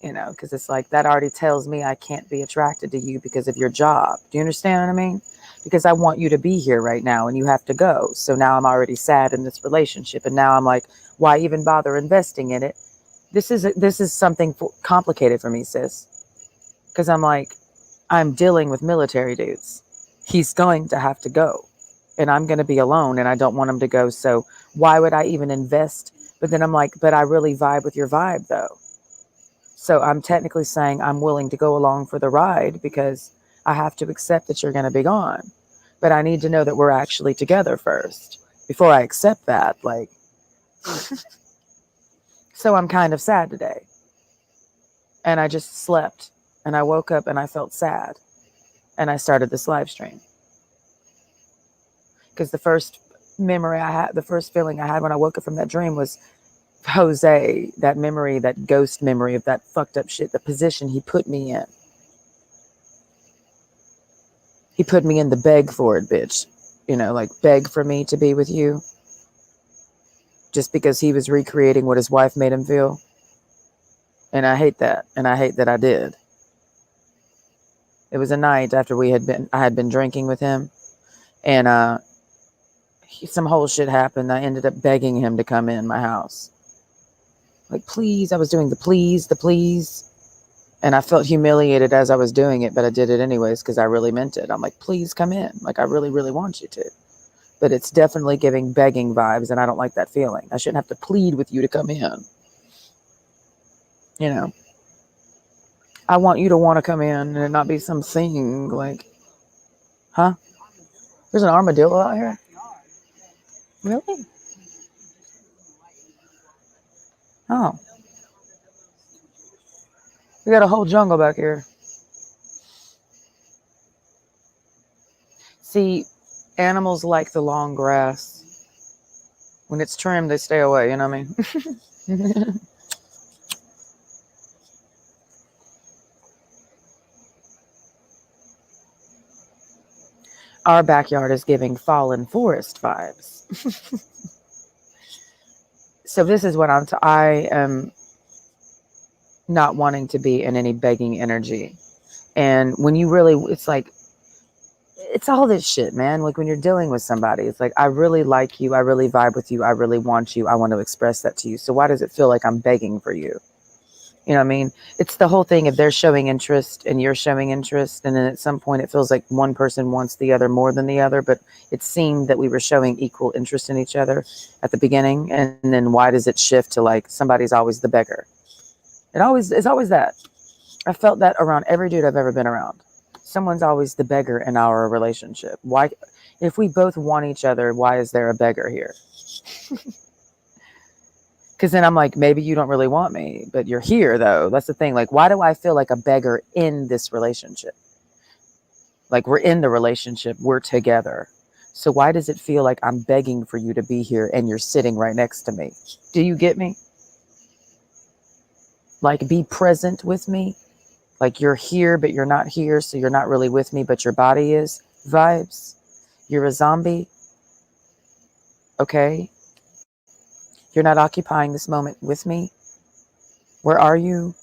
You know, because it's like that already tells me I can't be attracted to you because of your job. Do you understand what I mean? Because I want you to be here right now and you have to go. So now I'm already sad in this relationship. And now I'm like, why even bother investing in it? This is something complicated for me, sis. Because I'm like, I'm dealing with military dudes. He's going to have to go. And I'm going to be alone and I don't want him to go. So why would I even invest? But then I'm like, but I really vibe with your vibe though. So I'm technically saying I'm willing to go along for the ride because I have to accept that you're going to be gone. But I need to know that we're actually together first before I accept that. Like, so I'm kind of sad today. And I just slept and I woke up and I felt sad. And I started this live stream. Because the first memory I had, the first feeling I had when I woke up from that dream was Jose, that memory, that ghost memory of that fucked up shit, the position he put me in. He put me in the beg for it, bitch. You know, like beg for me to be with you. Just because he was recreating what his wife made him feel. And I hate that. And I hate that I did. It was a night after I had been drinking with him. And some whole shit happened. I ended up begging him to come in my house. Like, please. I was doing the please. And I felt humiliated as I was doing it, but I did it anyways because I really meant it. I'm like, please come in. Like, I really, really want you to. But it's definitely giving begging vibes, and I don't like that feeling. I shouldn't have to plead with you to come in. You know, I want you to want to come in and it not be something like, huh? There's an armadillo out here? Really? Oh. We got a whole jungle back here. See, animals like the long grass. When it's trimmed, they stay away, you know what I mean? Our backyard is giving fallen forest vibes. So this is what I am not wanting to be in any begging energy. And when you really, it's like, it's all this shit, man. Like when you're dealing with somebody, it's like, I really like you. I really vibe with you. I really want you. I want to express that to you. So why does it feel like I'm begging for you? You know what I mean? It's the whole thing of they're showing interest and you're showing interest. And then at some point it feels like one person wants the other more than the other. But it seemed that we were showing equal interest in each other at the beginning. And then why does it shift to like somebody's always the beggar? It's always that. I felt that around every dude I've ever been around. Someone's always the beggar in our relationship. Why, if we both want each other, why is there a beggar here? Because then I'm like, maybe you don't really want me, but you're here though. That's the thing. Like, why do I feel like a beggar in this relationship? Like we're in the relationship, we're together. So why does it feel like I'm begging for you to be here and you're sitting right next to me? Do you get me? Like be present with me. Like you're here, but you're not here. So you're not really with me, but your body is. Vibes. You're a zombie. Okay. You're not occupying this moment with me. Where are you?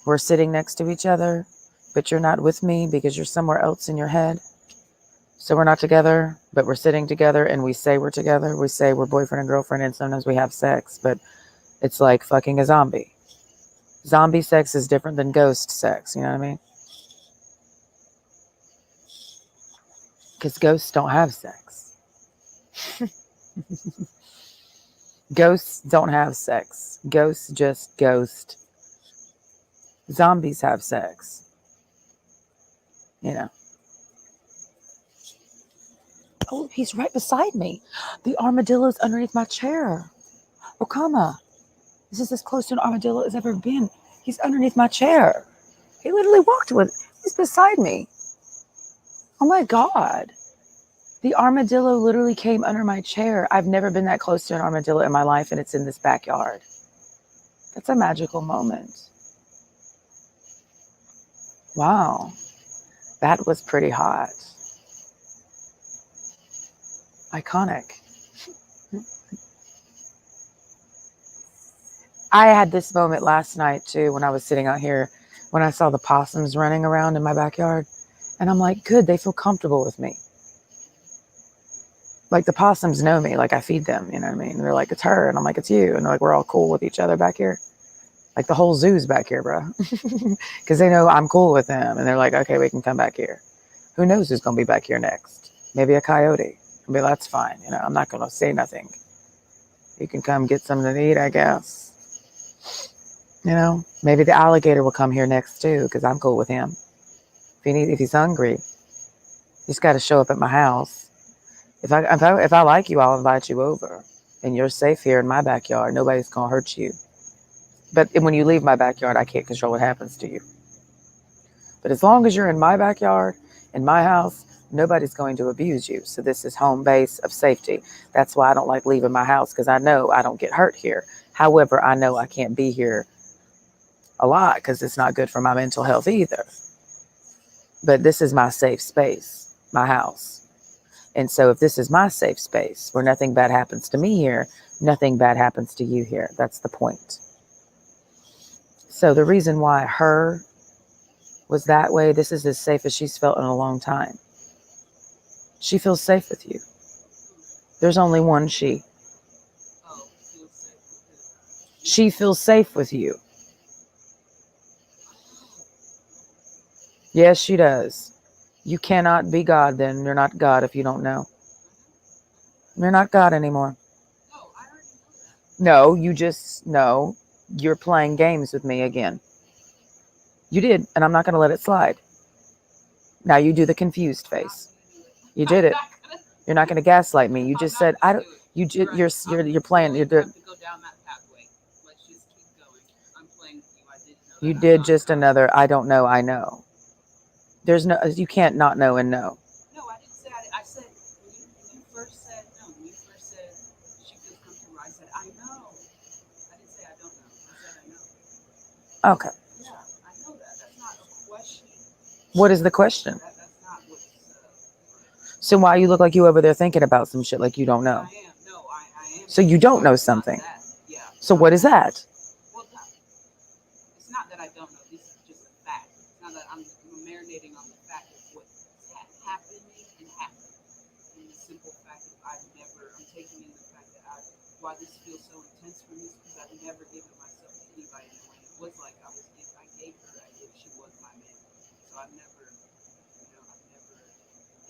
We're sitting next to each other, but you're not with me because you're somewhere else in your head. So we're not together, but we're sitting together and we say we're together. We say we're boyfriend and girlfriend and sometimes we have sex, but it's like fucking a zombie. Zombie sex is different than ghost sex, you know what I mean? Because ghosts don't have sex. Ghosts don't have sex. Ghosts just ghost. Zombies have sex. You know. Oh, he's right beside me. The armadillo's underneath my chair. Okama, this is as close to an armadillo as ever been. He's underneath my chair. He literally walked with, he's beside me. Oh my God. The armadillo literally came under my chair. I've never been that close to an armadillo in my life, and it's in this backyard. That's a magical moment. Wow. That was pretty hot. Iconic. I had this moment last night too when I was sitting out here when I saw the possums running around in my backyard. And I'm like, good, they feel comfortable with me. Like the possums know me, like I feed them, you know what I mean? And they're like, it's her. And I'm like, it's you. And they're like, we're all cool with each other back here. Like the whole zoo's back here, bro. Because they know I'm cool with them. And they're like, okay, we can come back here. Who knows who's going to be back here next? Maybe a coyote. I mean, that's fine. You know, I'm not going to say nothing. You can come get something to eat, I guess. You know, maybe the alligator will come here next too, because I'm cool with him. If he's hungry, he's got to show up at my house. If I like you, I'll invite you over, and you're safe here in my backyard. Nobody's gonna hurt you. But when you leave my backyard, I can't control what happens to you. But as long as you're in my backyard, in my house, nobody's going to abuse you. So this is home base of safety. That's why I don't like leaving my house, because I know I don't get hurt here. However, I know I can't be here a lot because it's not good for my mental health either. But this is my safe space, my house. And so if this is my safe space where nothing bad happens to me here, nothing bad happens to you here. That's the point. So the reason why her was that way, this is as safe as she's felt in a long time. She feels safe with you. There's only one she. She feels safe with you. Yes, she does. You cannot be God then. You're not God if you don't know. You're not God anymore. No, you just know you're playing games with me again. You did, and I'm not going to let it slide. Now you do the confused face. You did it. You're not going to gaslight me. You just said I don't. You're playing. You're doing. You did just another. I don't know. I know. There's no. You can't not know and know. No, I didn't say. I said when you first said no. When you first said she feels comfortable, I said I know. I didn't say I don't know. I said I know. Okay. Yeah, I know that. That's not a question. What is the question? That's not what's. So why you look like you over there thinking about some shit like you don't know? I am. No, I am. So you don't know something. Yeah. So what is that? Well, it's not that I don't know. This is just a fact. It's not that I'm marinating on the fact of what happened and happened. And the simple fact that I'm taking in the fact that why this feels so intense for me is because I've never given myself to anybody in a way. It was like I gave her as if she was my man. So I've never,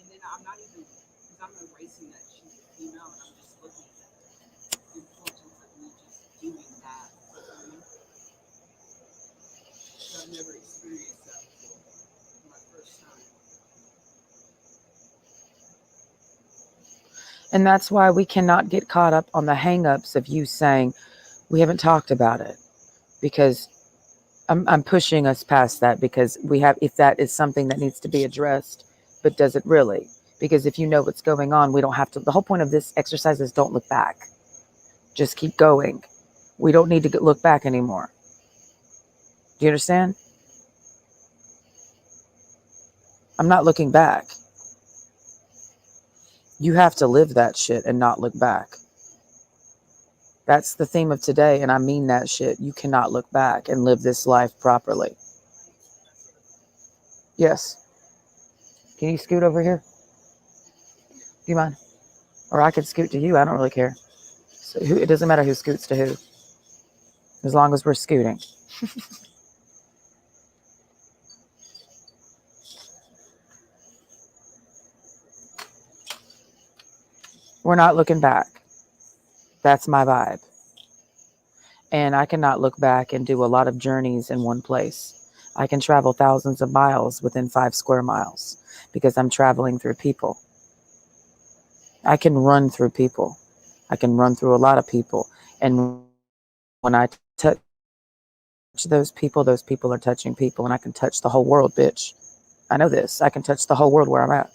and then I'm not even, because I'm erasing that she's a female and I'm just looking at the importance of me just doing that. So I've never experienced that before. My first time. And that's why we cannot get caught up on the hang-ups of you saying, we haven't talked about it. Because I'm pushing us past that, because if that is something that needs to be addressed, but does it really? Because if you know what's going on, we don't have to. The whole point of this exercise is don't look back. Just keep going. We don't need to look back anymore. Do you understand? I'm not looking back. You have to live that shit and not look back. That's the theme of today, and I mean that shit. You cannot look back and live this life properly. Yes. Can you scoot over here? Do you mind? Or I could scoot to you. I don't really care. So it doesn't matter who scoots to who, as long as we're scooting. We're not looking back. That's my vibe. And I cannot look back and do a lot of journeys in one place. I can travel thousands of miles within 5 square miles because I'm traveling through people. I can run through people. I can run through a lot of people And when I touch those people are touching people, and I can touch the whole world, bitch. I know this. I can touch the whole world where I'm at.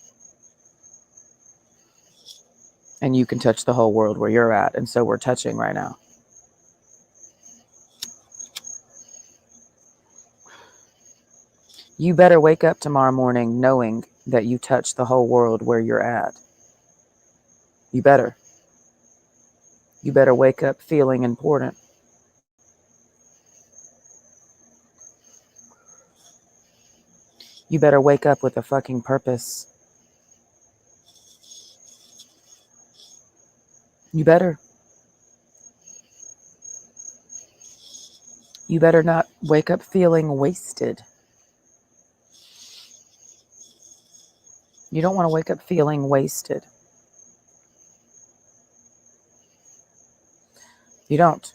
And you can touch the whole world where you're at. And so we're touching right now. You better wake up tomorrow morning knowing that you touch the whole world where you're at. You better. You better wake up feeling important. You better wake up with a fucking purpose. You better. You better not wake up feeling wasted. You don't want to wake up feeling wasted. You don't.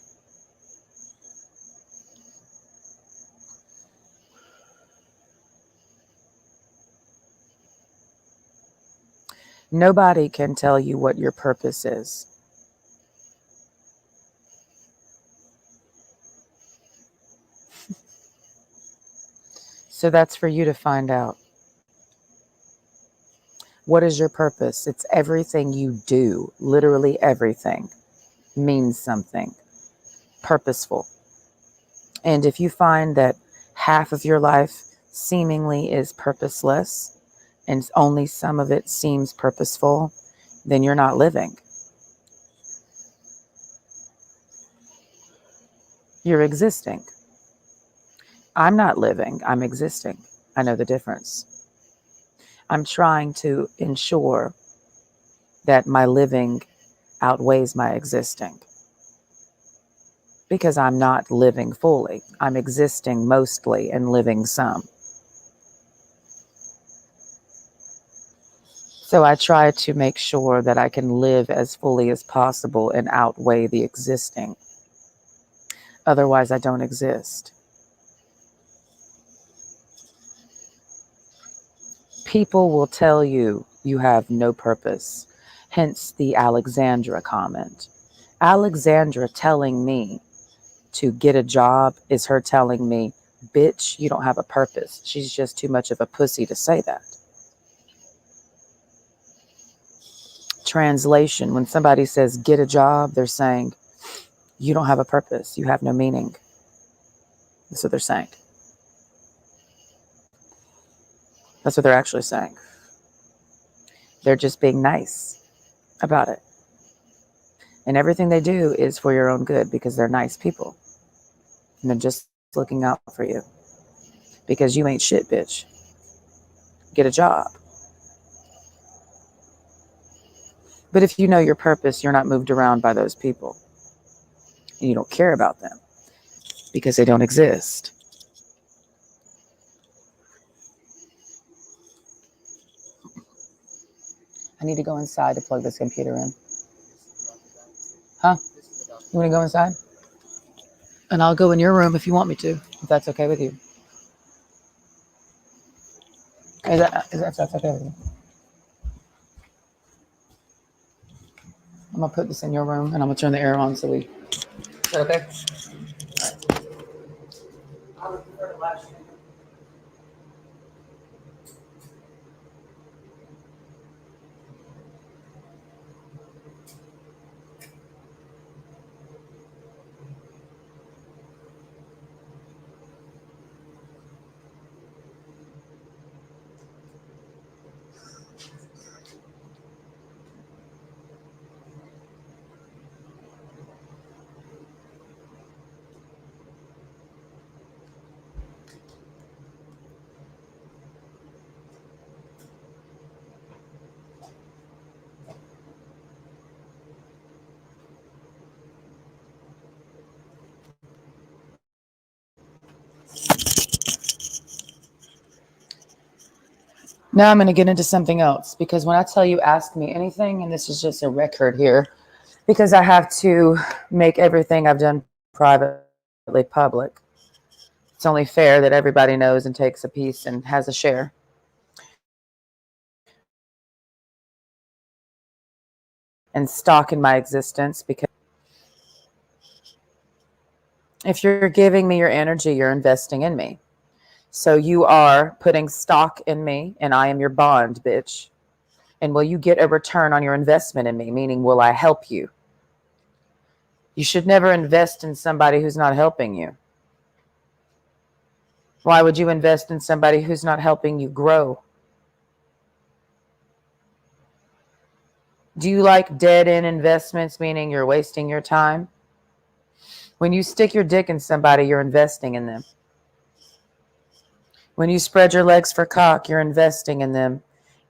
Nobody can tell you what your purpose is. So that's for you to find out. What is your purpose? It's everything you do. Literally everything means something purposeful. And if you find that half of your life seemingly is purposeless and only some of it seems purposeful, then you're not living. You're existing. I'm not living, I'm existing. I know the difference. I'm trying to ensure that my living outweighs my existing, because I'm not living fully. I'm existing mostly and living some. So I try to make sure that I can live as fully as possible and outweigh the existing. Otherwise, I don't exist. People will tell you you have no purpose. Hence the Alexandra comment. Alexandra telling me to get a job is her telling me, bitch, you don't have a purpose. She's just too much of a pussy to say that. Translation, when somebody says get a job, they're saying you don't have a purpose. You have no meaning. That's what they're saying. That's what they're actually saying. They're just being nice about it. And everything they do is for your own good because they're nice people. And they're just looking out for you. Because you ain't shit, bitch. Get a job. But if you know your purpose, you're not moved around by those people. And you don't care about them because they don't exist. I need to go inside to plug this computer in. Huh? You want to go inside? And I'll go in your room if you want me to, if that's okay with you. Is that's okay with you? I'm going to put this in your room and I'm going to turn the air on so we... Is that okay? I would prefer to last year. Now I'm going to get into something else, because when I tell you ask me anything, and this is just a record here, because I have to make everything I've done privately public. It's only fair that everybody knows and takes a piece and has a share. And stock in my existence, because If you're giving me your energy, you're investing in me. So you are putting stock in me, and I am your bond, bitch. And will you get a return on your investment in me? Meaning, will I help you? You should never invest in somebody who's not helping you. Why would you invest in somebody who's not helping you grow? Do you like dead-end investments, meaning you're wasting your time? When you stick your dick in somebody, you're investing in them. When you spread your legs for cock, you're investing in them.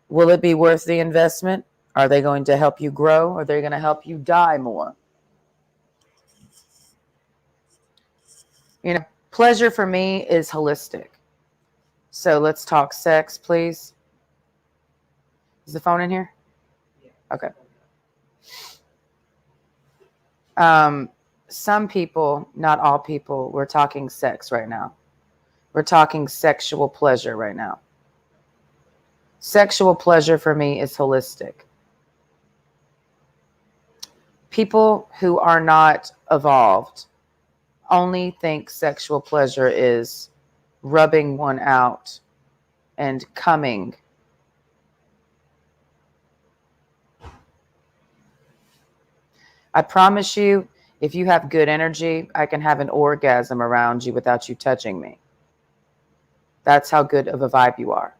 Will it be worth the investment? Are they going to help you grow? Or are they going to help you die more? You know, pleasure for me is holistic. So let's talk sex, please. Is the phone in here? Okay. Some people, not all people, we're talking sex right now. We're talking sexual pleasure right now. Sexual pleasure for me is holistic. People who are not evolved only think sexual pleasure is rubbing one out and coming. I promise you, if you have good energy, I can have an orgasm around you without you touching me. That's how good of a vibe you are.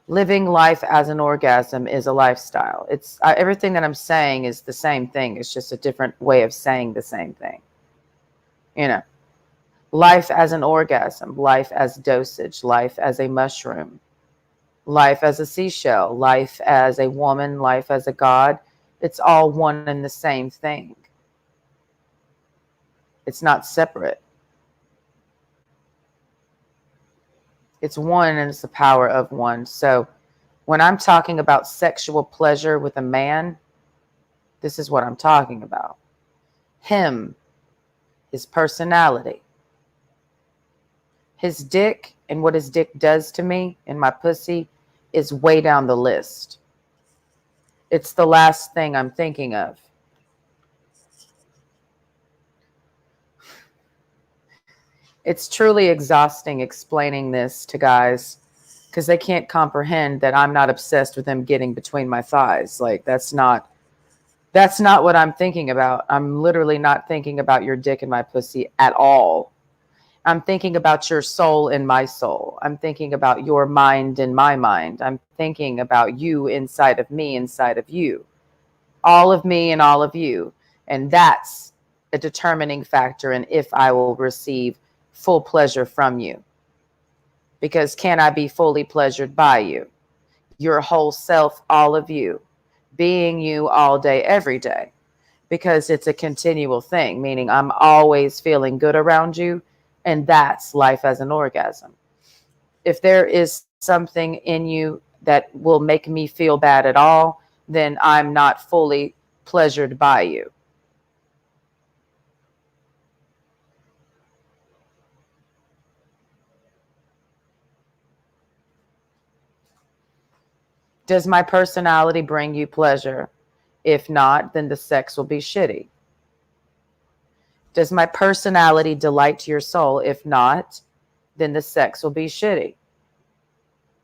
Living life as an orgasm is a lifestyle. It's everything that I'm saying is the same thing. It's just a different way of saying the same thing. You know, life as an orgasm, life as dosage, life as a mushroom, life as a seashell, life as a woman, life as a god. It's all one and the same thing. It's not separate. It's one, and it's the power of one. So when I'm talking about sexual pleasure with a man, this is what I'm talking about. Him, his personality, his dick, and what his dick does to me and my pussy is way down the list. It's the last thing I'm thinking of. It's truly exhausting explaining this to guys because they can't comprehend that I'm not obsessed with them getting between my thighs. Like, that's not what I'm thinking about. I'm literally not thinking about your dick and my pussy at all. I'm thinking about your soul and my soul. I'm thinking about your mind and my mind. I'm thinking about you inside of me, inside of you. All of me and all of you. And that's a determining factor in if I will receive full pleasure from you. Because can I be fully pleasured by you? Your whole self, all of you. Being you all day, every day. Because it's a continual thing, meaning I'm always feeling good around you. And that's life as an orgasm. If there is something in you that will make me feel bad at all, then I'm not fully pleasured by you. Does my personality bring you pleasure? If not, then the sex will be shitty. Does my personality delight your soul? If not, then the sex will be shitty.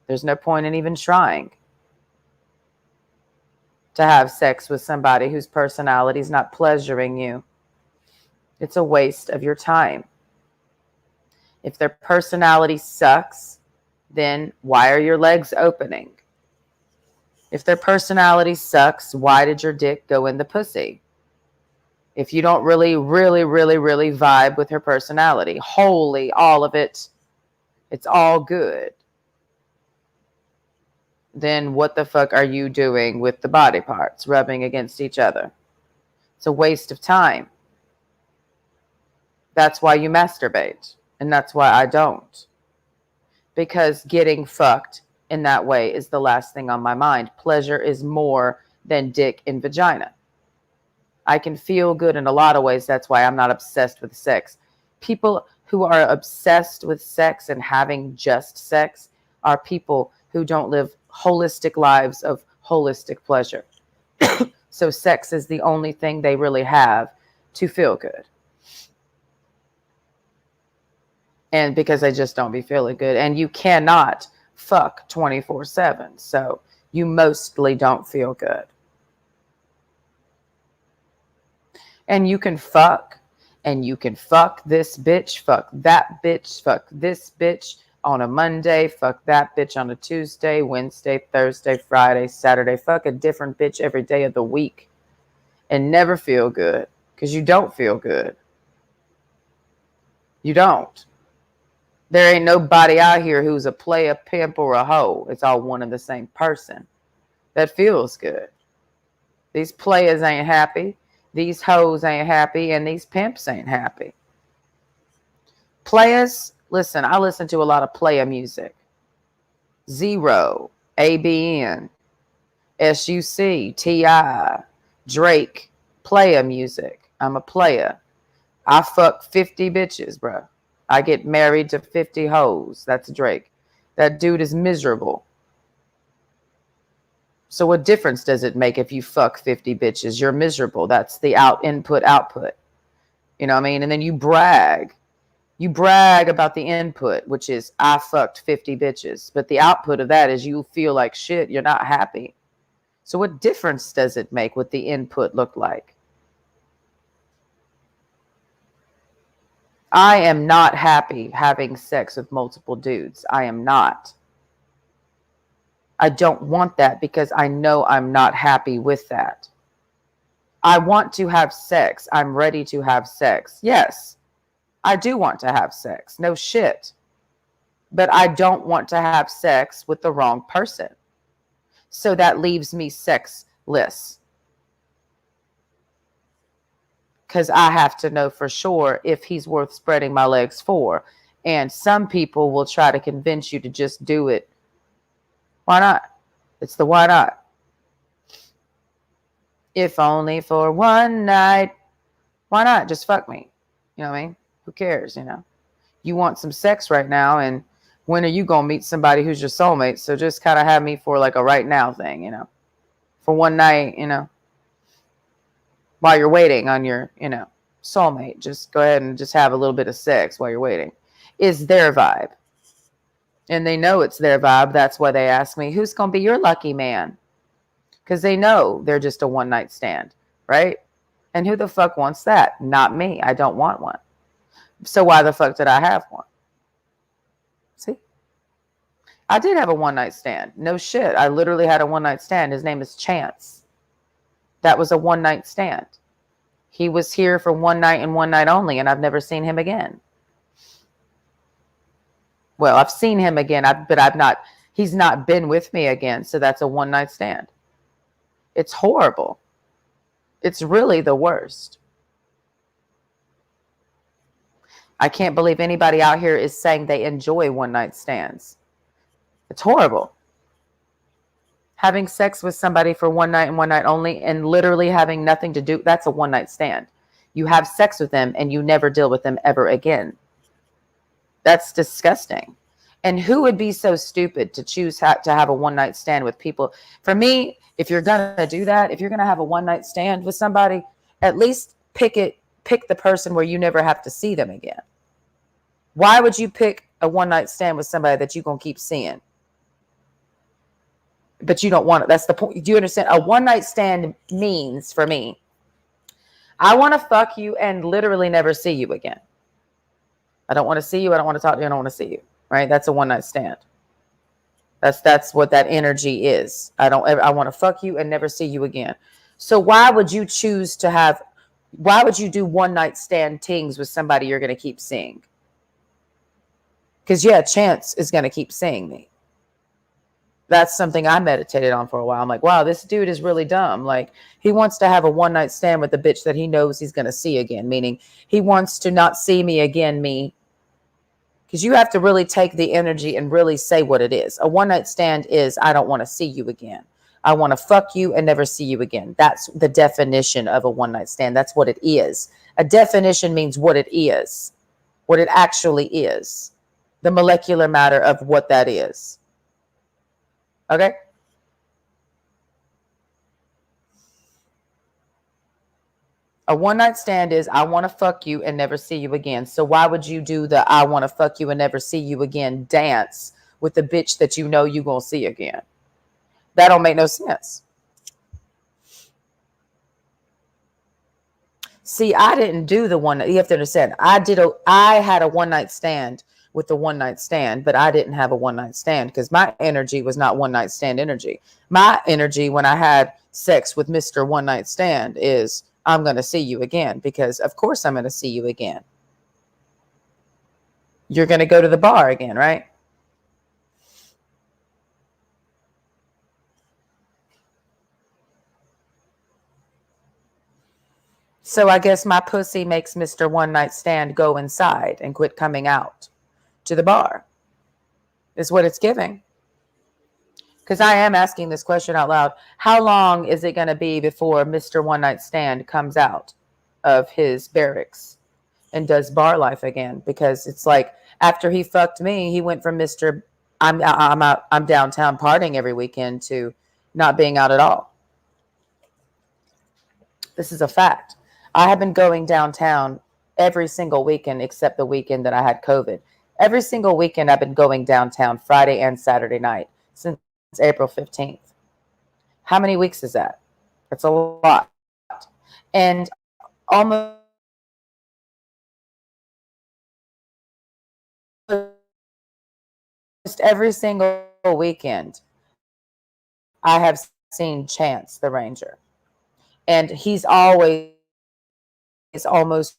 There's no point in even trying to have sex with somebody whose personality is not pleasuring you. It's a waste of your time. If their personality sucks, then why are your legs opening? If their personality sucks, why did your dick go in the pussy? If you don't really vibe with her personality, wholly, all of it, it's all good, then what the fuck are you doing with the body parts rubbing against each other? It's a waste of time. That's why you masturbate, and that's why I don't. Because getting fucked in that way is the last thing on my mind. Pleasure is more than dick and vagina. I can feel good in a lot of ways. That's why I'm not obsessed with sex. People who are obsessed with sex and having just sex are people who don't live holistic lives of holistic pleasure. So sex is the only thing they really have to feel good. And because they just don't be feeling good. And you cannot fuck 24/7. So you mostly don't feel good. And you can fuck. And you can fuck this bitch, fuck that bitch, fuck this bitch on a Monday, fuck that bitch on a Tuesday, Wednesday, Thursday, Friday, Saturday. Fuck a different bitch every day of the week. And never feel good. Because you don't feel good. You don't. There ain't nobody out here who's a player, pimp, or a hoe. It's all one and the same person. That feels good. These players ain't happy. These hoes ain't happy. And these pimps ain't happy. Players, listen, I listen to a lot of player music. Zero, ABN, SUC, T.I., Drake, player music. I'm a player. I fuck 50 bitches, bro. I get married to 50 hoes. That's Drake. That dude is miserable. So what difference does it make if you fuck 50 bitches? You're miserable. That's the input, output. You know what I mean? And then you brag. You brag about the input, which is I fucked 50 bitches. But the output of that is you feel like shit. You're not happy. So what difference does it make what the input look like? I am not happy having sex with multiple dudes. I am not. I don't want that because I know I'm not happy with that. I want to have sex. I'm ready to have sex. Yes, I do want to have sex. No shit. But I don't want to have sex with the wrong person. So that leaves me sexless. Because I have to know for sure if he's worth spreading my legs for. And some people will try to convince you to just do it. Why not? It's the why not. If only for one night. Why not? Just fuck me. You know what I mean? Who cares, you know? You want some sex right now, and when are you going to meet somebody who's your soulmate? So just kind of have me for like a right now thing, you know? For one night, you know? While you're waiting on your, you know, soulmate. Just go ahead and just have a little bit of sex while you're waiting. Is their vibe. And they know it's their vibe. That's why they ask me, who's going to be your lucky man? Because they know they're just a one-night stand, right? And who the fuck wants that? Not me. I don't want one. So why the fuck did I have one? See? I did have a one-night stand. No shit. I literally had a one-night stand. His name is Chance. That was a one-night stand. He was here for one night and one night only, and I've never seen him again. Well, I've seen him again, but he's not been with me again, so that's a one-night stand. It's horrible. It's really the worst. I can't believe anybody out here is saying they enjoy one-night stands. It's horrible. Having sex with somebody for one night and one night only and literally having nothing to do, that's a one-night stand. You have sex with them and you never deal with them ever again. That's disgusting. And who would be so stupid to choose to have a one-night stand with people? For me, if you're going to do that, if you're going to have a one-night stand with somebody, at least pick the person where you never have to see them again. Why would you pick a one-night stand with somebody that you're going to keep seeing? But you don't want it. That's the point. Do you understand? A one-night stand means, for me, I want to fuck you and literally never see you again. I don't want to see you. I don't want to talk to you. I don't want to see you. Right? That's a one-night stand. That's what that energy is. I want to fuck you and never see you again. So why would you do one-night stand things with somebody you're going to keep seeing? Because, yeah, Chance is going to keep seeing me. That's something I meditated on for a while. I'm like, wow, this dude is really dumb. Like, he wants to have a one-night stand with a bitch that he knows he's going to see again, meaning he wants to not see me again, because you have to really take the energy and really say what it is. A one-night stand is, I don't want to see you again. I want to fuck you and never see you again. That's the definition of a one-night stand. That's what it is. A definition means what it is, what it actually is, the molecular matter of what that is. Okay? A one night stand is I want to fuck you and never see you again. So why would you do the I want to fuck you and never see you again dance with the bitch that you know you going to see again? That don't make no sense. See, I didn't do the one. You have to understand. I had a one night stand with the one night stand, but I didn't have a one night stand because my energy was not one night stand energy. My energy when I had sex with Mr. One Night Stand is I'm going to see you again, because of course I'm going to see you again. You're going to go to the bar again, right? So I guess my pussy makes Mr. One Night Stand go inside and quit coming out to the bar, is what it's giving. Because I am asking this question out loud. How long is it going to be before Mr. One Night Stand comes out of his barracks and does bar life again? Because it's like after he fucked me, he went from Mr. I'm downtown partying every weekend to not being out at all. This is a fact. I have been going downtown every single weekend except the weekend that I had COVID. Every single weekend I've been going downtown Friday and Saturday night since April 15th. How many weeks is that? That's a lot. And almost every single weekend I have seen Chance the Ranger. And he's always almost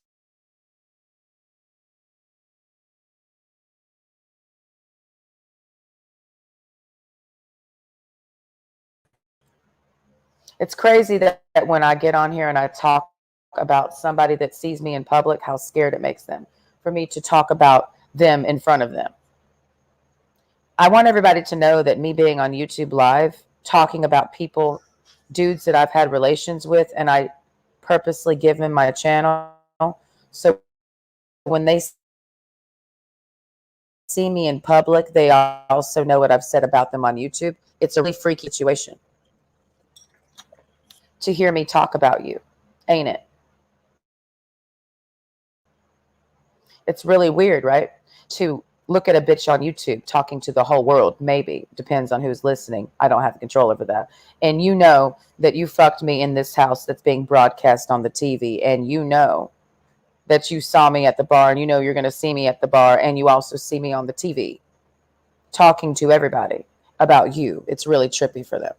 it's crazy that when I get on here and I talk about somebody that sees me in public, how scared it makes them for me to talk about them in front of them. I want everybody to know that me being on YouTube Live, talking about people, dudes that I've had relations with, and I purposely give them my channel. So when they see me in public, they also know what I've said about them on YouTube. It's a really freaky situation to hear me talk about you, ain't it? It's really weird, right? To look at a bitch on YouTube talking to the whole world, maybe. Depends on who's listening. I don't have control over that. And you know that you fucked me in this house that's being broadcast on the TV. And you know that you saw me at the bar, and you know you're going to see me at the bar, and you also see me on the TV talking to everybody about you. It's really trippy for them.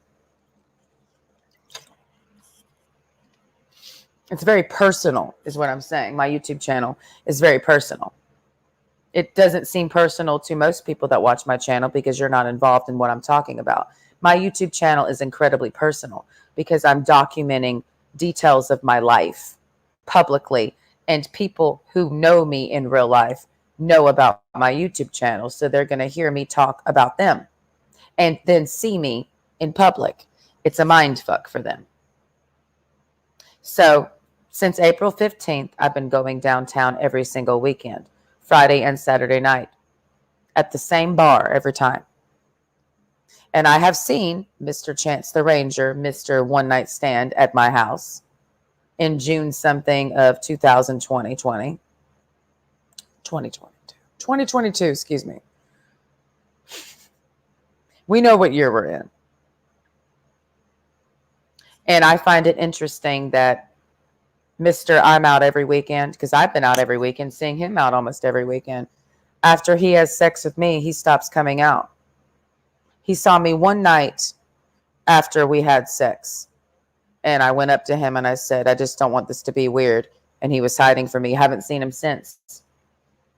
It's very personal, is what I'm saying. My YouTube channel is very personal. It doesn't seem personal to most people that watch my channel because you're not involved in what I'm talking about. My YouTube channel is incredibly personal because I'm documenting details of my life publicly, and people who know me in real life know about my YouTube channel. So they're going to hear me talk about them and then see me in public. It's a mind fuck for them. So since April 15th, I've been going downtown every single weekend, Friday and Saturday night, at the same bar every time. And I have seen Mr. Chance the Ranger, Mr. One Night Stand at my house in June something of 2022, 2022, excuse me. We know what year we're in. And I find it interesting that Mr. I'm out every weekend, because I've been out every weekend, seeing him out almost every weekend. After he has sex with me, he stops coming out. He saw me one night after we had sex. And I went up to him and I said, I just don't want this to be weird. And he was hiding from me. I haven't seen him since.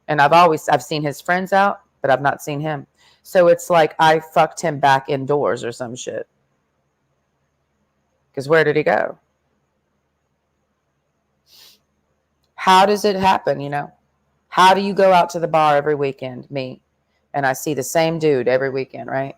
And I've seen his friends out, but I've not seen him. So it's like I fucked him back indoors or some shit. Because where did he go? How does it happen, you know? How do you go out to the bar every weekend, me, and I see the same dude every weekend, right?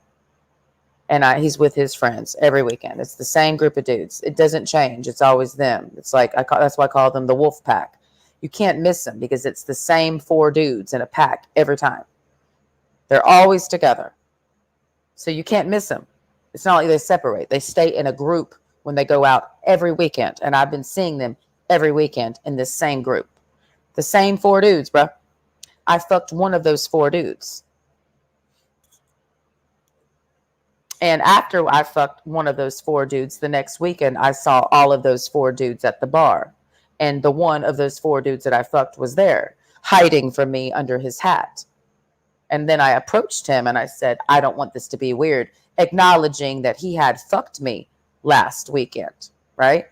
And he's with his friends every weekend. It's the same group of dudes. It doesn't change. It's always them. It's like that's why I call them the wolf pack. You can't miss them because it's the same 4 dudes in a pack every time. They're always together. So you can't miss them. It's not like they separate. They stay in a group when they go out every weekend. And I've been seeing them every weekend in this same group. The same 4 dudes, bro. I fucked one of those 4 dudes. And after I fucked one of those 4 dudes, the next weekend, I saw all of those 4 dudes at the bar. And the one of those 4 dudes that I fucked was there, hiding from me under his hat. And then I approached him and I said, I don't want this to be weird, acknowledging that he had fucked me last weekend, right?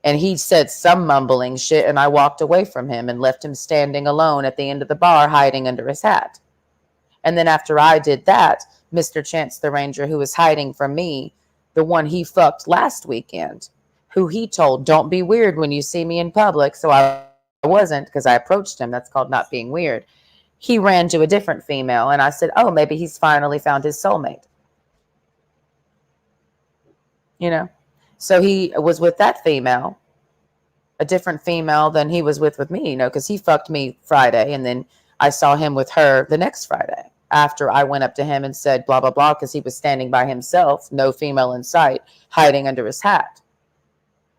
And he said some mumbling shit, and I walked away from him and left him standing alone at the end of the bar, hiding under his hat. And then after I did that, Mr. Chance the Ranger, who was hiding from me, the one he fucked last weekend, who he told, don't be weird when you see me in public. So I wasn't, because I approached him. That's called not being weird. He ran to a different female, and I said, oh, maybe he's finally found his soulmate. You know? So he was with that female, a different female than he was with me, you know, because he fucked me Friday, and then I saw him with her the next Friday after I went up to him and said blah, blah, blah, because he was standing by himself, no female in sight, hiding under his hat.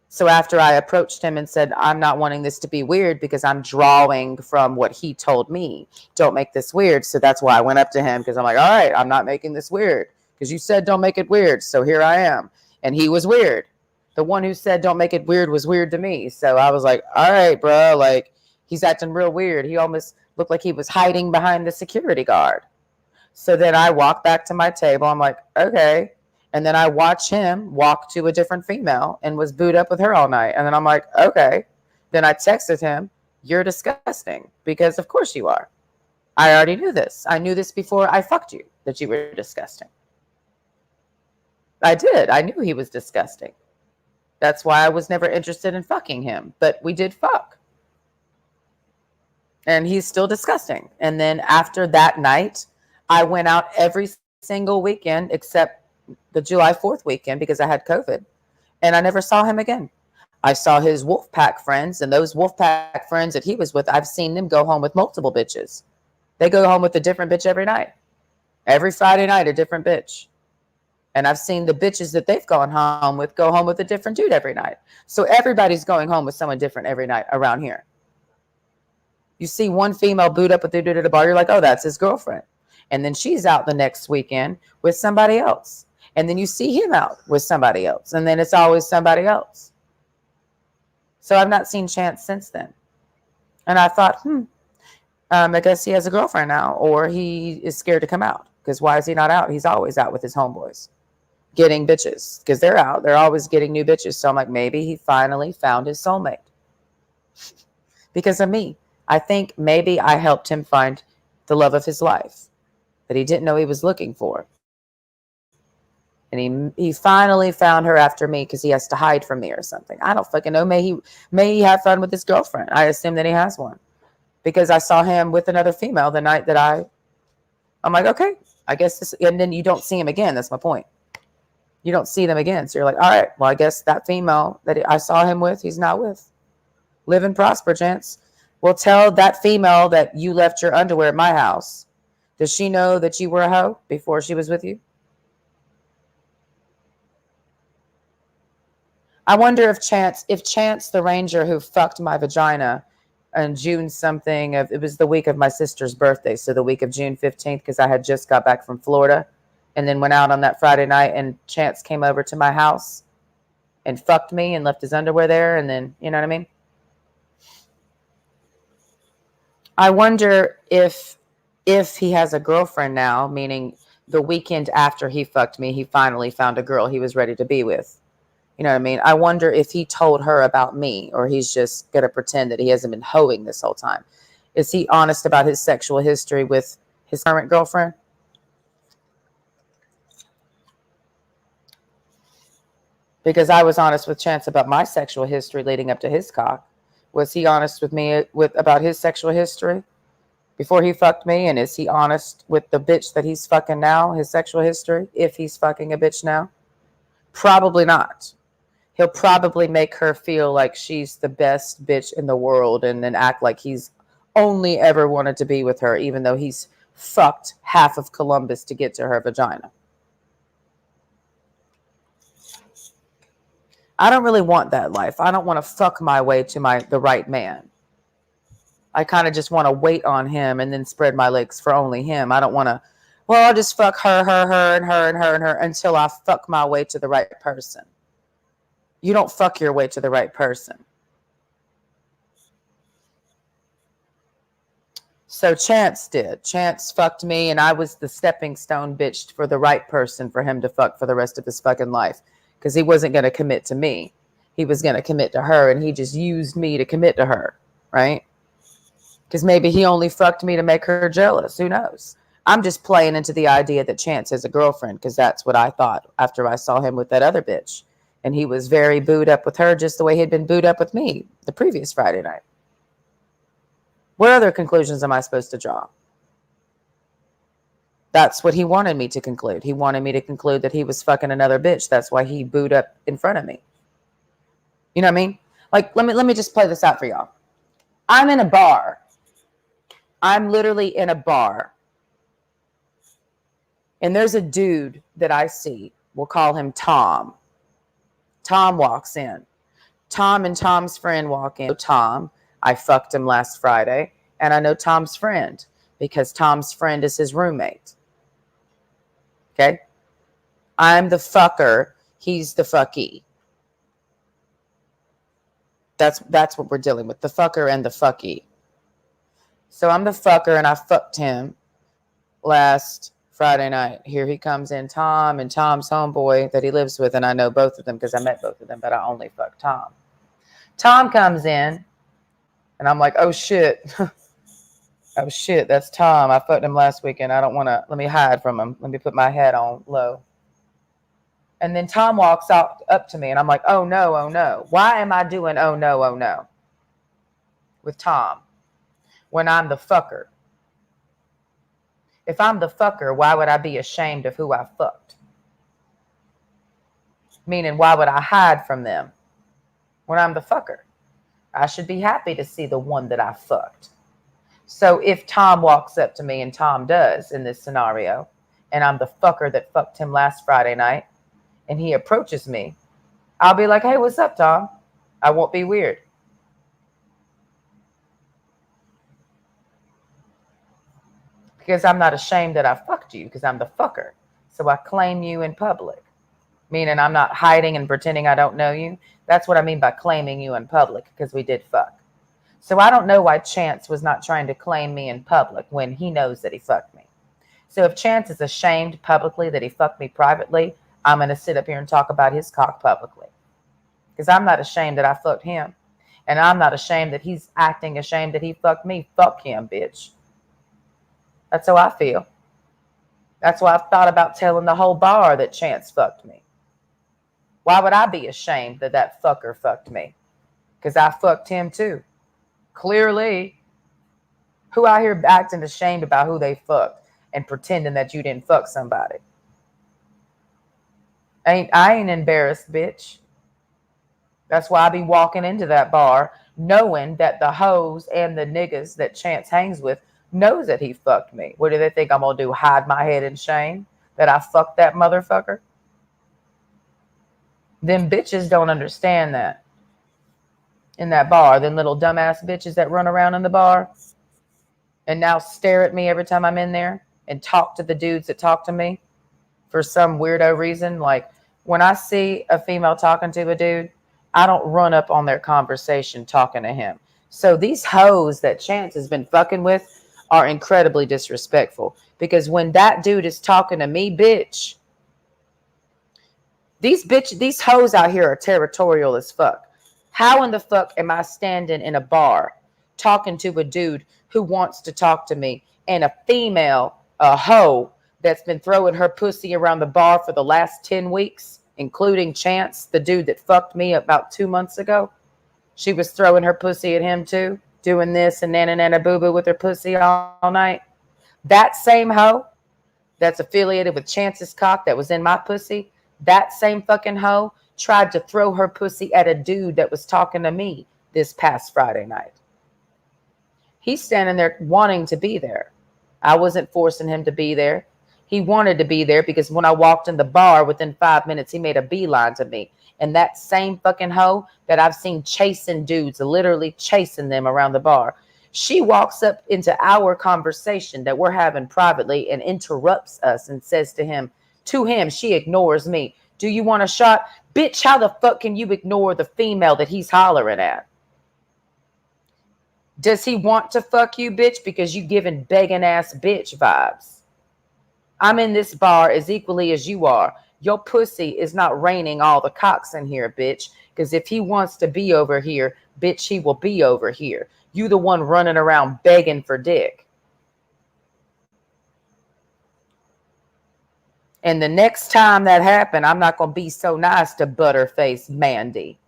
So after I approached him and said, I'm not wanting this to be weird because I'm drawing from what he told me. Don't make this weird. So that's why I went up to him, because I'm like, all right, I'm not making this weird because you said don't make it weird. So here I am. And he was weird. The one who said don't make it weird was weird to me. So I was like, all right, bro, like he's acting real weird. He almost looked like he was hiding behind the security guard. So then I walked back to my table. I'm like, okay. And then I watched him walk to a different female and was booed up with her all night. And then I'm like, okay. Then I texted him, you're disgusting, because of course you are. I already knew this. I knew this before I fucked you, that you were disgusting. I did. I knew he was disgusting. That's why I was never interested in fucking him. But we did fuck. And he's still disgusting. And then after that night, I went out every single weekend except the July 4th weekend because I had COVID. And I never saw him again. I saw his Wolfpack friends, and those Wolfpack friends that he was with, I've seen them go home with multiple bitches. They go home with a different bitch every night. Every Friday night, a different bitch. And I've seen the bitches that they've gone home with go home with a different dude every night. So everybody's going home with someone different every night around here. You see one female boot up with the dude at a bar, you're like, oh, that's his girlfriend. And then she's out the next weekend with somebody else. And then you see him out with somebody else. And then it's always somebody else. So I've not seen Chance since then. And I thought, I guess he has a girlfriend now, or he is scared to come out. Because why is he not out? He's always out with his homeboys, getting bitches. Because they're out. They're always getting new bitches. So I'm like, maybe he finally found his soulmate. Because of me. I think maybe I helped him find the love of his life that he didn't know he was looking for. And he finally found her after me because he has to hide from me or something. I don't fucking know. May he have fun with his girlfriend. I assume that he has one. Because I saw him with another female the night that I'm like, okay, I guess this, and then you don't see him again. That's my point. You don't see them again. So you're like, all right, well, I guess that female that I saw him with, he's not with. Live and prosper, Chance. Well, tell that female that you left your underwear at my house. Does she know that you were a hoe before she was with you? I wonder if Chance the Ranger who fucked my vagina on June something, it was the week of my sister's birthday, so the week of June 15th, because I had just got back from Florida and then went out on that Friday night, and Chance came over to my house and fucked me and left his underwear there, and then, you know what I mean? I wonder if he has a girlfriend now, meaning the weekend after he fucked me, he finally found a girl he was ready to be with. You know what I mean? I wonder if he told her about me, or he's just going to pretend that he hasn't been hoeing this whole time. Is he honest about his sexual history with his current girlfriend? Because I was honest with Chance about my sexual history leading up to his cock. Was he honest with me about his sexual history before he fucked me? And is he honest with the bitch that he's fucking now, his sexual history, if he's fucking a bitch now? Probably not. He'll probably make her feel like she's the best bitch in the world and then act like he's only ever wanted to be with her, even though he's fucked half of Columbus to get to her vagina. I don't really want that life. I don't want to fuck my way to the right man. I kind of just want to wait on him and then spread my legs for only him. I don't want to, well, I'll just fuck her, and her until I fuck my way to the right person. You don't fuck your way to the right person. So Chance did. Chance fucked me, and I was the stepping stone bitch for the right person for him to fuck for the rest of his fucking life. Because he wasn't going to commit to me. He was going to commit to her, and he just used me to commit to her, right? Because maybe he only fucked me to make her jealous. Who knows? I'm just playing into the idea that Chance has a girlfriend, because that's what I thought after I saw him with that other bitch. And he was very booed up with her just the way he'd been booed up with me the previous Friday night. What other conclusions am I supposed to draw? That's what he wanted me to conclude. He wanted me to conclude that he was fucking another bitch. That's why he booed up in front of me. You know what I mean? Like, let me just play this out for y'all. I'm in a bar. I'm literally in a bar. And there's a dude that I see. We'll call him Tom. Tom walks in. Tom and Tom's friend walk in. Tom, I fucked him last Friday. And I know Tom's friend because Tom's friend is his roommate. Okay? I'm the fucker. He's the fucky. That's what we're dealing with. The fucker and the fucky. So I'm the fucker and I fucked him last Friday night. Here he comes in, Tom and Tom's homeboy that he lives with. And I know both of them because I met both of them, but I only fucked Tom. Tom comes in and I'm like, oh shit. Oh shit, that's Tom. I fucked him last weekend. I don't want to, let me hide from him. Let me put my head on low. And then Tom walks up to me and I'm like, oh no, oh no. Why am I doing oh no with Tom when I'm the fucker? If I'm the fucker, why would I be ashamed of who I fucked? Meaning, why would I hide from them when I'm the fucker? I should be happy to see the one that I fucked. So if Tom walks up to me, and Tom does in this scenario, and I'm the fucker that fucked him last Friday night, and he approaches me, I'll be like, hey, what's up, Tom? I won't be weird. Because I'm not ashamed that I fucked you, because I'm the fucker. So I claim you in public. Meaning I'm not hiding and pretending I don't know you. That's what I mean by claiming you in public, because we did fuck. So I don't know why Chance was not trying to claim me in public when he knows that he fucked me. So if Chance is ashamed publicly that he fucked me privately, I'm going to sit up here and talk about his cock publicly. Because I'm not ashamed that I fucked him. And I'm not ashamed that he's acting ashamed that he fucked me. Fuck him, bitch. That's how I feel. That's why I've thought about telling the whole bar that Chance fucked me. Why would I be ashamed that that fucker fucked me? Because I fucked him too. Clearly, who out here acting ashamed about who they fucked and pretending that you didn't fuck somebody? I ain't embarrassed, bitch. That's why I be walking into that bar knowing that the hoes and the niggas that Chance hangs with knows that he fucked me. What do they think I'm going to do? Hide my head in shame that I fucked that motherfucker? Them bitches don't understand that. In that bar, them little dumbass bitches that run around in the bar and now stare at me every time I'm in there and talk to the dudes that talk to me for some weirdo reason. Like when I see a female talking to a dude, I don't run up on their conversation talking to him. So these hoes that Chance has been fucking with are incredibly disrespectful, because when that dude is talking to me, bitch, these hoes out here are territorial as fuck. How in the fuck am I standing in a bar talking to a dude who wants to talk to me and a female, a hoe that's been throwing her pussy around the bar for the last 10 weeks, including Chance, the dude that fucked me about 2 months ago? She was throwing her pussy at him too, doing this and nana boo boo with her pussy all night. That same hoe that's affiliated with Chance's cock that was in my pussy, that same fucking hoe tried to throw her pussy at a dude that was talking to me this past Friday night. He's standing there wanting to be there. I wasn't forcing him to be there. He wanted to be there because when I walked in the bar, within 5 minutes, he made a beeline to me. And that same fucking hoe that I've seen chasing dudes, literally chasing them around the bar, she walks up into our conversation that we're having privately and interrupts us and says to him, she ignores me. Do you want a shot? Bitch, how the fuck can you ignore the female that he's hollering at? Does he want to fuck you, bitch? Because you giving begging ass bitch vibes. I'm in this bar as equally as you are. Your pussy is not raining all the cocks in here, bitch. Because if he wants to be over here, bitch, he will be over here. You the one running around begging for dick. And the next time that happened, I'm not going to be so nice to Butterface Mandy.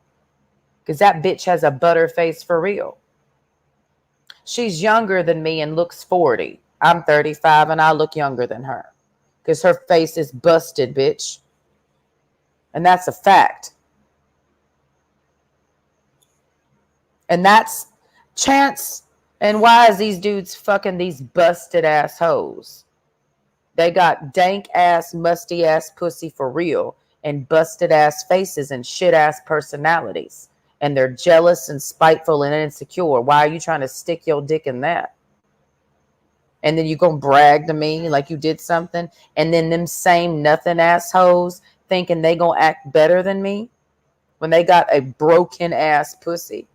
Because that bitch has a butterface for real. She's younger than me and looks 40. I'm 35 and I look younger than her. Because her face is busted, bitch. And that's a fact. And that's Chance. And why is these dudes fucking these busted ass hoes? They got dank ass, musty ass pussy for real. And busted ass faces and shit ass personalities. And they're jealous and spiteful and insecure. Why are you trying to stick your dick in that? And then you gonna brag to me like you did something. And then them same nothing assholes thinking they gonna act better than me when they got a broken ass pussy.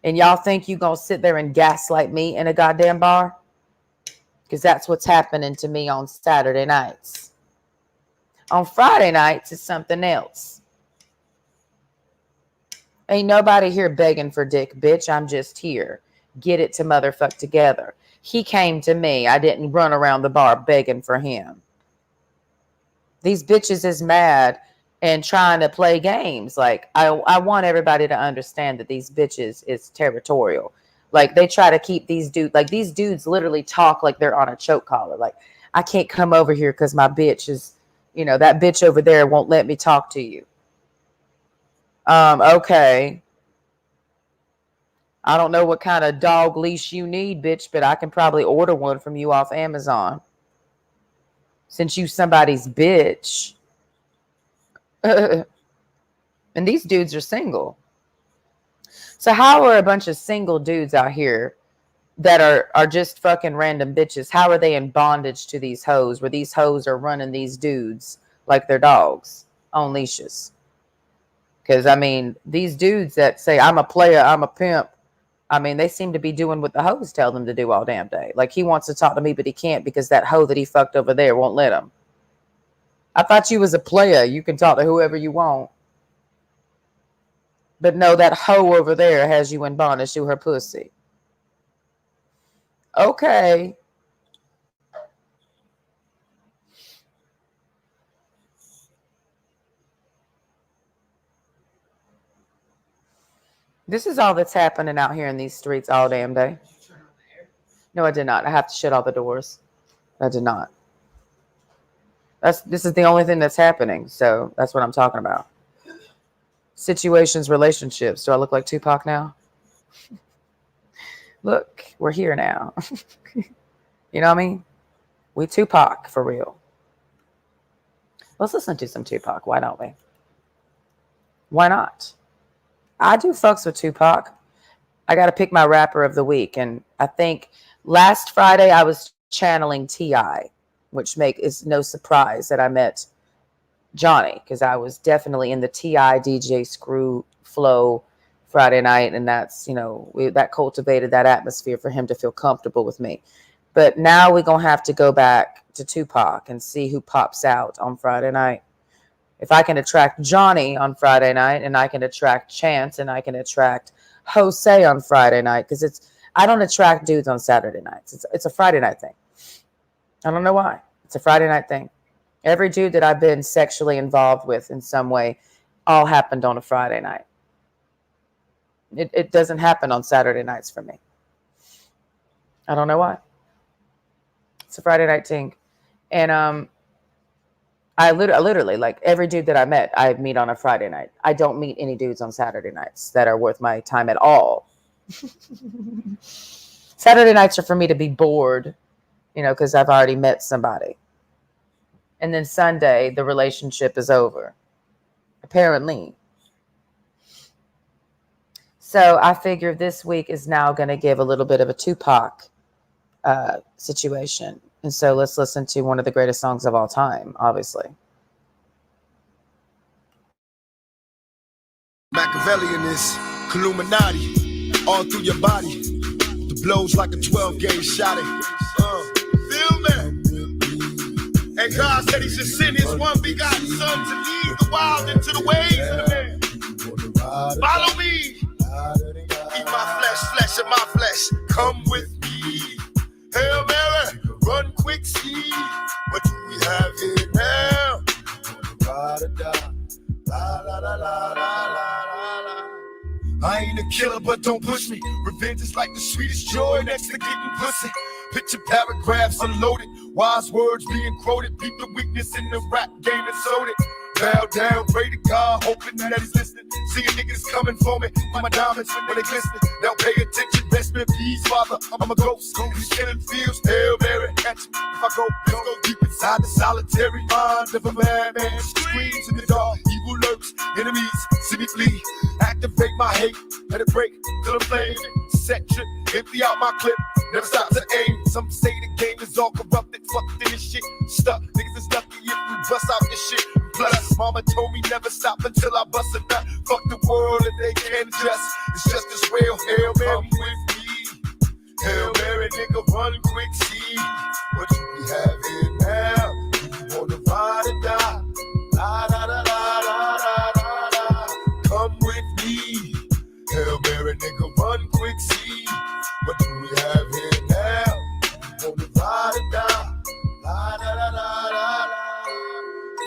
And y'all think you gonna sit there and gaslight me in a goddamn bar? Because that's what's happening to me on Saturday nights. On Friday nights, it's something else. Ain't nobody here begging for dick, bitch. I'm just here. Get it to motherfuck together. He came to me. I didn't run around the bar begging for him. These bitches is mad and trying to play games. Like, I want everybody to understand that these bitches is territorial. Like, they try to keep these dudes, like, these dudes literally talk like they're on a choke collar. Like, I can't come over here because my bitch is, you know, that bitch over there won't let me talk to you. Okay. I don't know what kind of dog leash you need, bitch, but I can probably order one from you off Amazon. Since you somebody's bitch. And these dudes are single. So how are a bunch of single dudes out here that are just fucking random bitches? How are they in bondage to these hoes where these hoes are running these dudes like they're dogs on leashes? Because, I mean, these dudes that say, I'm a player, I'm a pimp, I mean, they seem to be doing what the hoes tell them to do all damn day. Like, he wants to talk to me, but he can't because that hoe that he fucked over there won't let him. I thought you was a player. You can talk to whoever you want. But no, that hoe over there has you in bondage to her pussy. Okay. This is all that's happening out here in these streets all damn day. No, I did not. I have to shut all the doors. I did not. This is the only thing that's happening. So that's what I'm talking about. Situations, relationships. Do I look like Tupac now? Look, we're here now. You know what I mean? We Tupac for real. Let's listen to some Tupac. Why don't we? Why not? I do fucks with Tupac. I got to pick my rapper of the week. And I think last Friday I was channeling T.I., which is no surprise that I met Johnny, because I was definitely in the T.I. DJ Screw flow Friday night. And that's, you know, that cultivated that atmosphere for him to feel comfortable with me. But now we're going to have to go back to Tupac and see who pops out on Friday night. If I can attract Johnny on Friday night, and I can attract Chance, and I can attract Jose on Friday night, because I don't attract dudes on Saturday nights. It's a Friday night thing. I don't know why. It's a Friday night thing. Every dude that I've been sexually involved with in some way all happened on a Friday night. It doesn't happen on Saturday nights for me. I don't know why. It's a Friday night thing. And I literally, like, every dude that I met, I meet on a Friday night. I don't meet any dudes on Saturday nights that are worth my time at all. Saturday nights are for me to be bored, you know, because I've already met somebody. And then Sunday, the relationship is over, apparently. So I figure this week is now going to give a little bit of a Tupac situation. And so let's listen to one of the greatest songs of all time, obviously. Machiavellian is Illuminati all through your body. The blows like a 12-gauge shot. Feel me? And God said he should send his one begotten son to lead the wild into the ways of the man. Follow me. Eat my flesh of my flesh. Come with me. Hail Mary, run quick, see what do we have here now? I ain't a killer, but don't push me. Revenge is like the sweetest joy next to getting pussy. Picture paragraphs unloaded, wise words being quoted. Beat the weakness in the rap game and sold it. Bow down, pray to God, hoping that he's listening. Seeing niggas coming for me, for my diamonds when they glisten. Now pay attention, best in peace, Father. I'm a ghost, these killing fields. Hail Mary, catch me if I go. Let's go deep inside the solitary mind of a madman. Screams in the dark, evil lurks, enemies see me flee. Activate my hate, let it break till I'm playing. Set trip, empty out my clip, never stop to aim. Some say the game is all corrupted, fucked in this shit. Stuck, niggas is lucky if we bust out this shit. Plus, mama told me never stop until I bust a nut. Fuck the world and they can't adjust. It's just as real. Hail Mary with me. Hail Mary, nigga, run quick, see what we have here now. You wanna ride or die? La da da da da da da da. Come with me. Hail Mary, nigga, run quick, see what do we have here now. You wanna ride or die? La da da da da da.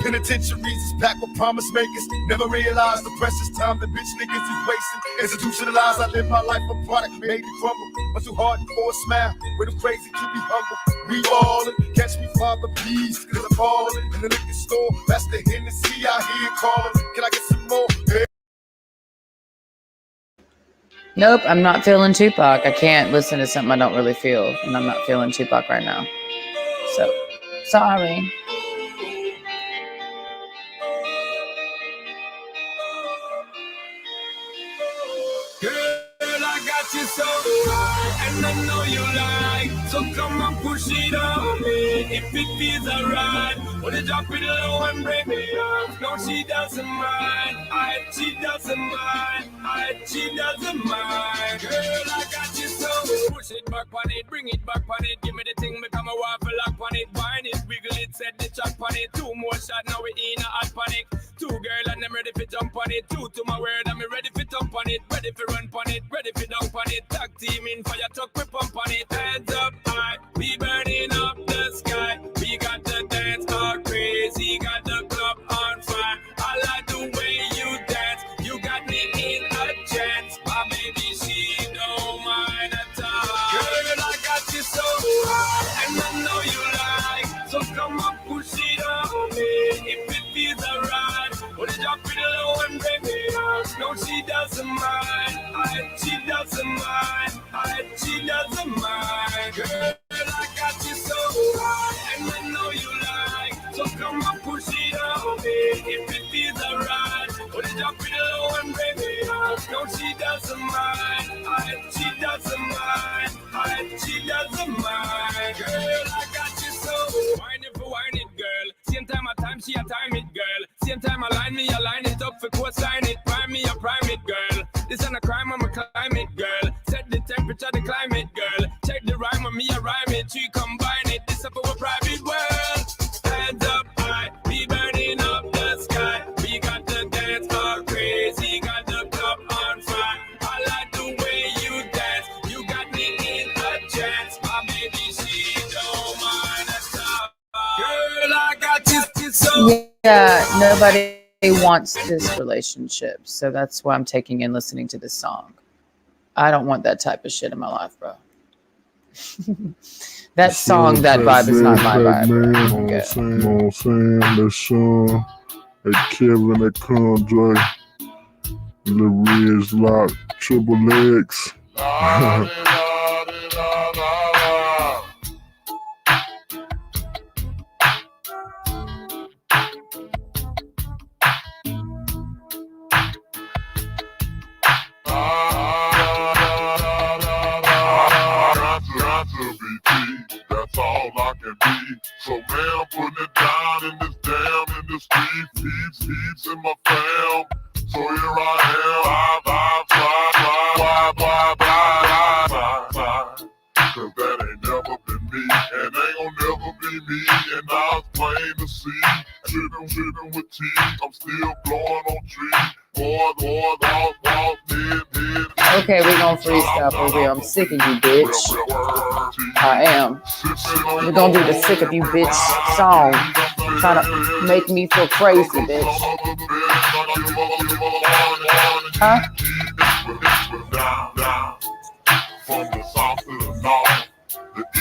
Penitentiaries is packed with promise makers. Never realized the precious time the bitch niggas is wasting. Institutionalized, I live my life a product made to crumble. But too hard for a smile, with them crazy to be humble. We ballin', catch me, Father, please, cause I'm ballin'. In the liquor store, that's the Hennessy I hear calling. Can I get some more? Hey. Nope, I'm not feeling Tupac. I can't listen to something I don't really feel, and I'm not feeling Tupac right now. So, sorry. You so high, and I know you like, so come and push it on me if it feels alright. Wanna drop it low and break me off? No, she doesn't mind. She doesn't mind. She doesn't mind. Girl, I got you so. Push it back on it, bring it back on it. Give me the thing, become a waffle lock on it. Wine it, wiggle it, set the chop on it. 2 more shots, now we in a hot panic. 2 girl and I'm ready for jump on it. 2 to my word, I'm ready for jump on it. Ready for run on it, ready for dunk on it. Tag team in fire truck, we pump on it. Hands up high, we burning up the sky. We got the dance all crazy, got the club on fire. I like the way you dance, you got me in a chance. My baby, she don't mind at all. Girl, I got you so high, and I know you like. So come on, push it on me, if it feels alright. Wanna drop it low and break me off? No, she doesn't mind. She doesn't mind. She doesn't mind. Girl, I got you so high, and I know you like. So come on, push it on me, if it feels alright. Wanna drop it low and break me off? No, she doesn't mind. She doesn't mind. She doesn't mind. Girl, I got you so. Wine it for wine it, girl. Same time I time, she a time it, girl. Same time I line me, I line it up for co-sign it. Prime me, I prime it, girl. This ain't a crime, I'm a climate, girl. Set the temperature, the climate, girl. Check the rhyme with me, I rhyme it. She combine it, this up our private world. Hands up high, we burning up the sky. We got the dance all crazy, got the club on fire. I like the way you dance, you got me in a chance. My baby, she don't mind at all. Girl, I got you so. Yeah, nobody wants this relationship, so that's why I'm taking and listening to this song. I don't want that type of shit in my life, bro. That song, that vibe is not my vibe, bro. You know what I'm saying? That's Sean, that Kevin, that Condre, the Riz Lock, Triple X. So man, I'm putting it down in this damn industry. Peeps in my fam. So here I am. Cause that ain't never been me, and ain't gon' never be me. And now it's plain to see. Trippin' with teeth, I'm still blowing on trees. Boys, walk, dead. Okay, we gonna freestyle for real. I'm sick of you, bitch. I am. We're gonna do the sick of you, bitch song. Trying to make me feel crazy, bitch. Huh?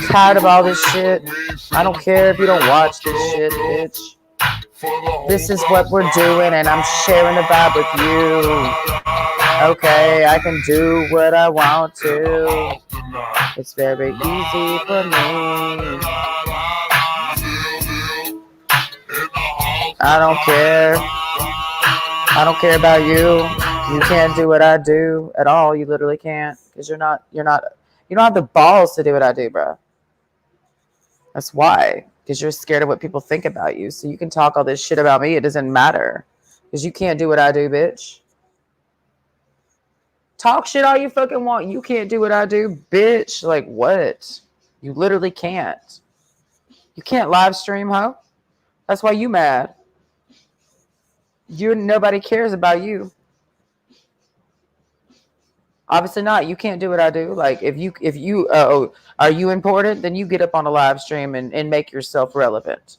Tired of all this shit. I don't care if you don't watch this shit, bitch. This is what we're doing, and I'm sharing the vibe with you. Okay, I can do what I want to. It's very easy for me. I don't care. I don't care about you. You can't do what I do at all. You literally can't, because you don't have the balls to do what I do, bro. That's why, because you're scared of what people think about you. So you can talk all this shit about me. It doesn't matter, because you can't do what I do, bitch. Talk shit all you fucking want. You can't do what I do, bitch. Like, what? You literally can't. You can't live stream, huh? That's why you mad. Nobody cares about you. Obviously not. You can't do what I do. Like, if you are you important, then you get up on a live stream and make yourself relevant,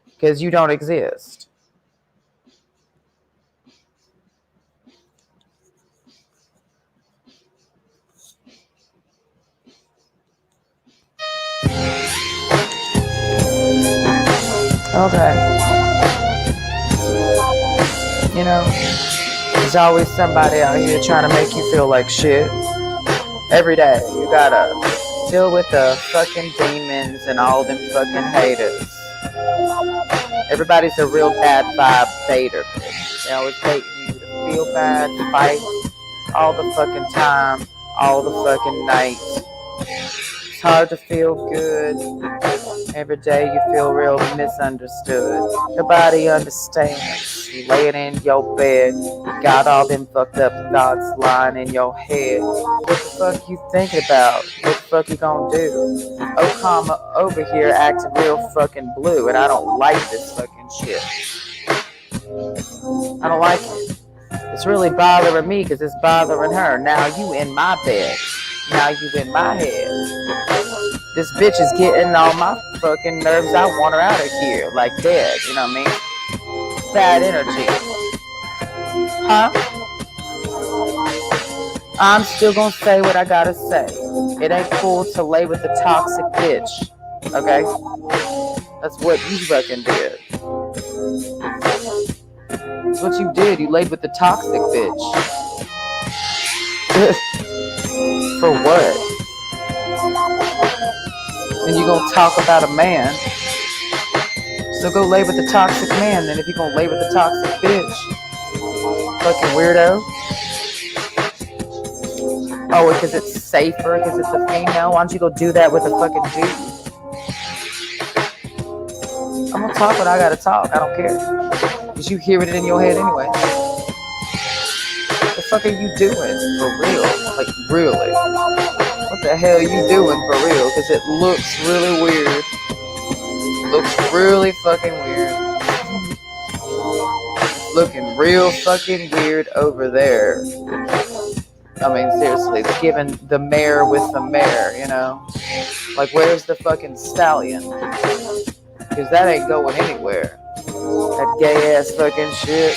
because you don't exist. Okay. You know, there's always somebody out here trying to make you feel like shit. Every day, you gotta deal with the fucking demons and all them fucking haters. Everybody's a real bad vibe baiter, bitch. They always baiting you to feel bad, fight all the fucking time, all the fucking night. It's hard to feel good. Every day you feel real misunderstood. Nobody understands. You laying in your bed, got all them fucked up thoughts lying in your head. What the fuck you thinking about? What the fuck you gonna do? Okama over here acting real fucking blue, and I don't like this fucking shit. I don't like it. It's really bothering me because it's bothering her. Now you in my bed. Now you in my head. This bitch is getting on my fucking nerves. I want her out of here, like dead. You know what I mean? Bad energy. Huh? I'm still gonna say what I gotta say. It ain't cool to lay with a toxic bitch. Okay? That's what you fucking did. That's what you did. You laid with the toxic bitch. For what? And you gonna talk about a man. So go lay with the toxic man then if you gonna lay with the toxic bitch. Fucking weirdo. Oh, because it's safer, because it's a female. Why don't you go do that with a fucking dude? I'm gonna talk what I gotta talk. I don't care. Because you hear it in your head anyway. What the fuck are you doing? For real. Like, really. What the hell are you doing for real? Because it looks really weird. Looks really fucking weird. Looking real fucking weird over there. I mean, seriously, it's giving the mare with the mare, you know? Like, where's the fucking stallion? Because that ain't going anywhere. That gay ass fucking shit.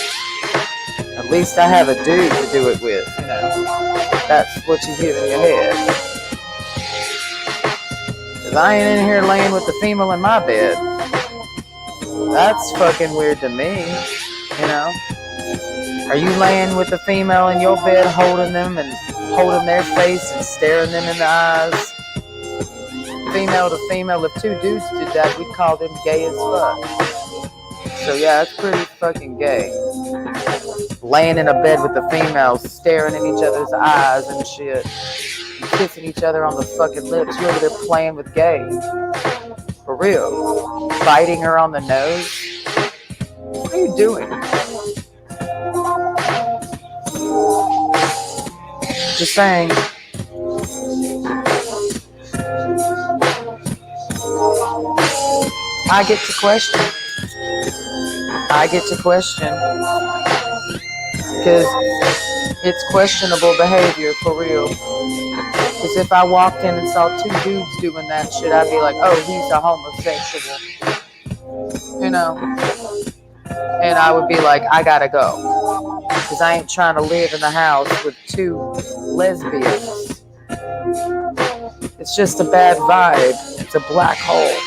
At least I have a dude to do it with, you know? That's what you get in your head. Because I ain't in here laying with the female in my bed. That's fucking weird to me, you know? Are you laying with the female in your bed, holding them and holding their face and staring them in the eyes? Female to female. If two dudes did that, we'd call them gay as fuck. So yeah, it's pretty fucking gay. Laying in a bed with the female, staring in each other's eyes and shit. And kissing each other on the fucking lips. You're over there playing with gay. For real. Biting her on the nose. What are you doing? Just saying. I get to question. Because it's questionable behavior, for real. Because if I walked in and saw two dudes doing that shit, I'd be like, oh, he's a homosexual. You know? And I would be like, I gotta go. Because I ain't trying to live in the house with two lesbians. It's just a bad vibe. It's a black hole.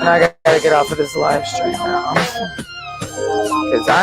And I gotta get off of this live stream now. Because I'm